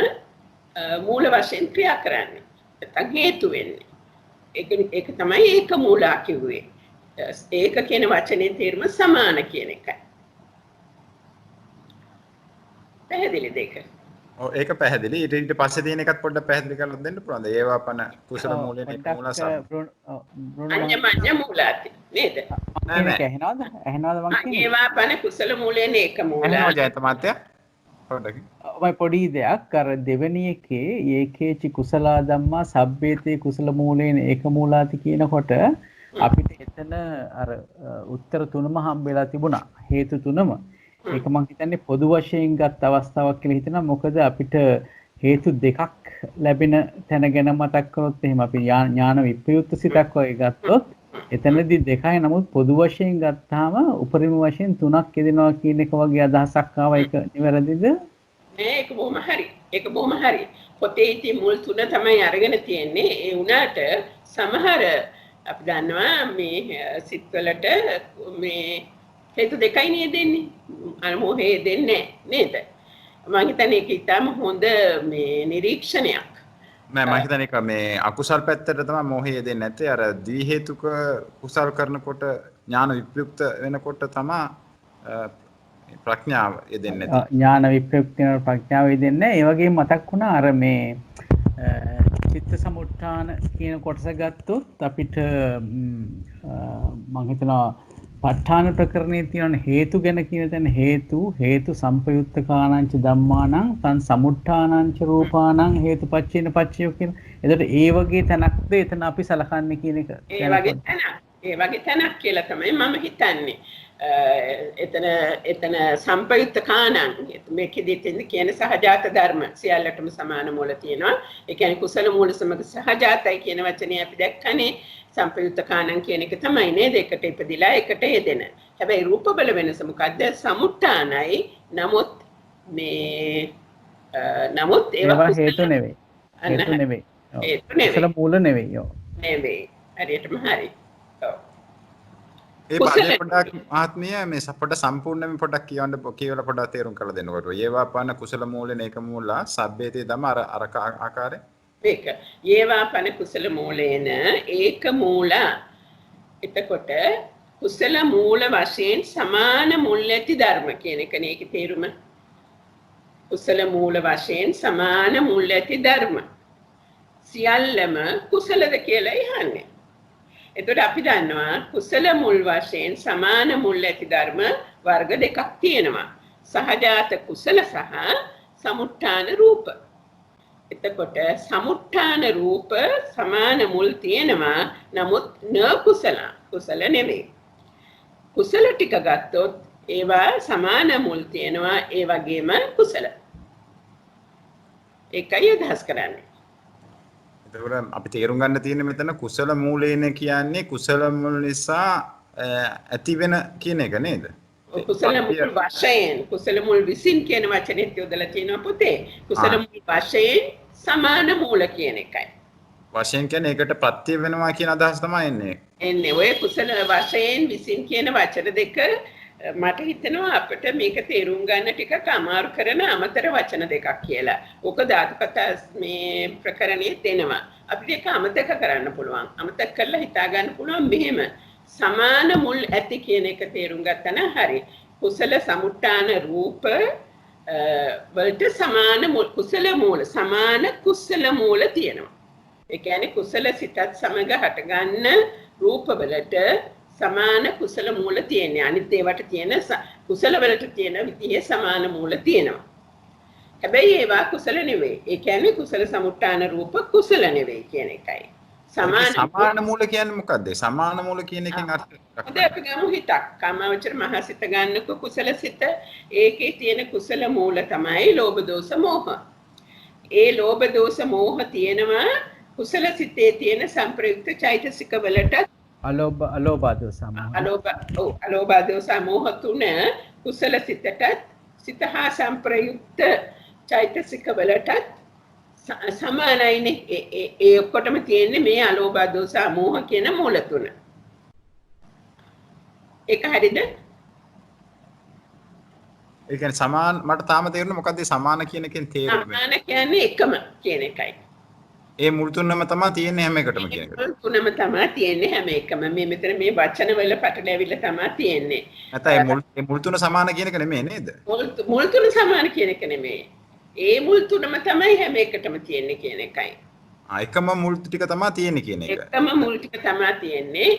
මූල වශයෙන් ක්‍රියා කරන්නේ. නැත්නම් හේතු වෙන්නේ. ඒක තමයි ඒක මූලා කිව්වේ. ඒක කියන වචනේ තේරුම සමාන කියන එකයි. පැහැදිලිද ඒක? ඔව් ඒක පැහැදිලි. ඊට පස්සේ තියෙන එකත් පොඩ්ඩක් පැහැදිලි කරලා දෙන්න පුළුවන්ද? ඒවා පන කුසල මූලයෙන් එක මූලා සම. අඤ්ඤමඤ්ඤ මූලාති නේද? නෑ ඇහෙනවද මං කියන්නේ? ඒවා පන කුසල මූලයෙන් ඒක මූලා. එහෙනම් ජයත මාත්‍යා පොඩ්ඩක්. ඔය පොඩි දෙයක් අර දෙවෙනි එකේ ඒකේචි කුසලා ධම්මා සබ්බේතේ කුසල මූලයෙන් ඒක මූලාති කියනකොට අපිට එතන අර උත්තර තුනම හම්බෙලා තිබුණා. හේතු තුනම. ඒක මම හිතන්නේ පොදු වශයෙන් ගත් අවස්ථාවක් කියලා හිතනවා. මොකද අපිට හේතු දෙකක් ලැබෙන තැන ගැන මතක් කරොත් එහෙම අපි ඥාන විප්‍රයුක්ත සිතක් වගේ ගත්තොත් එතනදී දෙකයි. නමුත් පොදු වශයෙන් ගත්තාම උපරිම වශයෙන් තුනක් යෙදෙනවා කියන එක වගේ අදහසක් ආවා. ඒක නිවැරදිද? ඒක බොහොම හරි. ඒක බොහොම හරි. පොතේ ඉතින් මුල් තුන තමයි අරගෙන තියෙන්නේ. ඒ වුණාට සමහර අපි දන්නවා මේ සිත්වලට මේ හේතු දෙකයි නේද දෙන්නේ. අනමෝහේ දෙන්නේ නේද? මම හිතන්නේ ඒක ඉතාම හොඳ මේ නිරීක්ෂණයක්. නෑ මම හිතන්නේ ඒක මේ අකුසල් පැත්තට තමයි මොහේ දෙන්නේ නැත්තේ. අර ද්වි හේතුක කුසල් කරනකොට ඥාන විප්‍රයුක්ත වෙනකොට තමයි ප්‍රඥාව යෙදෙන්නේ නැති. ඥාන විප්‍රයුක්ත වෙන ප්‍රඥාව යෙදෙන්නේ. ඒ වගේම මතක් වුණා අර මේ චිත්ත සමුත්ථාන කියන කොටස ගත්තොත් අපිට මම හිතනවා ප ဋ ාණ ප්‍රකරණයේ තියෙන හේතු ගැන කියන තැන හේතු සම්පයුත්තකානංච ධම්මානං තන් සමුත්ථානංච රූපානං හේතුපච්චේන පච්චයෝ කියන. එතකොට ඒ වගේ තැනක්ද එතන අපි සලකන්නේ කියන එක. ඒ වගේ තැනක් කියලා තමයි මම හිතන්නේ. එතන සම්පයුත්තකානං මේකෙදි කියන සහජාත ධර්ම සියල්ලටම සමාන මූල තියෙනවා. ඒ කියන්නේ කුසල මූල සමග සහජාතයි කියන වචනේ අපි දැක්කනේ. සම්පයුත්තකානං කියන එක තමයි නේද? එකට ඉපදිලා එකට යෙදෙන. හැබැයි රූප බල වෙනස මොකද්ද? සමුත්ථානයි. නමුත් ඒවා හේතු නෙවෙයි. හේතු නෙවෙයි. කුසල මූල නෙවෙයි. නෙවෙයි. හරියටම හරි. ඔව්. ඒ පාඩේ පොඩ්ඩක් ආත්මීය මේ පොඩ්ඩක් සම්පූර්ණයෙන්ම පොඩ්ඩක් කියවලා පොඩ්ඩක් තේරුම් කරලා දෙන්නකොට. ඒවා පන කුසල මූලෙන ඒක මූලා සබ්බේතේ තම අර ආකාරය ඒක ඒවා පන කුසල මූලේන ඒක මූලා. එතකොට කුසල මූල වශයෙන් සමාන මුල් ඇති ධර්ම කියන එකනේ ඒකේ තේරුම. කුසල මූල වශයෙන් සමාන මුල් ඇති ධර්ම සියල්ලම කුසලද කියලා ඉහන්නේ. එතකොට අපි දන්නවා කුසල මුල් වශයෙන් සමාන මුල් ඇති ධර්ම වර්ග දෙකක් තියෙනවා. සහජාත කුසල සහ සමුත්ථාන රූප. එතකොට සමුත්ථාන රූප සමාන මුල් තියෙනවා. නමුත් න කුසල නෙවෙයි. කුසල ටික ගත්තොත් ඒවා සමාන මුල් තියෙනවා. ඒ වගේම කුසල. ඒකයි අදහස් කරන්නේ. එතකොට අපි තේරුම් ගන්න තියෙන්නේ මෙතන කුසල මූලේන කියන්නේ කුසල මුල් නිසා ඇති වෙන කියන එක නේද? කුසල මුල් වශයෙන් කුසල මුල් විසින් කියන වචනේත් යොදලා තියෙනවා පොතේ. කුසල මුල් වශයෙන් සමාන මූල කියන එකයි. වශයෙන් කියන්නේ ඒකට ප්‍රත්‍ය වෙනවා කියන අදහස තමයි එන්නේ. එන්නේ ඔය කුසල වශයෙන් විසින් කියන වචන දෙක මට හිතෙනවා අපිට මේක තේරුම් ගන්න ටිකක් අමාරු කරන අමතර වචන දෙකක් කියලා. ඕක ධාතු කතා මේ ප්‍රකරණයේ තේනවා. අපිට ඒක අමතක කරන්න පුළුවන්. අමතක කරලා හිතා ගන්න පුළුවන් මෙහෙම. සමාන මුල් ඇති කියන එක තේරුම් ගත්තා නම් හරි. කුසල සමුට්ඨාන රූප වලට සමාන කුසල මූල සමාන කුසල මූල තියෙනවා. ඒ කියන්නේ කුසල සිතත් සමග හටගන්න රූපවලට සමාන කුසල මූල තියෙනවා. අනිත් ඒවට තියෙන කුසල වලට තියෙන විදිහේ සමාන මූල තියෙනවා. හැබැයි ඒවා කුසල නෙවෙයි. ඒ කියන්නේ කුසල සමුට්ඨාන රූප කුසල නෙවෙයි කියන එකයි. සමාන මූල කියන්නේ මොකද්ද? සමාන මූල කියන එකෙන් අර්ථය. අපි ගමු හිතක්. කාමවචර මහසිත ගන්නකො කුසල සිත. ඒකේ තියෙන කුසල මූල තමයි ලෝභ දෝෂ මෝහ. ඒ ලෝභ දෝෂ මෝහ තියෙනවා කුසල සිතේ තියෙන සංප්‍රයුක්ත චෛතසික වලට අලෝභ දෝෂ මෝහ. අලෝභ දෝෂ මෝහ තුන කුසල සිතට සිත හා සංප්‍රයුක්ත චෛතසික වලට සමානයිනේ. ඒ ඔක්කොටම තියෙන්නේ මේ අලෝභ දෝෂ මෝහ කියන මූල තුන. ඒක හරිද? ඒ කියන්නේ සමාන මට තාම තේරෙන්නේ මොකද්ද සමාන කියන එකෙන් තේරෙන්නේ? සමාන කියන්නේ එකම කියන එකයි. ඒ මුල් තුනම තමයි තියෙන්නේ හැම එකටම කියන එක. මුල් තුනම තමයි තියෙන්නේ හැම එකම. මේ මෙතන මේ වචන වල පැටලෙවිල්ල තමයි තියෙන්නේ. නැත්නම් ඒ මුල් තුන සමාන කියන එක නෙමෙයි නේද? මුල් තුන සමාන කියන එක නෙමෙයි. ඒ මුල් තුනම තමයි හැම එකටම තියෙන්නේ කියන එකයි. එකම මුල් ටික තමයි තියෙන්නේ කියන එක. එකම මුල් ටික තමයි තියෙන්නේ.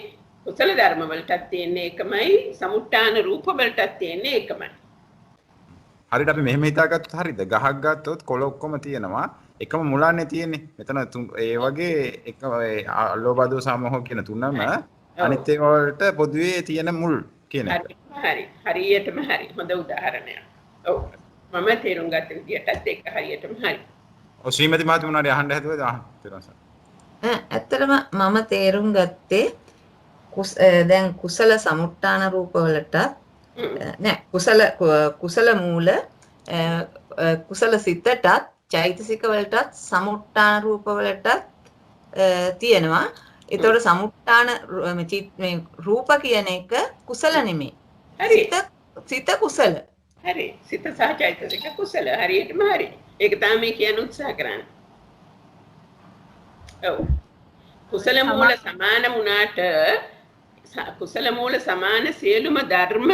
කුසල ධර්ම වලටත් තියෙන්නේ එකමයි, සමුට්ඨාන රූප වලටත් තියෙන්නේ එකමයි. හරියට අපි මෙහෙම හිතාගත්තොත් හරියද? ගහක් ගත්තොත් කොළ ඔක්කොම තියෙනවා. එකම මුලන්නේ තියෙන්නේ. මෙතන ඒ වගේ එක අලෝභ දෝෂ මෝහ කියන තුනම අනිත් ඒවා වලට පොදුවේ තියෙන මුල් කියන එක. හරි. හරියටම හරි. හොඳ උදාහරණයක්. ඔව්. මම තේරුම් ගත්ත විදිහටත් ඒක හරියටම හරි. ඔව් ශ්‍රීමති මහත්මිය මොනවාරි අහන්න හැදුවද? තේරුණා. ඇත්තටම මම තේරුම් ගත්තේ දැන් කුසල සමුට්ඨාන රූප වලට නෑ කුසල මූල කුසල සිතටත් චෛතසික වලටත් සමුට්ඨාන රූප වලටත් තියෙනවා. ඒතකොට සමුට්ඨාන මේ රූප කියන එක කුසල නෙමෙයි. සිත කුසල. හරි. සිත සහ චෛතසික කුසල. හරියටම හරි. ඒක තමයි කියන්න උත්සාහ කරන්නේ. ඔව්. කුසල මූල සමාන වුණාට කුසල මූල සමාන සියලුම ධර්ම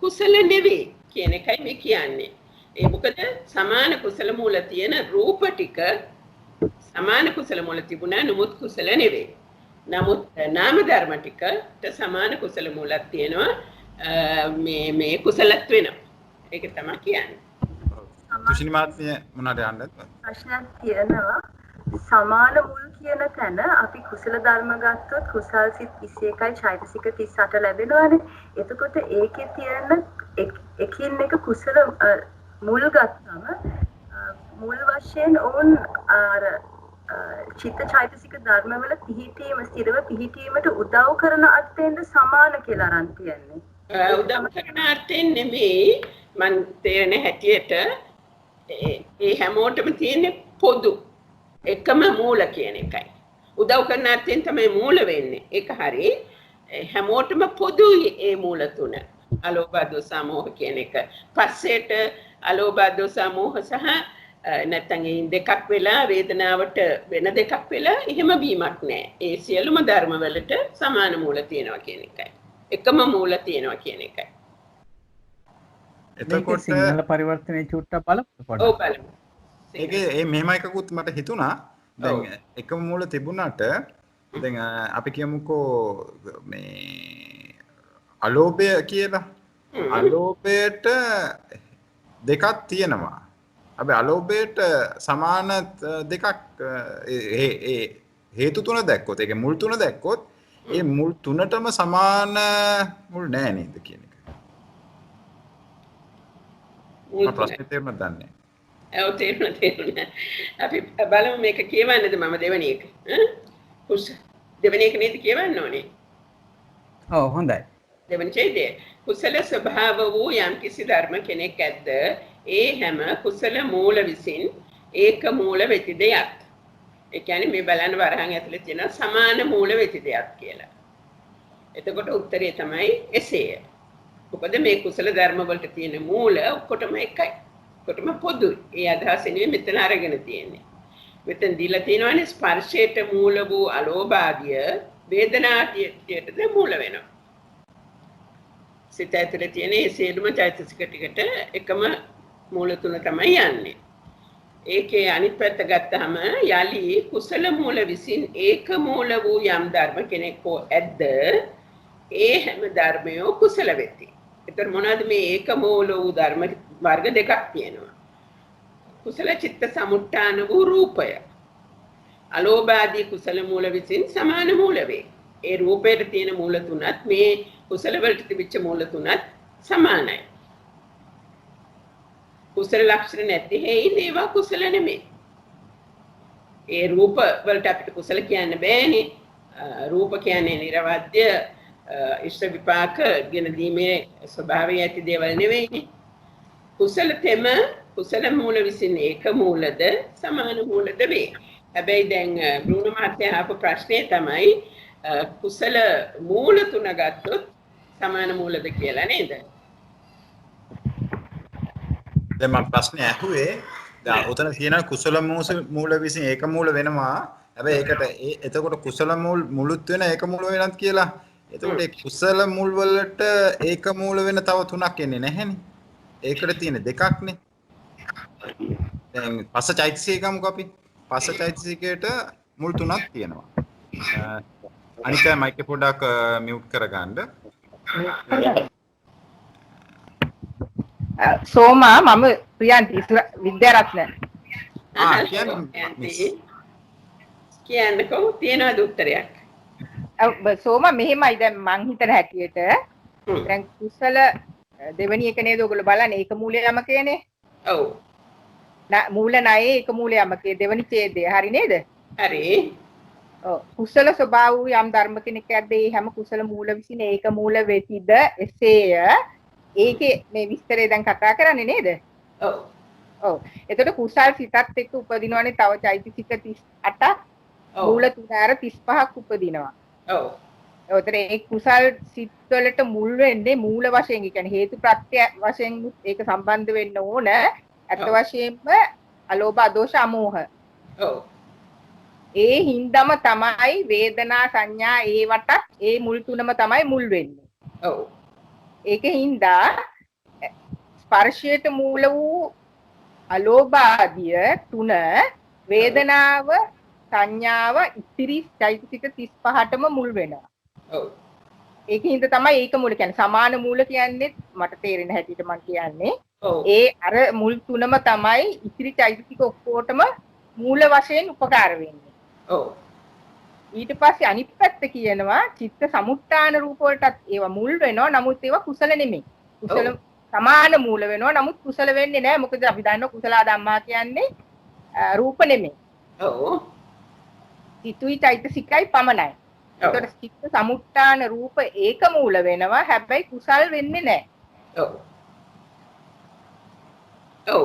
කුසල නෙවෙයි කියන එකයි මේ කියන්නේ. ඒ මොකද සමාන කුසල මූල තියෙන රූප ටික සමාන කුසල මූල තිබුණා නමුත් කුසල නෙවෙයි. නමුත් නාම ධර්ම ටිකට සමාන කුසල මූලක් තියෙනවා මේ කුසලත් වෙනවා. ඒක තමයි කියන්නේ. තුෂිනි මහත්මිය මොනවාට යන්නද? ප්‍රශ්නයක් තියෙනවා. සමාන මුල් කියන තැන අපි කුසල ධර්ම ගත්තොත් කුසල් සිත් 21යි චෛතසික 38 ලැබෙනවානේ. එතකොට ඒකේ තියෙන එකින් එක කුසල මුල් ගත්තම මුල් වශයෙන් ඕන් අර චිත්ත චෛතසික ධර්ම වල පිහිටීම ස්ථිරව පිහිටීමට උදව් කරන අර්ථයෙන්ද සමාන කියලා අරන් තියන්නේ. උදව් කරන අර්ථයෙන් නෙමෙයි මන් තේරෙන හැටියට ඒ හැමෝටම තියෙන පොදු එකම මූල කියන එකයි. උදව් කරන අර්ථයෙන් තමයි මූල වෙන්නේ. ඒක හරි. හැමෝටම පොදුයි ඒ මූල තුන. අලෝභ දෝෂ මෝහ කියන එක. පස්සේට අලෝභ දෝෂ මෝහ සහ නැත්නම් ඒ දෙකක් වෙලා වේදනාවට වෙන දෙකක් වෙලා එහෙම වීමක් නැහැ. ඒ සියලුම ධර්ම වලට සමාන මූල තියෙනවා කියන එකයි. එකම මූල තියෙනවා කියන එකයි. එතකොට සිංහල පරිවර්තනයේ චුට්ටක් බලමු. ඔව් බලමු. ඒකේ මෙහෙම එකකුත් මට හිතුණා. දැන් එකම මූල තිබුණාට දැන් අපි කියමුකෝ මේ අලෝභය කියලා. අලෝභයට දෙකක් තියෙනවා. අපි අලෝභයට සමාන දෙකක් හේතු තුන දැක්කොත් ඒකේ මුල් තුන දැක්කොත් ඒ මුල් තුනටම සමාන මුල් නෑ නේද කියන එක. මම ප්‍රශ්නේ තේරුම් ගන්නෑ. ඔව් තේරුණා. අපි බලමු මේක කියවන්නද මම දෙවෙනි එක. දෙවෙනි එක නේද කියවන්න ඕනේ. ඔව් හොඳයි. දෙවෙනි ඡේදය. කුසල ස්වභාව වූ යම් කිසි ධර්ම කෙනෙක් ඇද්ද ඒ හැම කුසල මූල විසින් ඒක මූල වෙති දෙයක්. ඒ කියන්නේ මේ බලන්න වරහන් ඇතුලේ තියෙන සමාන මූල වෙති දෙයක් කියලා. එතකොට උත්තරේ තමයි එසේය. මොකද මේ කුසල ධර්ම වලට තියෙන මූල ඔක්කොටම එකයි. ඔක්කොටම පොදුයි. ඒ අදහස නෙවෙයි මෙතන අරගෙන තියෙන්නේ. මෙතන දීලා තියෙනවානේ ස්පර්ශයට මූල වූ අලෝභාදිය වේදනාටියටද මූල වෙනවා. සිත ඇතුලේ තියෙන ඒ සියලුම චෛතසික ටිකට එකම මූල තුන තමයි යන්නේ. ඒකේ අනිත් පැත්ත ගත්තාම යලි කුසල මූල විසින් ඒක මූල වූ යම් ධර්ම කෙනෙක් හෝ ඇද්ද ඒ හැම ධර්මයෝ කුසල වෙති. ඒතර මොනවාද මේ ඒක මූල වූ ධර්ම වර්ග දෙකක් තියෙනවා. කුසල චිත්ත සමුට්ඨාන වූ රූපය. අලෝභාදී කුසල මූල විසින් සමාන මූල වේ. ඒ රූපයට තියෙන මූල තුනත් මේ කුසල වලට තිබිච්ච මූල තුනත් සමානයි. කුසල ලක්ෂණ නැති හේයින් ඒවා කුසල නෙමෙයි. ඒ රූප වලට අපිට කුසල කියන්න බෑනේ. රූප කියන්නේ නිර්වද්‍ය ඉෂ්ට විපාක ගෙන දීමේ ස්වභාවය ඇති දේවල් නෙවෙයිනේ. කුසල තෙම කුසල මූල විසින් ඒක මූලද සමාන මූලද වේ. හැබැයි දැන් බ්‍රුණු මහත්තයා අහපු ප්‍රශ්නේ තමයි කුසල මූල තුන ගත්තොත් සමාන මූලද කියලා නේද? දැන් මම ප්‍රශ්නේ ඇහුවේ දැන් උතන තියෙන කුසල මූල විසින් ඒක මූල වෙනවා. හැබැයි ඒකට එතකොට කුසල මුලුත් වෙන ඒක මූල වෙනත් කියලා. එතකොට ඒ කුසල මුල් වලට ඒක මූල වෙන තව තුනක් එන්නේ නැහැනේ. ඒකට තියෙන දෙකක්නේ. දැන් පස්ස චෛතසිකය ගමුකෝ අපි. පස්ස චෛතසිකයට මුල් තුනක් තියෙනවා. අනිත් මයික් එක පොඩ්ඩක් මියුට් කරගන්න. සෝමා මම ප්‍රියන්ති විද්‍යාරත්න. කියන්නකෝ තියෙනවද උත්තරයක්? සෝමා මෙහෙමයි දැන් මං හිතන හැටියට දැන් කුසල දෙවෙනි එක නේද ඔයගොල්ලෝ බලන්නේ ඒක මූලය යමකේනේ. ඔව්. මූල ණයේ ඒක මූලය යමකේ දෙවෙනි ඡේදය හරි නේද? හරි. ඔව් කුසල ස්වභාව වූ යම් ධර්ම කෙනෙක් ඇද්ද ඒ හැම කුසල මූල විසින් ඒක මූල වෙතිද එසේය. ඒකේ මේ විස්තරය දැන් කතා කරන්නේ නේද? ඔව්. ඔව්. එතකොට කුසල් සිතත් එක්ක උපදිනවනේ තව චෛතසික 38ක්. මූල තුන අර 35ක් උපදිනවා. ඔව්. ඒතර ඒ කුසල් සිත් වලට මුල් වෙන්නේ මූල වශයෙන් කියන්නේ හේතු ප්‍රත්‍ය වශයෙන් ඒක සම්බන්ධ වෙන්න ඕන. අත් වශයෙන්ම අලෝභ අදෝෂ අමෝහ. ඔව්. ඒ හින්දම තමයි වේදනා සංඥා ඒවට ඒ මුල් තුනම තමයි මුල් වෙන්නේ. ඔව්. ඒකින්ද ස්පර්ශයට මූල වූ අලෝභ ආදිය තුන වේදනාව සංඥාව ඉතිරි චෛතසික 35ටම මුල් වෙනවා. ඔව්. ඒකින්ද තමයි ඒක මූල කියන්නේ සමාන මූල කියන්නේ මට තේරෙන හැටියට මම කියන්නේ. ඔව්. ඒ අර මුල් තුනම තමයි ඉතිරි චෛතසික ඔක්කොටම මූල වශයෙන් උපකාර වෙන්නේ. ඔව්. ඊට පස්සේ අනිත් පැත්ත කියනවා චිත්ත සමුට්ඨාන රූප වලටත් ඒවා මුල් වෙනවා නමුත් ඒවා කුසල නෙමෙයි. කුසල සමාන මූල වෙනවා නමුත් කුසල වෙන්නේ නැහැ. මොකද අපි දන්නවා කුසල ධම්මා කියන්නේ රූප නෙමෙයි. ඔව්. චිතුයි චෛතසිකයි පමණයි. ඒතකොට චිත්ත සමුට්ඨාන රූප ඒක මූල වෙනවා හැබැයි කුසල් වෙන්නේ නැහැ. ඔව්. ඔව්.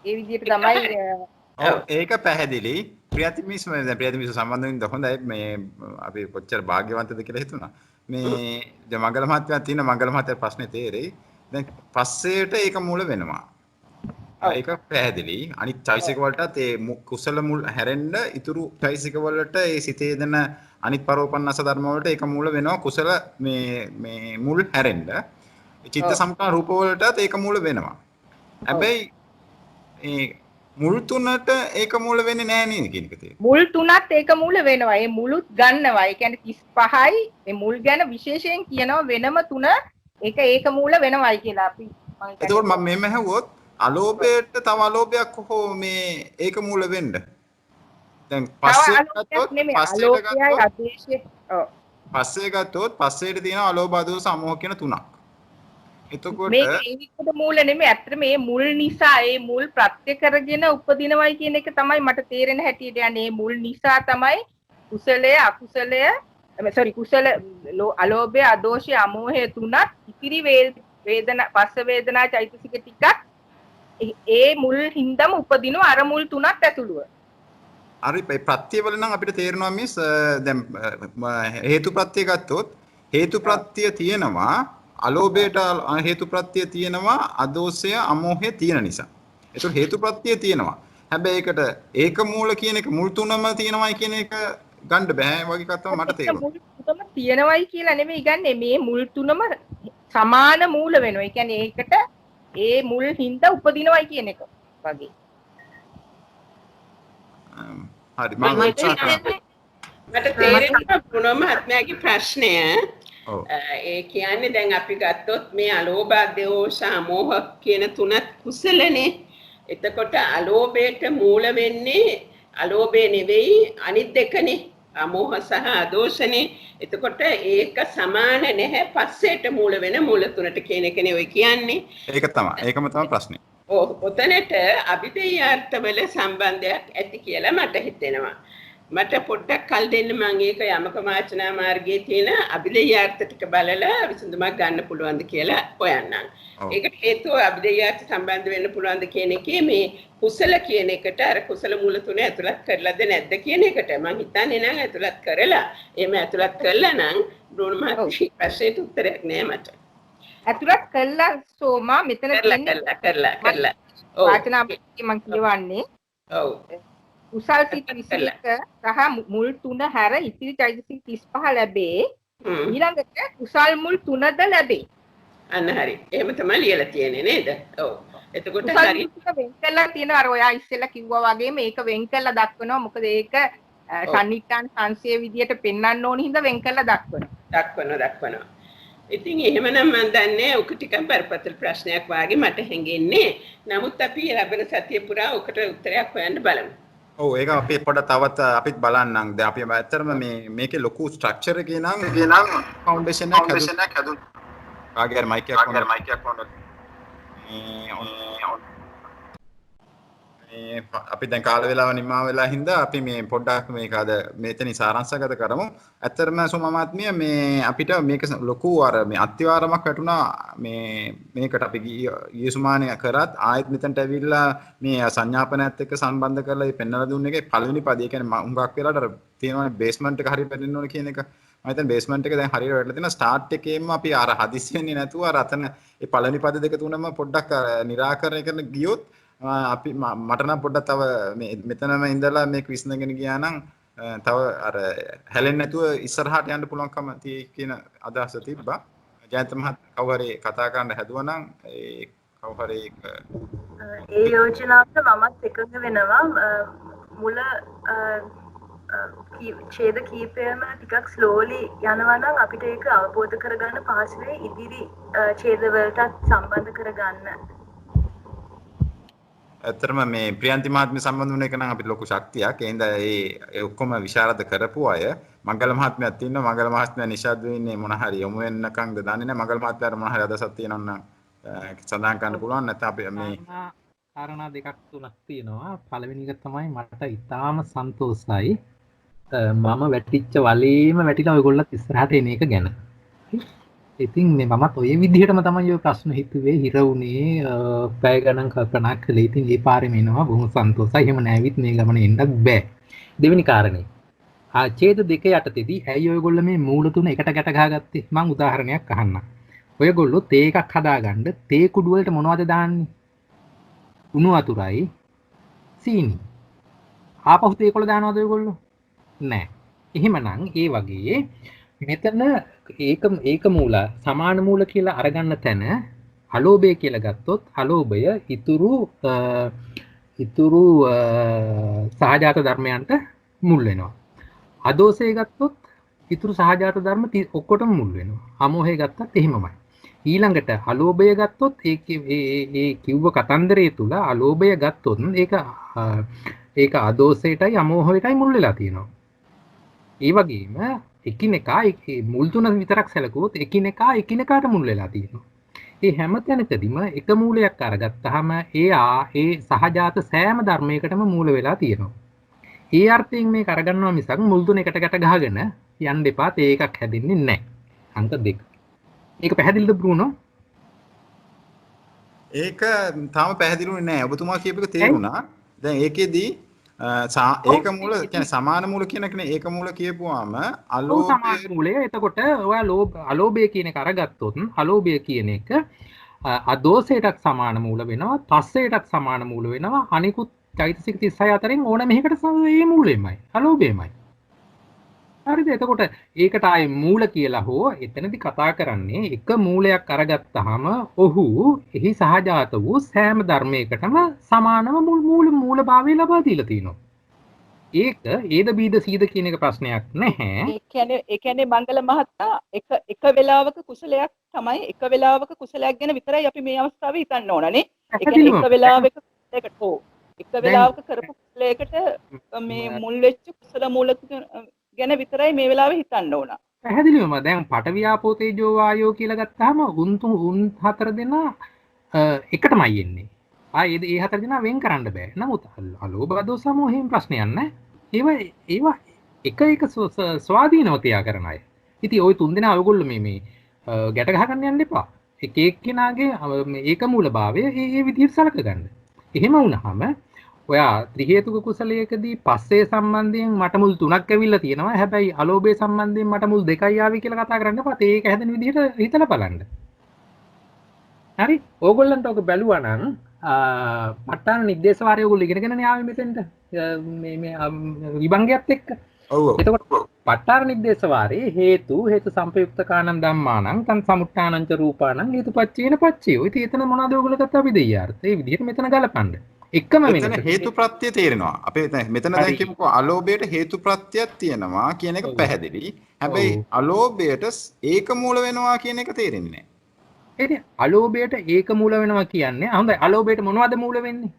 ඒ විදිහට තමයි ඔව් ඒක පැහැදිලි. ප්‍රියතිමිස් දැන් ප්‍රියතිමිස් සම්බන්ධ වෙන්න හොඳයි මේ අපි කොච්චර වාග්යවන්තද කියලා හිතුණා. මේ දැන් මංගල මහත්තයා තියෙන මංගල මහත්තයා ප්‍රශ්නේ තේරෙයි. දැන් පස්සේට ඒක මූල වෙනවා. ඒක පැහැදිලි. අනිත් චෛතසික වලටත් ඒ කුසල මුල් හැරෙන්න ඉතුරු චෛතසික වලට ඒ සිතේ දෙන අනිත් පරෝපන්නස ධර්ම වලට ඒක මූල වෙනවා කුසල මේ මුල් හැරෙන්න. චිත්ත සම්පන්න රූප වලටත් ඒක මූල වෙනවා. හැබැයි ඒ මුල් තුනට ඒක මූල වෙන්නේ නැහැ නේද කියන එක තියෙනවා. මුල් තුනත් ඒක මූල වෙනවා. ඒ මුලුත් ගන්නවා. ඒ කියන්නේ 35යි මේ මුල් ගැන විශේෂයෙන් කියනවා වෙනම තුන ඒක මූල වෙනවයි කියලා අපි එතකොට මම මෙහෙම ඇහුවොත් අලෝභයට තව අලෝභයක් කොහොම මේ ඒක මූල වෙන්න. දැන් පස්සේ ගත්තොත් පස්සේට තියෙන අලෝභ අදෝස සමෝහ කියන තුනක්. එතකොට මේක ඒකට මූල නෙමෙයි. ඇත්තට මේ මුල් නිසා ඒ මුල් ප්‍රත්‍ය කරගෙන උපදිනවයි කියන එක තමයි මට තේරෙන හැටියට යන්නේ. මේ මුල් නිසා තමයි කුසලය අකුසලය කුසල අලෝභය අදෝෂය අමෝහය තුනත් ඉතිරි වේදනා පස්ස වේදනා චෛතසික ටිකක් ඒ මුල් හින්දම උපදිනවා අර මුල් තුනත් ඇතුළුව. හරි ප්‍රත්‍යවල නම් අපිට තේරෙනවා මිස් දැන් හේතු ප්‍රත්‍ය ගත්තොත් හේතු ප්‍රත්‍ය තියෙනවා අලෝභයට හේතු ප්‍රත්‍ය තියෙනවා අදෝෂය අමෝහය තියෙන නිසා. ඒක හේතු ප්‍රත්‍ය තියෙනවා. හැබැයි ඒකට ඒක මූල කියන එක මුල් තුනම තියෙනවයි කියන එක ගන්න බෑ වගේ එකක් තමයි මට තේරෙන්නේ. මුල් තුනම තියෙනවයි කියලා නෙමෙයි ගන්නෙ මේ මුල් තුනම සමාන මූල වෙනවා. ඒ කියන්නේ ඒකට ඒ මුල් හින්දා උපදිනවයි කියන එක වගේ. හරි මම මට තේරෙනවා පුනම ආත්මයාගේ ප්‍රශ්නය. ඒ කියන්නේ දැන් අපි ගත්තොත් මේ අලෝභ දෝෂ අමෝහ කියන තුනත් කුසලනේ. එතකොට අලෝභයට මූල වෙන්නේ අලෝභය නෙවෙයි අනිත් දෙකනේ. අමෝහ සහ අදෝෂනේ. එතකොට ඒක සමාන නැහැ පස්සේට මූල වෙන මූල තුනට කියන එකනේ ඔය කියන්නේ. ඒකම තමයි ප්‍රශ්නේ. ඔතනට අභිධේයාර්ථවල සම්බන්ධයක් ඇති කියලා මට හිතෙනවා. මට පොඩ්ඩක් කල් දෙන්න මම ඒක යමක මාචනා මාර්ගයේ තියෙන අභිධේයාර්ථ ටික බලලා විසඳුමක් ගන්න පුළුවන්ද කියලා හොයන්නම්. ඒකට හේතුව අභිධේයාර්ථ සම්බන්ධ වෙන්න පුළුවන්ද කියන එකේ මේ කුසල කියන එකට අර කුසල මූල තුන ඇතුළත් කරලාද නැද්ද කියන එකට මම හිතන්නේ නම් ඇතුළත් කරලා. එහෙම ඇතුළත් කළා නම් බ්‍රෝණ මහත්මිය ප්‍රශ්නෙට උත්තරයක් නෑ මට. ඇතුළත් කළා සෝමා මෙතන කරලා වාචනා මම කියවන්නේ ඔව් කුසල් සිත් 21 සහ මුල් 3 හැර ඉතිරි චෛතසික 35 ලැබේ ඊළඟට කුසල් මුල් 3ද ලැබේ අන්න හරි එහෙම තමයි ලියලා තියෙන්නේ නේද ඔව් එතකොට හරි වෙන් කළා තියෙනවා අර ඔයා ඉස්සෙල්ලා කිව්වා වගේ මේක වෙන් කළා දක්වනවා මොකද ඒක සම්නිත්‍යාන සංශය විදියට පෙන්වන්න ඕන හින්දා වෙන් කළා දක්වනවා ඉතින් එහෙමනම් මම දන්නේ ඔක ටිකක් බරපතල ප්‍රශ්නයක් වාගේ මට හැඟෙන්නේ. නමුත් අපි ලැබෙන සතිය පුරා ඔකට උත්තරයක් හොයන්න බලමු. ඔව් ඒක අපි පොඩ්ඩක් තවත් අපිත් බලන්නම්. දැන් අපි ඇත්තටම මේකේ ලොකු ස්ට්‍රක්චර් එකේ නම් ෆවුන්ඩේෂන් එකක් හදුවා. ආගර මයික් එකක් වුණා. අපි දැන් කාල වේලාව නිමා වෙලා හින්දා අපි මේ පොඩ්ඩක් මේක අද මෙතනින් සාරාංශගත කරමු. ඇත්තටම සෝමාත්මිය මේ අපිට මේක ලොකු අර මේ අත්විවරමක් වැටුණා මේකට අපි ගිය සුමානේ කරත් ආයෙත් මෙතනට ඇවිල්ලා මේ සංඥාපනයත් එක්ක සම්බන්ධ කරලා මේ පෙන්වලා දුන්න එකේ පළවෙනි පදේ කියන්නේ හුඟක් වෙලාට අර තියෙනවානේ බේස්මන්ට් එක හරියට වැටෙන්න ඕන කියන එක. මම හිතන්නේ බේස්මන්ට් එක දැන් හරියට වැටලා තියෙනවා ස්ටාර්ට් එකේම අපි අර හදිස්සි වෙන්නේ නැතුව අර අතන මේ පළවෙනි පද දෙක තුනම පොඩ්ඩක් निराකරණය කරන ගියොත් අපි මට නම් පොඩ්ඩක් තව මෙතනම ඉඳලා මේක විශ්නගෙන ගියා නම් තව අර හැලෙන්නේ නැතුව ඉස්සරහට යන්න පුළුවන්කම තියෙයි කියන අදහස තිබ්බා. ජයන්ත මහත්මයා කවුරු හරි කතා කරන්න හැදුවා නම් ඒ කවුරු හරි ඒ යෝජනාවට මමත් එකඟ වෙනවා. මුල ඡේද කීපයම ටිකක් ස්ලෝලි යනවා නම් අපිට ඒක අවබෝධ කරගන්න පහසු වෙයි ඉදිරි ඡේද වලටත් සම්බන්ධ කරගන්න. ඇත්තටම මේ ප්‍රියන්ති මහත්මිය සම්බන්ධ වුණ එක නම් අපිට ලොකු ශක්තියක්. ඒ හින්දා ඒ ඔක්කොම විශාරද කරපු අය මංගල මහත්මියක් ඉන්නවා. මංගල මහත්මිය නිෂාද් වෙන්නේ මොන හරි යොමු වෙන්නකම්ද දන්නේ නැහැ. මංගල මහත්මියට මොන හරි අදහසක් තියෙනවා නම් සඳහන් කරන්න පුළුවන්. නැත්නම් අපි මේ කාරණා දෙකක් තුනක් තියෙනවා. පළවෙනි එක තමයි මට ඉතාම සන්තෝෂයි. මම වැටිච්ච වලේම වැටිලා ඔයගොල්ලත් ඉස්සරහට එන එක ගැන. ඉතින් මේ මමත් ඔය විදිහටම තමයි ඔය ප්‍රශ්න හිතුවේ හිර වුණේ පැය ගණන් කල්පනා කළේ. ඉතින් ඒ පාරෙම එනවා බොහොම සන්තෝෂයි. එහෙම නැවිත් මේ ගමන එන්නත් බෑ. දෙවෙනි කාරණේ. ඡේද දෙක යටතේදී ඇයි ඔයගොල්ලෝ මේ මූල තුන එකට ගැට ගහගත්තේ? මම උදාහරණයක් අහන්නම්. ඔයගොල්ලෝ තේ එකක් හදාගන්න තේ කුඩු වලට මොනවද දාන්නේ? උණු වතුරයි සීනි. ආපහු තේ කොළ දානවද ඔයගොල්ලෝ? නෑ. එහෙමනම් ඒ වගේ මෙතන ඒක මූල සමාන මූල කියලා අරගන්න තැන අලෝභය කියලා ගත්තොත් අලෝභය ඉතුරු සහජාත ධර්මයන්ට මුල් වෙනවා. අදෝෂය ගත්තොත් ඉතුරු සහජාත ධර්ම ඔක්කොටම මුල් වෙනවා. අමෝහය ගත්තත් එහෙමමයි. ඊළඟට අලෝභය ගත්තොත් ඒ කිව්ව කතන්දරය තුල අලෝභය ගත්තොත් ඒක අදෝෂයටයි අමෝහයටයි මුල් වෙලා තියෙනවා. ඒ වගේම එකිනෙකා මුල් තුන විතරක් සැලකුවොත් එකිනෙකාට මුල් වෙලා තියෙනවා. ඒ හැම තැනකදීම එක මූලයක් අරගත්තාම ඒ සහජාත සෑම ධර්මයකටම මූල වෙලා තියෙනවා. ඒ අර්ථයෙන් මේක අරගන්නවා මිසක් මුල් තුන එකට ගැට ගහගෙන යන්න එපා. තේ එකක් හැදෙන්නේ නැහැ. අංක 2. ඒක පැහැදිලිද බ්‍රූනෝ? ඒක තාම පැහැදිලිුනේ නැහැ. ඔබතුමා කියපු එක තේරුණා. දැන් ඒකෙදි ඒක මූල කියන්නේ සමාන මූල කියන එකනේ ඒක මූල කියපුවාම ඔව් අලෝභය සමාන මූලය. එතකොට ඔයා අලෝභය කියන එක අරගත්තොත් අලෝභය කියන එක අදෝසයටත් සමාන මූල වෙනවා, තස්සයටත් සමාන මූල වෙනවා. අනිකුත් චෛතසික 36 අතරින් ඕනම එකකට මේ මූලෙමයි. අලෝභයමයි. හරිද? එතකොට ඒකට ආයේ මූල කියලා හෝ එතනදී කතා කරන්නේ එක මූලයක් අරගත්තාම ඔහු එහි සහජාත වූ සෑම ධර්මයකටම සමානම මූලභාවය ලබා දීලා තියෙනවා. ඒක ඒද බීද සීද කියන එක ප්‍රශ්නයක් නැහැ. ඒ කියන්නේ මංගල මහතා එක වෙලාවක කුසලයක් තමයි එක වෙලාවක කුසලයක් ගැන විතරයි අපි මේ අවස්ථාවේ හිතන්න ඕනනේ. ඒ කියන්නේ එක වෙලාවක කුසලයකට හෝ එක වෙලාවක කරපු කුසලයකට මේ මුල් වෙච්ච කුසල මූල ගැන විතරයි මේ වෙලාවේ හිතන්න ඕන. පැහැදිලිවම දැන් පඨවි ආපෝ තේජෝ වායෝ කියලා ගත්තාම උන් හතර දෙනා එකටමයි එන්නේ. ඒ හතර දෙනා වෙන් කරන්න බෑ. නමුත් අලෝභ දෝස සමෝහයෙන් ප්‍රශ්නයක් නැහැ. ඒවා එක ස්වාධීනව තියා කරන අය. ඉතින් ওই තුන් දෙනා ඔයගොල්ලෝ මේ ගැට ගහ ගන්න යන්න එපා. එක එක්කෙනාගේ ඒක මූලභාවය ඒ විදිහට සලක ගන්න. එහෙම වුණාම ඔයා ත්‍රි හේතුක කුසලයකදී පස්සේ සම්බන්ධයෙන් මට මුල් 3ක් ඇවිල්ලා තියෙනවා. හැබැයි අලෝභය සම්බන්ධයෙන් මට මුල් 2යි ආවි කියලා කතා කරන්න එපා. ඒක හැදෙන විදිහට හිතලා බලන්න. හරි? ඕගොල්ලන්ට ඔක බැලුවා නම් ප ဋ ාණ නිर्देश වාරය ඔයගොල්ලෝ ඉගෙනගෙන ආවේ මෙතෙන්ට. මේ විභංගයත් එක්ක. ඔව් ඔව්. එතකොට ප ဋ ාණ නිर्देश වාරේ හේතු සම්පයුක්තකානම් ධම්මානම් තන් සමුට්ඨානංච රූපානම් හේතුපච්චේන පච්චයෝ. ඉතින් එතන මොනවද ඔයගොල්ලෝ ගත්ත අපි දෙයියාර්ථ. ඒ විදිහට මෙතන ගලපන්න. එකම මෙතන හේතු ප්‍රත්‍ය තේරෙනවා. අපේ මෙතන දැන් කියමුකෝ අලෝභයට හේතු ප්‍රත්‍යක් තියෙනවා කියන එක පැහැදිලි. හැබැයි අලෝභයට ඒක මූල වෙනවා කියන එක තේරෙන්නේ නැහැ. ඒ අලෝභයට ඒක මූල වෙනවා කියන්නේ හොඳයි අලෝභයට මොනවද මූල වෙන්නේ?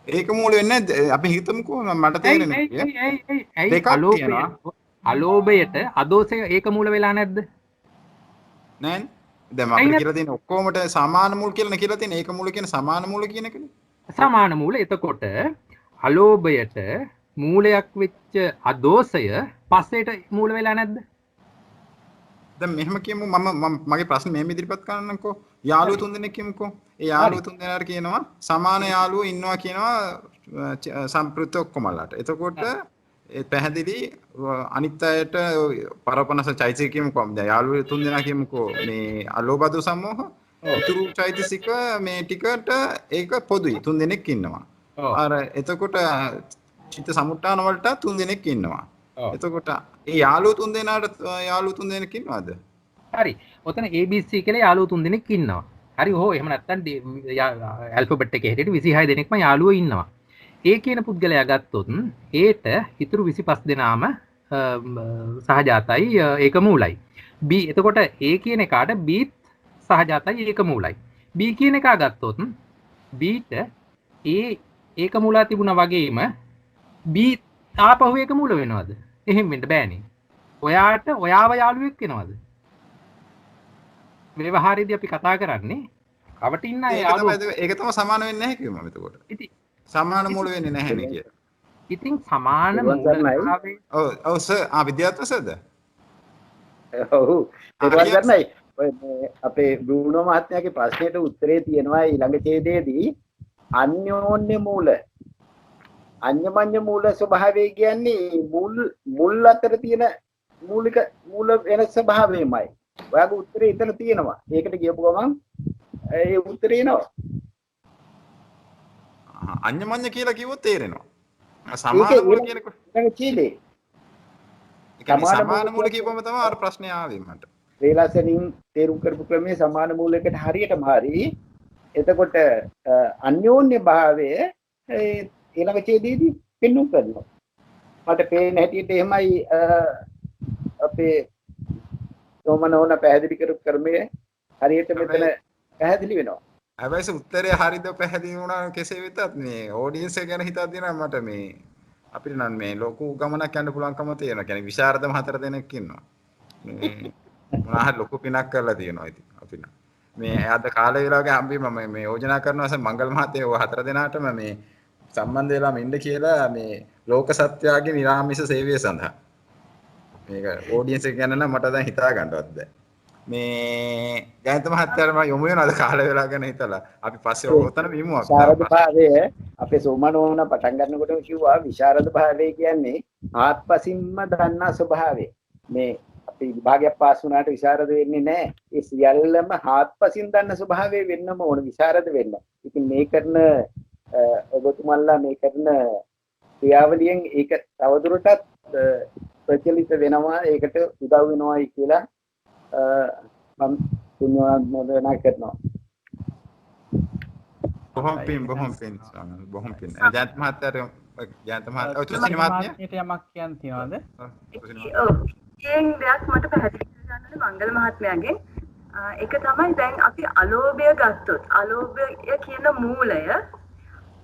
ඒක මූල වෙන්නේ අපි හිතමුකෝ මට තේරෙන්නේ දෙකක් තියෙනවා. අලෝභයට අදෝසය ඒක මූල වෙලා නැද්ද? නෑ. දැන් අපිට කියලා තියෙන ඔක්කොමට සමාන මූල කියලා කියලා තියෙන ඒක මූල කියන සමාන මූල කියන එකනේ. සමාන මූල. එතකොට අලෝභයට මූලයක් වෙච්ච අදෝසය පස්සේට මූල වෙලා නැද්ද? දැන් මෙහෙම කියමු මම මගේ ප්‍රශ්නේ මෙහෙම ඉදිරිපත් කරන්නම්කෝ. යාළුවෝ තුන් දෙනෙක් කියමුකෝ. ඒ යාළුවෝ තුන් දෙනාට කියනවා සමාන යාළුවෝ ඉන්නවා කියනවා සම්ප්‍රයුක්ත ඔක්කොමලට. එතකොට ඒ පැහැදිලි අනිත් අයට පරපනස චෛතසික කියමුකෝ. දැන් යාළුවෝ තුන් දෙනා කියමුකෝ මේ අලෝභ දෝස සමෝහ උතුරු චෛතසික මේ ටිකට ඒක පොදුයි. තුන් දෙනෙක් ඉන්නවා. අර එතකොට චිත්ත සමුට්ඨාන වලට තුන් දෙනෙක් ඉන්නවා. එතකොට ඒ යාළුවෝ තුන් දෙනාට යාළුවෝ තුන් දෙනෙක් ඉන්නවද? හරි. ඔතන ABC කියලා යාළුවෝ තුන් දෙනෙක් ඉන්නවා. හරි. ඔහො එහෙම නැත්නම් ඇල්ෆබෙට් එකේ හැටියට 26 දෙනෙක්ම යාළුවෝ ඉන්නවා. ඒ කියන පුද්ගලයා ගත්තොත් ඒට ඉතුරු 25 දෙනාම සහජාතයි ඒක මූලයි. B එතකොට A කියන එකාට B සහජාතයි ඒක මූලයි. B කියන එකා ගත්තොත් B ට A ඒක මූලය තිබුණා වගේම B ආපහු ඒක මූල වෙනවද? එහෙම වෙන්න බෑනේ. ඔයාට ඔයාව යාළුවෙක් වෙනවද? ව්‍යවහාරයේදී අපි කතා කරන්නේ කවටින්න යාළුවෝ. ඒක තමයි සමාන වෙන්නේ නැහැ කිව්වම එතකොට. ඉතින් සමාන මූල වෙන්නේ නැහැ නේ කියලා. ඉතින් සමාන මූලතාවය ඔව් සර් විද්‍යාර්ථ සර්ද? ඔව් ඒක ගන්නයි. ඔය අපේ බ්‍රූනෝ මහත්මයාගේ ප්‍රශ්නෙට උත්තරේ තියෙනවා ඊළඟ ඡේදයේදී අන්‍යෝන්‍ය මූල අඤ්ඤමඤ්ඤ මූල ස්වභාවය කියන්නේ මුල් අතර තියෙන මූල වෙනස් ස්වභාවයමයි. ඔයාගේ උත්තරේ එතන තියෙනවා. ඒකට කියපු ගමන් ඒ උත්තරේ එනවා. අඤ්ඤමඤ්ඤ කියලා කිව්වොත් තේරෙනවා. සමාන මූල කියනකොට ඒක චීලේ. සමාන මූල කියපුවම තමයි අර ප්‍රශ්නේ ආවේ මට. වේලාසෙනින් තේරුම් කරපු ක්‍රමයේ සමාන මූලයකට හරියටම හරි. එතකොට අන්‍යෝන්‍ය භාවය ඊළඟ ඡේදයේදී පෙන්වන්න කරනවා. මට පේන හැටියට එහෙමයි අපේ සෝමනෝන පැහැදිලි කරපු ක්‍රමයේ හරියට මෙතන පැහැදිලි වෙනවා. හැබැයි උත්තරය හරියද පැහැදිලි වුණා කෙසේ වෙතත් මේ ඔඩියන්ස් එක ගැන හිතද්දී නම් මට මේ අපිට නම් මේ ලොකු ගමනක් යන්න පුළුවන්කම තියෙනවා. කියන්නේ විශාරදම 4 දෙනෙක් ඉන්නවා. මේ මොනවා ලොකු පිනක් කරලා තියෙනවා ඉතින් අපි නම්. මේ අද කාලේ වෙලාවක හම්බි මම මේ යෝජනා කරනවා මංගල මහත්තයා ඔය 4 දෙනාටම මේ සම්බන්ධ වෙලා මෙන්න කියලා මේ ලෝක සත්‍යයේ නිරාමිෂ සේවය සඳහා මේක ඔඩියන්ස් එක ගැන නම් මට දැන් හිතා ගන්නවත් බැහැ. මේ ජයන්ත මහත්තයාට මම යොමු වෙනවාද කාල වේලා ගැන හිතලා අපි පස්සේ ඔතන විමු අපි විශාරද භාවය අපේ සෝමනෝන පටන් ගන්නකොටම කිව්වා විශාරද භාවය කියන්නේ ආත්පසින්ම දන්නා ස්වභාවය. මේ අපි විභාගයක් පාස් වුණාට විශාරද වෙන්නේ නැහැ. ඒ සියල්ලම ආත්පසින් දන්න ස්වභාවය වෙන්නම ඕන විශාරද වෙන්න. ඉතින් මේ කරන ඔබතුමන්ලා මේ කරන ක්‍රියාවලියෙන් ඒක තවදුරටත් ප්‍රචලිත වෙනවා ඒකට උදව් වෙනවායි කියලා මම පුණ්‍යවන්තනා කරනවා. බොහොම පින් බොහොම පින් ජයන්ත මහත්තයාට ජයන්ත මහත්තයා තුසිනි මහත්මියට යමක් කියන්න තියනවද? ඒන් දෙයක් මට පැහැදිලි කරගන්න මංගල මහත්මයාගෙන් ඒක තමයි දැන් අපි අලෝභය ගත්තොත් අලෝභය කියන මූලය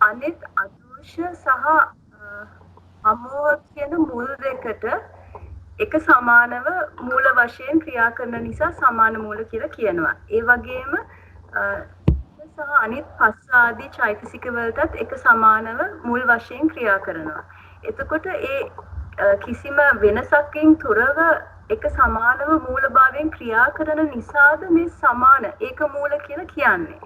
අනිත් අදෝෂ සහ අමෝහ කියන මුල් දෙකට එක සමානව මූල වශයෙන් ක්‍රියා කරන නිසා සමාන මූල කියලා කියනවා. ඒ වගේම සහ අනිත් පස්ස ආදී චෛතසික වලටත් එක සමානව මුල් වශයෙන් ක්‍රියා කරනවා. එතකොට ඒ කිසිම වෙනසකින් තොරව එක සමානව මූලභාවයෙන් ක්‍රියා කරන නිසාද මේ සමාන ඒක මූල කියලා කියන්නේ.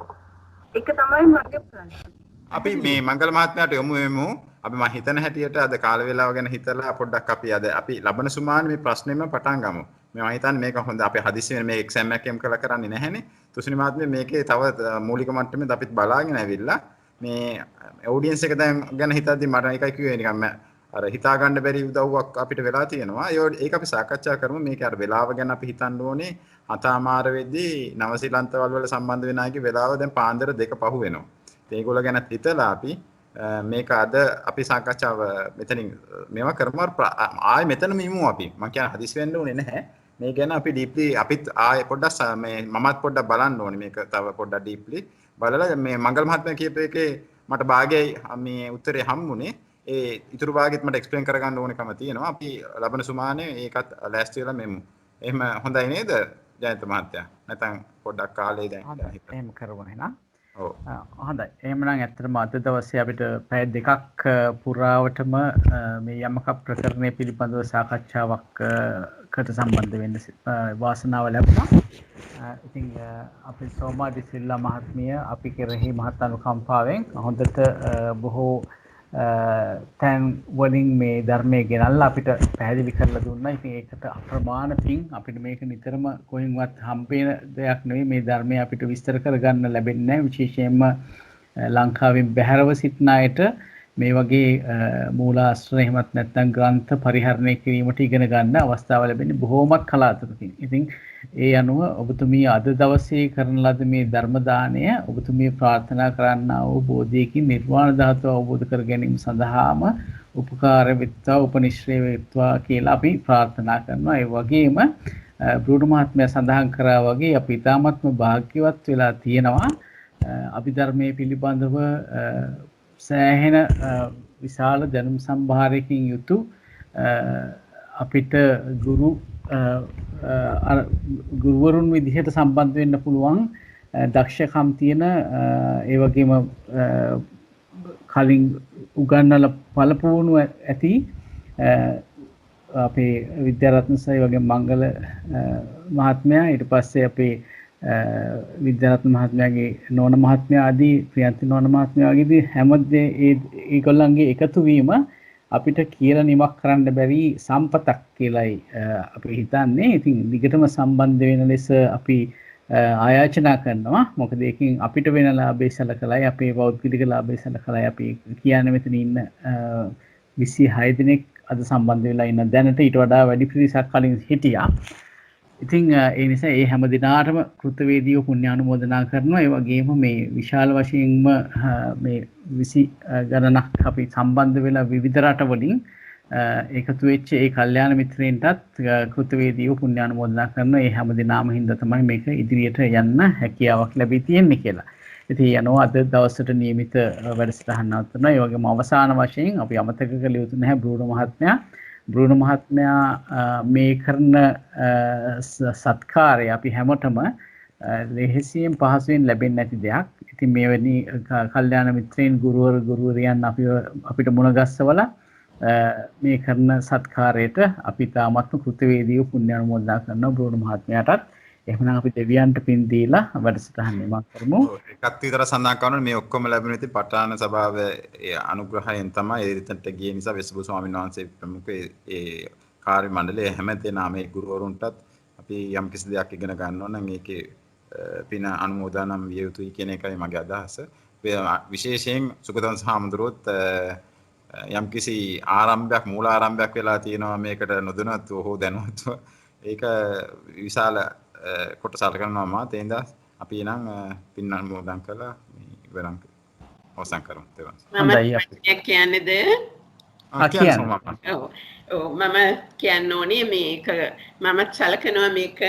ඒක තමයි මගේ ප්‍රශ්නේ. අපි මේ මංගල මහත්මයාට යොමු වෙමු. අපි මම හිතන හැටියට අද කාල වේලාව ගැන හිතලා පොඩ්ඩක් අපි ලබන සුමානේ මේ ප්‍රශ්නෙම පටන් ගමු. මම හිතන්නේ මේක හොඳ අපි හදිස්සියෙන් මේ එක්සෑම් එකක් එම් කළා කරන්නේ නැහැනේ. තුසිනි මහත්මිය මේකේ තව මූලික මට්ටමේ අපිත් බලාගෙන ඇවිල්ලා මේ ඔඩියන්ස් එක දැන් ගැන හිතද්දි මට එකයි කිව්වේ නිකන් අර හිතා ගන්න බැරි උදව්වක් අපිට වෙලා තියෙනවා. ඒක අපි සාකච්ඡා කරමු. මේක අර වෙලාව ගැන අපි හිතන්න ඕනේ. හතමාර වෙද්දී නවසීලන්තවල වල සම්බන්ධ වෙන අයගේ වෙලාව දැන් පාන්දර 2 පහු වෙනවා. ඒගොල්ලෝ ගැන හිතලා අපි මේක අද අපි සාකච්ඡාව මෙතනින් මේවා කරමු. ආයෙ මෙතනම ඉමු අපි. මම කියන්නේ හදිස් වෙන්න ඕනේ නැහැ. මේ ගැන අපි ඩීප්ලි අපිත් ආයෙ පොඩ්ඩක් මේ මමත් පොඩ්ඩක් බලන්න ඕනේ මේක තව පොඩ්ඩක් ඩීප්ලි බලලා මේ මංගල මහත්මයා කියපු එකේ මට භාගයයි මේ උත්තරේ හම්බුනේ. ඒ ඉතුරු භාගෙත් මට එක්ස්ප්ලেইন කරගන්න ඕනකම තියෙනවා. අපි ලබන සුමානේ ඒකත් ලෑස්ති වෙලා මෙමු. එහෙම හොඳයි නේද ජයන්ත මහත්තයා? නැත්නම් පොඩ්ඩක් කාලේ දැන් එහෙම කරමු එහෙනම්. ඔව්. හොඳයි. එහෙමනම් ඇත්තටම අද දවසේ අපිට පැය 2ක් පුරාවටම මේ යමක ප්‍රකරණය පිළිබඳව සාකච්ඡාවකට සම්බන්ධ වෙන්න වාසනාව ලැබුණා. ඉතින් අපේ සෝමා දිසිල්ලා මහත්මිය අපි කෙරෙහි මහත් අනුකම්පාවෙන් හොඳට බොහෝ තැන් වලින් මේ ධර්මයේ ගෙනල්ලා අපිට පැහැදිලි කරලා දුන්නා. ඉතින් ඒකට අප්‍රමාණ පිං අපිට මේක නිතරම කොහෙන්වත් හම්බෙන දෙයක් නෙවෙයි. මේ ධර්මය අපිට විස්තර කරගන්න ලැබෙන්නේ නැහැ. විශේෂයෙන්ම ලංකාවෙන් බැහැරව සිටින අයට මේ වගේ මූලාශ්‍ර එහෙමත් නැත්නම් ග්‍රන්ථ පරිහරණය කිරීමට ඉගෙන ගන්න අවස්ථාව ලැබෙන්නේ බොහෝමත් කලාතුරකින්. ඉතින් ඒ අනුව ඔබතුමිය අද දවසේ කරන ලද මේ ධර්ම දාණය ඔබතුමිය ප්‍රාර්ථනා කරන්නා වූ බෝධියකින් නිර්වාණ ධාතුව අවබෝධ කර ගැනීම සඳහාම උපකාර වෙත්වා උපනිශ්‍රේ වෙත්වා කියලා අපි ප්‍රාර්ථනා කරනවා. ඒ වගේම බ්‍රූනෝ මහත්මයා සඳහන් කරා වගේ අපි ඊ타මත්ම භාග්‍යවත් වෙලා තියෙනවා. අභිධර්මයේ පිළිබඳව සෑහෙන විශාල දැනුම් සම්භාරයකින් යුතු අපිට ගුරුවරුන් විදිහට සම්බන්ධ වෙන්න පුළුවන් දක්ෂකම් තියෙන ඒ වගේම කලින් උගන්වල පළපුවණු ඇති අපේ විද්‍යාරත්න සයි වගේ මංගල මහත්මයා ඊට පස්සේ අපේ විද්‍යාරත්න මහත්මයාගේ නෝන මහත්මයා ආදී ප්‍රියන්ති නෝන මහත්මයා වගේ හැමදේ ඒගොල්ලන්ගේ එකතු වීම අපිට කියලා නිමක් කරන්න බැරි සම්පතක් කියලායි අපි හිතන්නේ. ඉතින් දිගටම සම්බන්ධ වෙන ලෙස අපි ආයාචනා කරනවා. මොකද ඒකෙන් අපිට වෙන ලාභය සලකලායි අපේ පෞද්ගලික ලාභය සලකලායි අපි කියන්නේ මෙතන ඉන්න 26 දෙනෙක් අද සම්බන්ධ වෙලා ඉන්න දැනට ඊට වඩා වැඩි පිරිසක් කලින් හිටියා. ඉතින් ඒ නිසා ඒ හැම දිනාටම කෘතවේදීව පුණ්‍යානුමෝදනා කරනවා. ඒ වගේම මේ විශාල වශයෙන්ම මේ 20 ගණනක් අපි සම්බන්ධ වෙලා විවිධ රටවලින් එකතු වෙච්ච ඒ කල්යාණ මිත්‍රයන්ටත් කෘතවේදීව පුණ්‍යානුමෝදනා කරනවා. ඒ හැම දිනාම හින්දා තමයි මේක ඉදිරියට යන්න හැකියාවක් ලැබී තියෙන්නේ කියලා. ඉතින් යනවා අද දවසට නියමිත වැඩසටහන නවත්වනවා. ඒ වගේම අවසාන වශයෙන් අපි අමතක කළ යුතු නැහැ බ්‍රූනෝ මහත්මයා. බ්‍රූනෝ මහත්මයා මේ කරන සත්කාරය අපි හැමතෙම ලෙහෙසියෙන් පහසුවෙන් ලැබෙන්නේ නැති දෙයක්. ඉතින් මෙවැනි කල්යාණ මිත්‍රයන් ගුරුවරයන් අපිට මුණ ගැස්සවලා මේ කරන සත්කාරයට අපි තාමත්ම කෘතවේදීව පුණ්‍යානුමෝදනා කරනවා බ්‍රූනෝ මහත්මයාටත්. එහෙනම් අපි දෙවියන්ට පින් දීලා වැඩසටහන නිමා කරමු. එකත් විතර සඳහන් කරනවා මේ ඔක්කොම ලැබුණ ඉතින් පටාන සභාවේ අනුග්‍රහයෙන් තමයි ඒ රිටන්ට ගිය නිසා වෙස්බු ස්වාමීන් වහන්සේ ප්‍රමුඛ ඒ කාර්ය මණ්ඩලයේ හැම දෙනාම මේ ගුරුවරුන්ටත් අපි යම් කිසි දෙයක් ඉගෙන ගන්න ඕන නම් ඒකේ පින අනුමෝදනම් විය යුතුයි කියන එකයි මගේ අදහස. විශේෂයෙන් සුගතන් සාමුද්‍රොත් යම් කිසි ආරම්භයක් මූල ආරම්භයක් වෙලා තියෙනවා මේකට නොදැනුවත්ව හෝ දැනුවත්ව ඒක විශාල කොටසක් කරනවා මා තේන්දා අපි නම් පින් අනුමෝදන් කළා ඉවරම් අවසන් කරමු තේරුම්. මම කියන්නේද? මම කියන්න ඕනේ මේක මම සැලකනවා මේක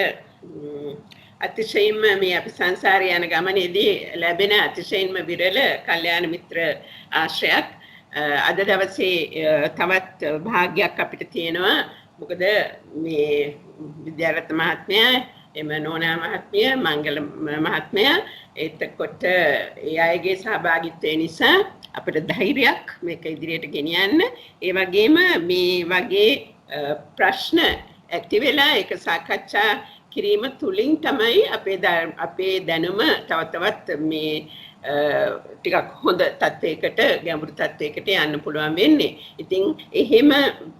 අතිශයින්ම මේ අපි සංසාරේ යන ගමනේදී ලැබෙන අතිශයින්ම විරල කල්යාණ මිත්‍ර ආශ්‍රයක්. අද දවසේ තවත් භාග්යක් අපිට තියෙනවා. මොකද මේ විද්‍යාරත්න මහත්මයා එම නෝනා මහත්මිය මංගල මහත්මයා එතකොට ඒ අයගේ සහභාගීත්වය නිසා අපිට ධෛර්යයක් මේක ඉදිරියට ගෙනියන්න. ඒ වගේම මේ වගේ ප්‍රශ්න ඇති වෙලා ඒක සාකච්ඡා කිරීම තුලින් තමයි අපේ දැනුම තව තවත් මේ ටිකක් හොඳ තත්වයකට ගැඹුරු තත්වයකට යන්න පුළුවන් වෙන්නේ. ඉතින් එහෙම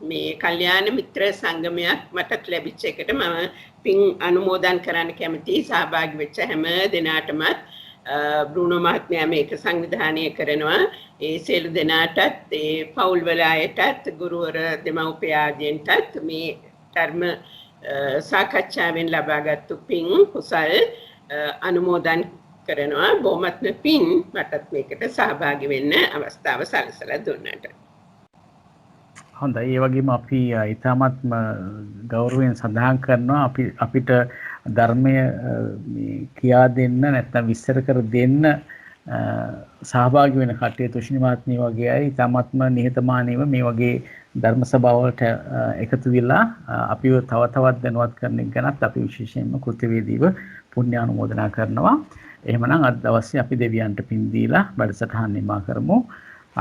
මේ කල්යාණ මිත්‍ර සංගමයක් මට ලැබිච්ච එකට මම පින් අනුමෝදන් කරන්න කැමතියි. සහභාගී වෙච්ච හැම දෙනාටම බ්‍රූනෝ මහත්මයා මේක සංවිධානය කරනවා. ඒ සියලු දෙනාටත් ඒ පවුල් වල අයටත් ගුරුවර දෙමව්පිය ආදීන්ටත් මේ ධර්ම සාකච්ඡාවෙන් ලබාගත්තු පින් කුසල් අනුමෝදන් කරනවා. බොහොමත්ම පින් මටත් මේකට සහභාගී වෙන්න අවස්ථාව සැලසලා දුන්නට. හොඳයි. ඒ වගේම අපි ඊටමත්ම ගෞරවයෙන් සඳහන් කරනවා අපිට ධර්මය කියා දෙන්න නැත්නම් විස්තර කර දෙන්න සහභාගී වෙන කට්ටිය තුෂ්ණි මහත්මිය වගේ අය ඊටමත්ම නිහතමානීව මේ වගේ ධර්ම සභාවලට එකතු වෙලා අපිව තව තවත් දැනුවත් කරන එක ගැනත් අපි විශේෂයෙන්ම කෘතවේදීව පුණ්‍ය අනුමෝදනා කරනවා. එහෙමනම් අද දවසේ අපි දෙවියන්ට පින් දීලා වැඩසටහන නිමා කරමු.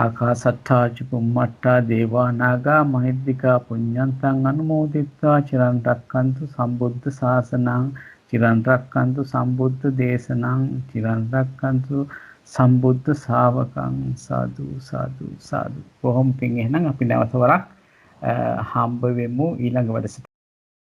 ආකාසට්ඨා චුම්මට්ඨා දේවා නාග මහිද්దికා පුඤ්ඤන්තං අනුමෝදිත්වා චිරන් රක්칸තු සම්බුද්ධ ශාසනං චිරන් රක්칸තු සම්බුද්ධ දේශනං චිරන් රක්칸තු සම්බුද්ධ ශාවකං සාදු සාදු සාදු. කොහොම පින් එහෙනම් අපි නැවත වරක් හම්බ වෙමු ඊළඟ වැඩසටහන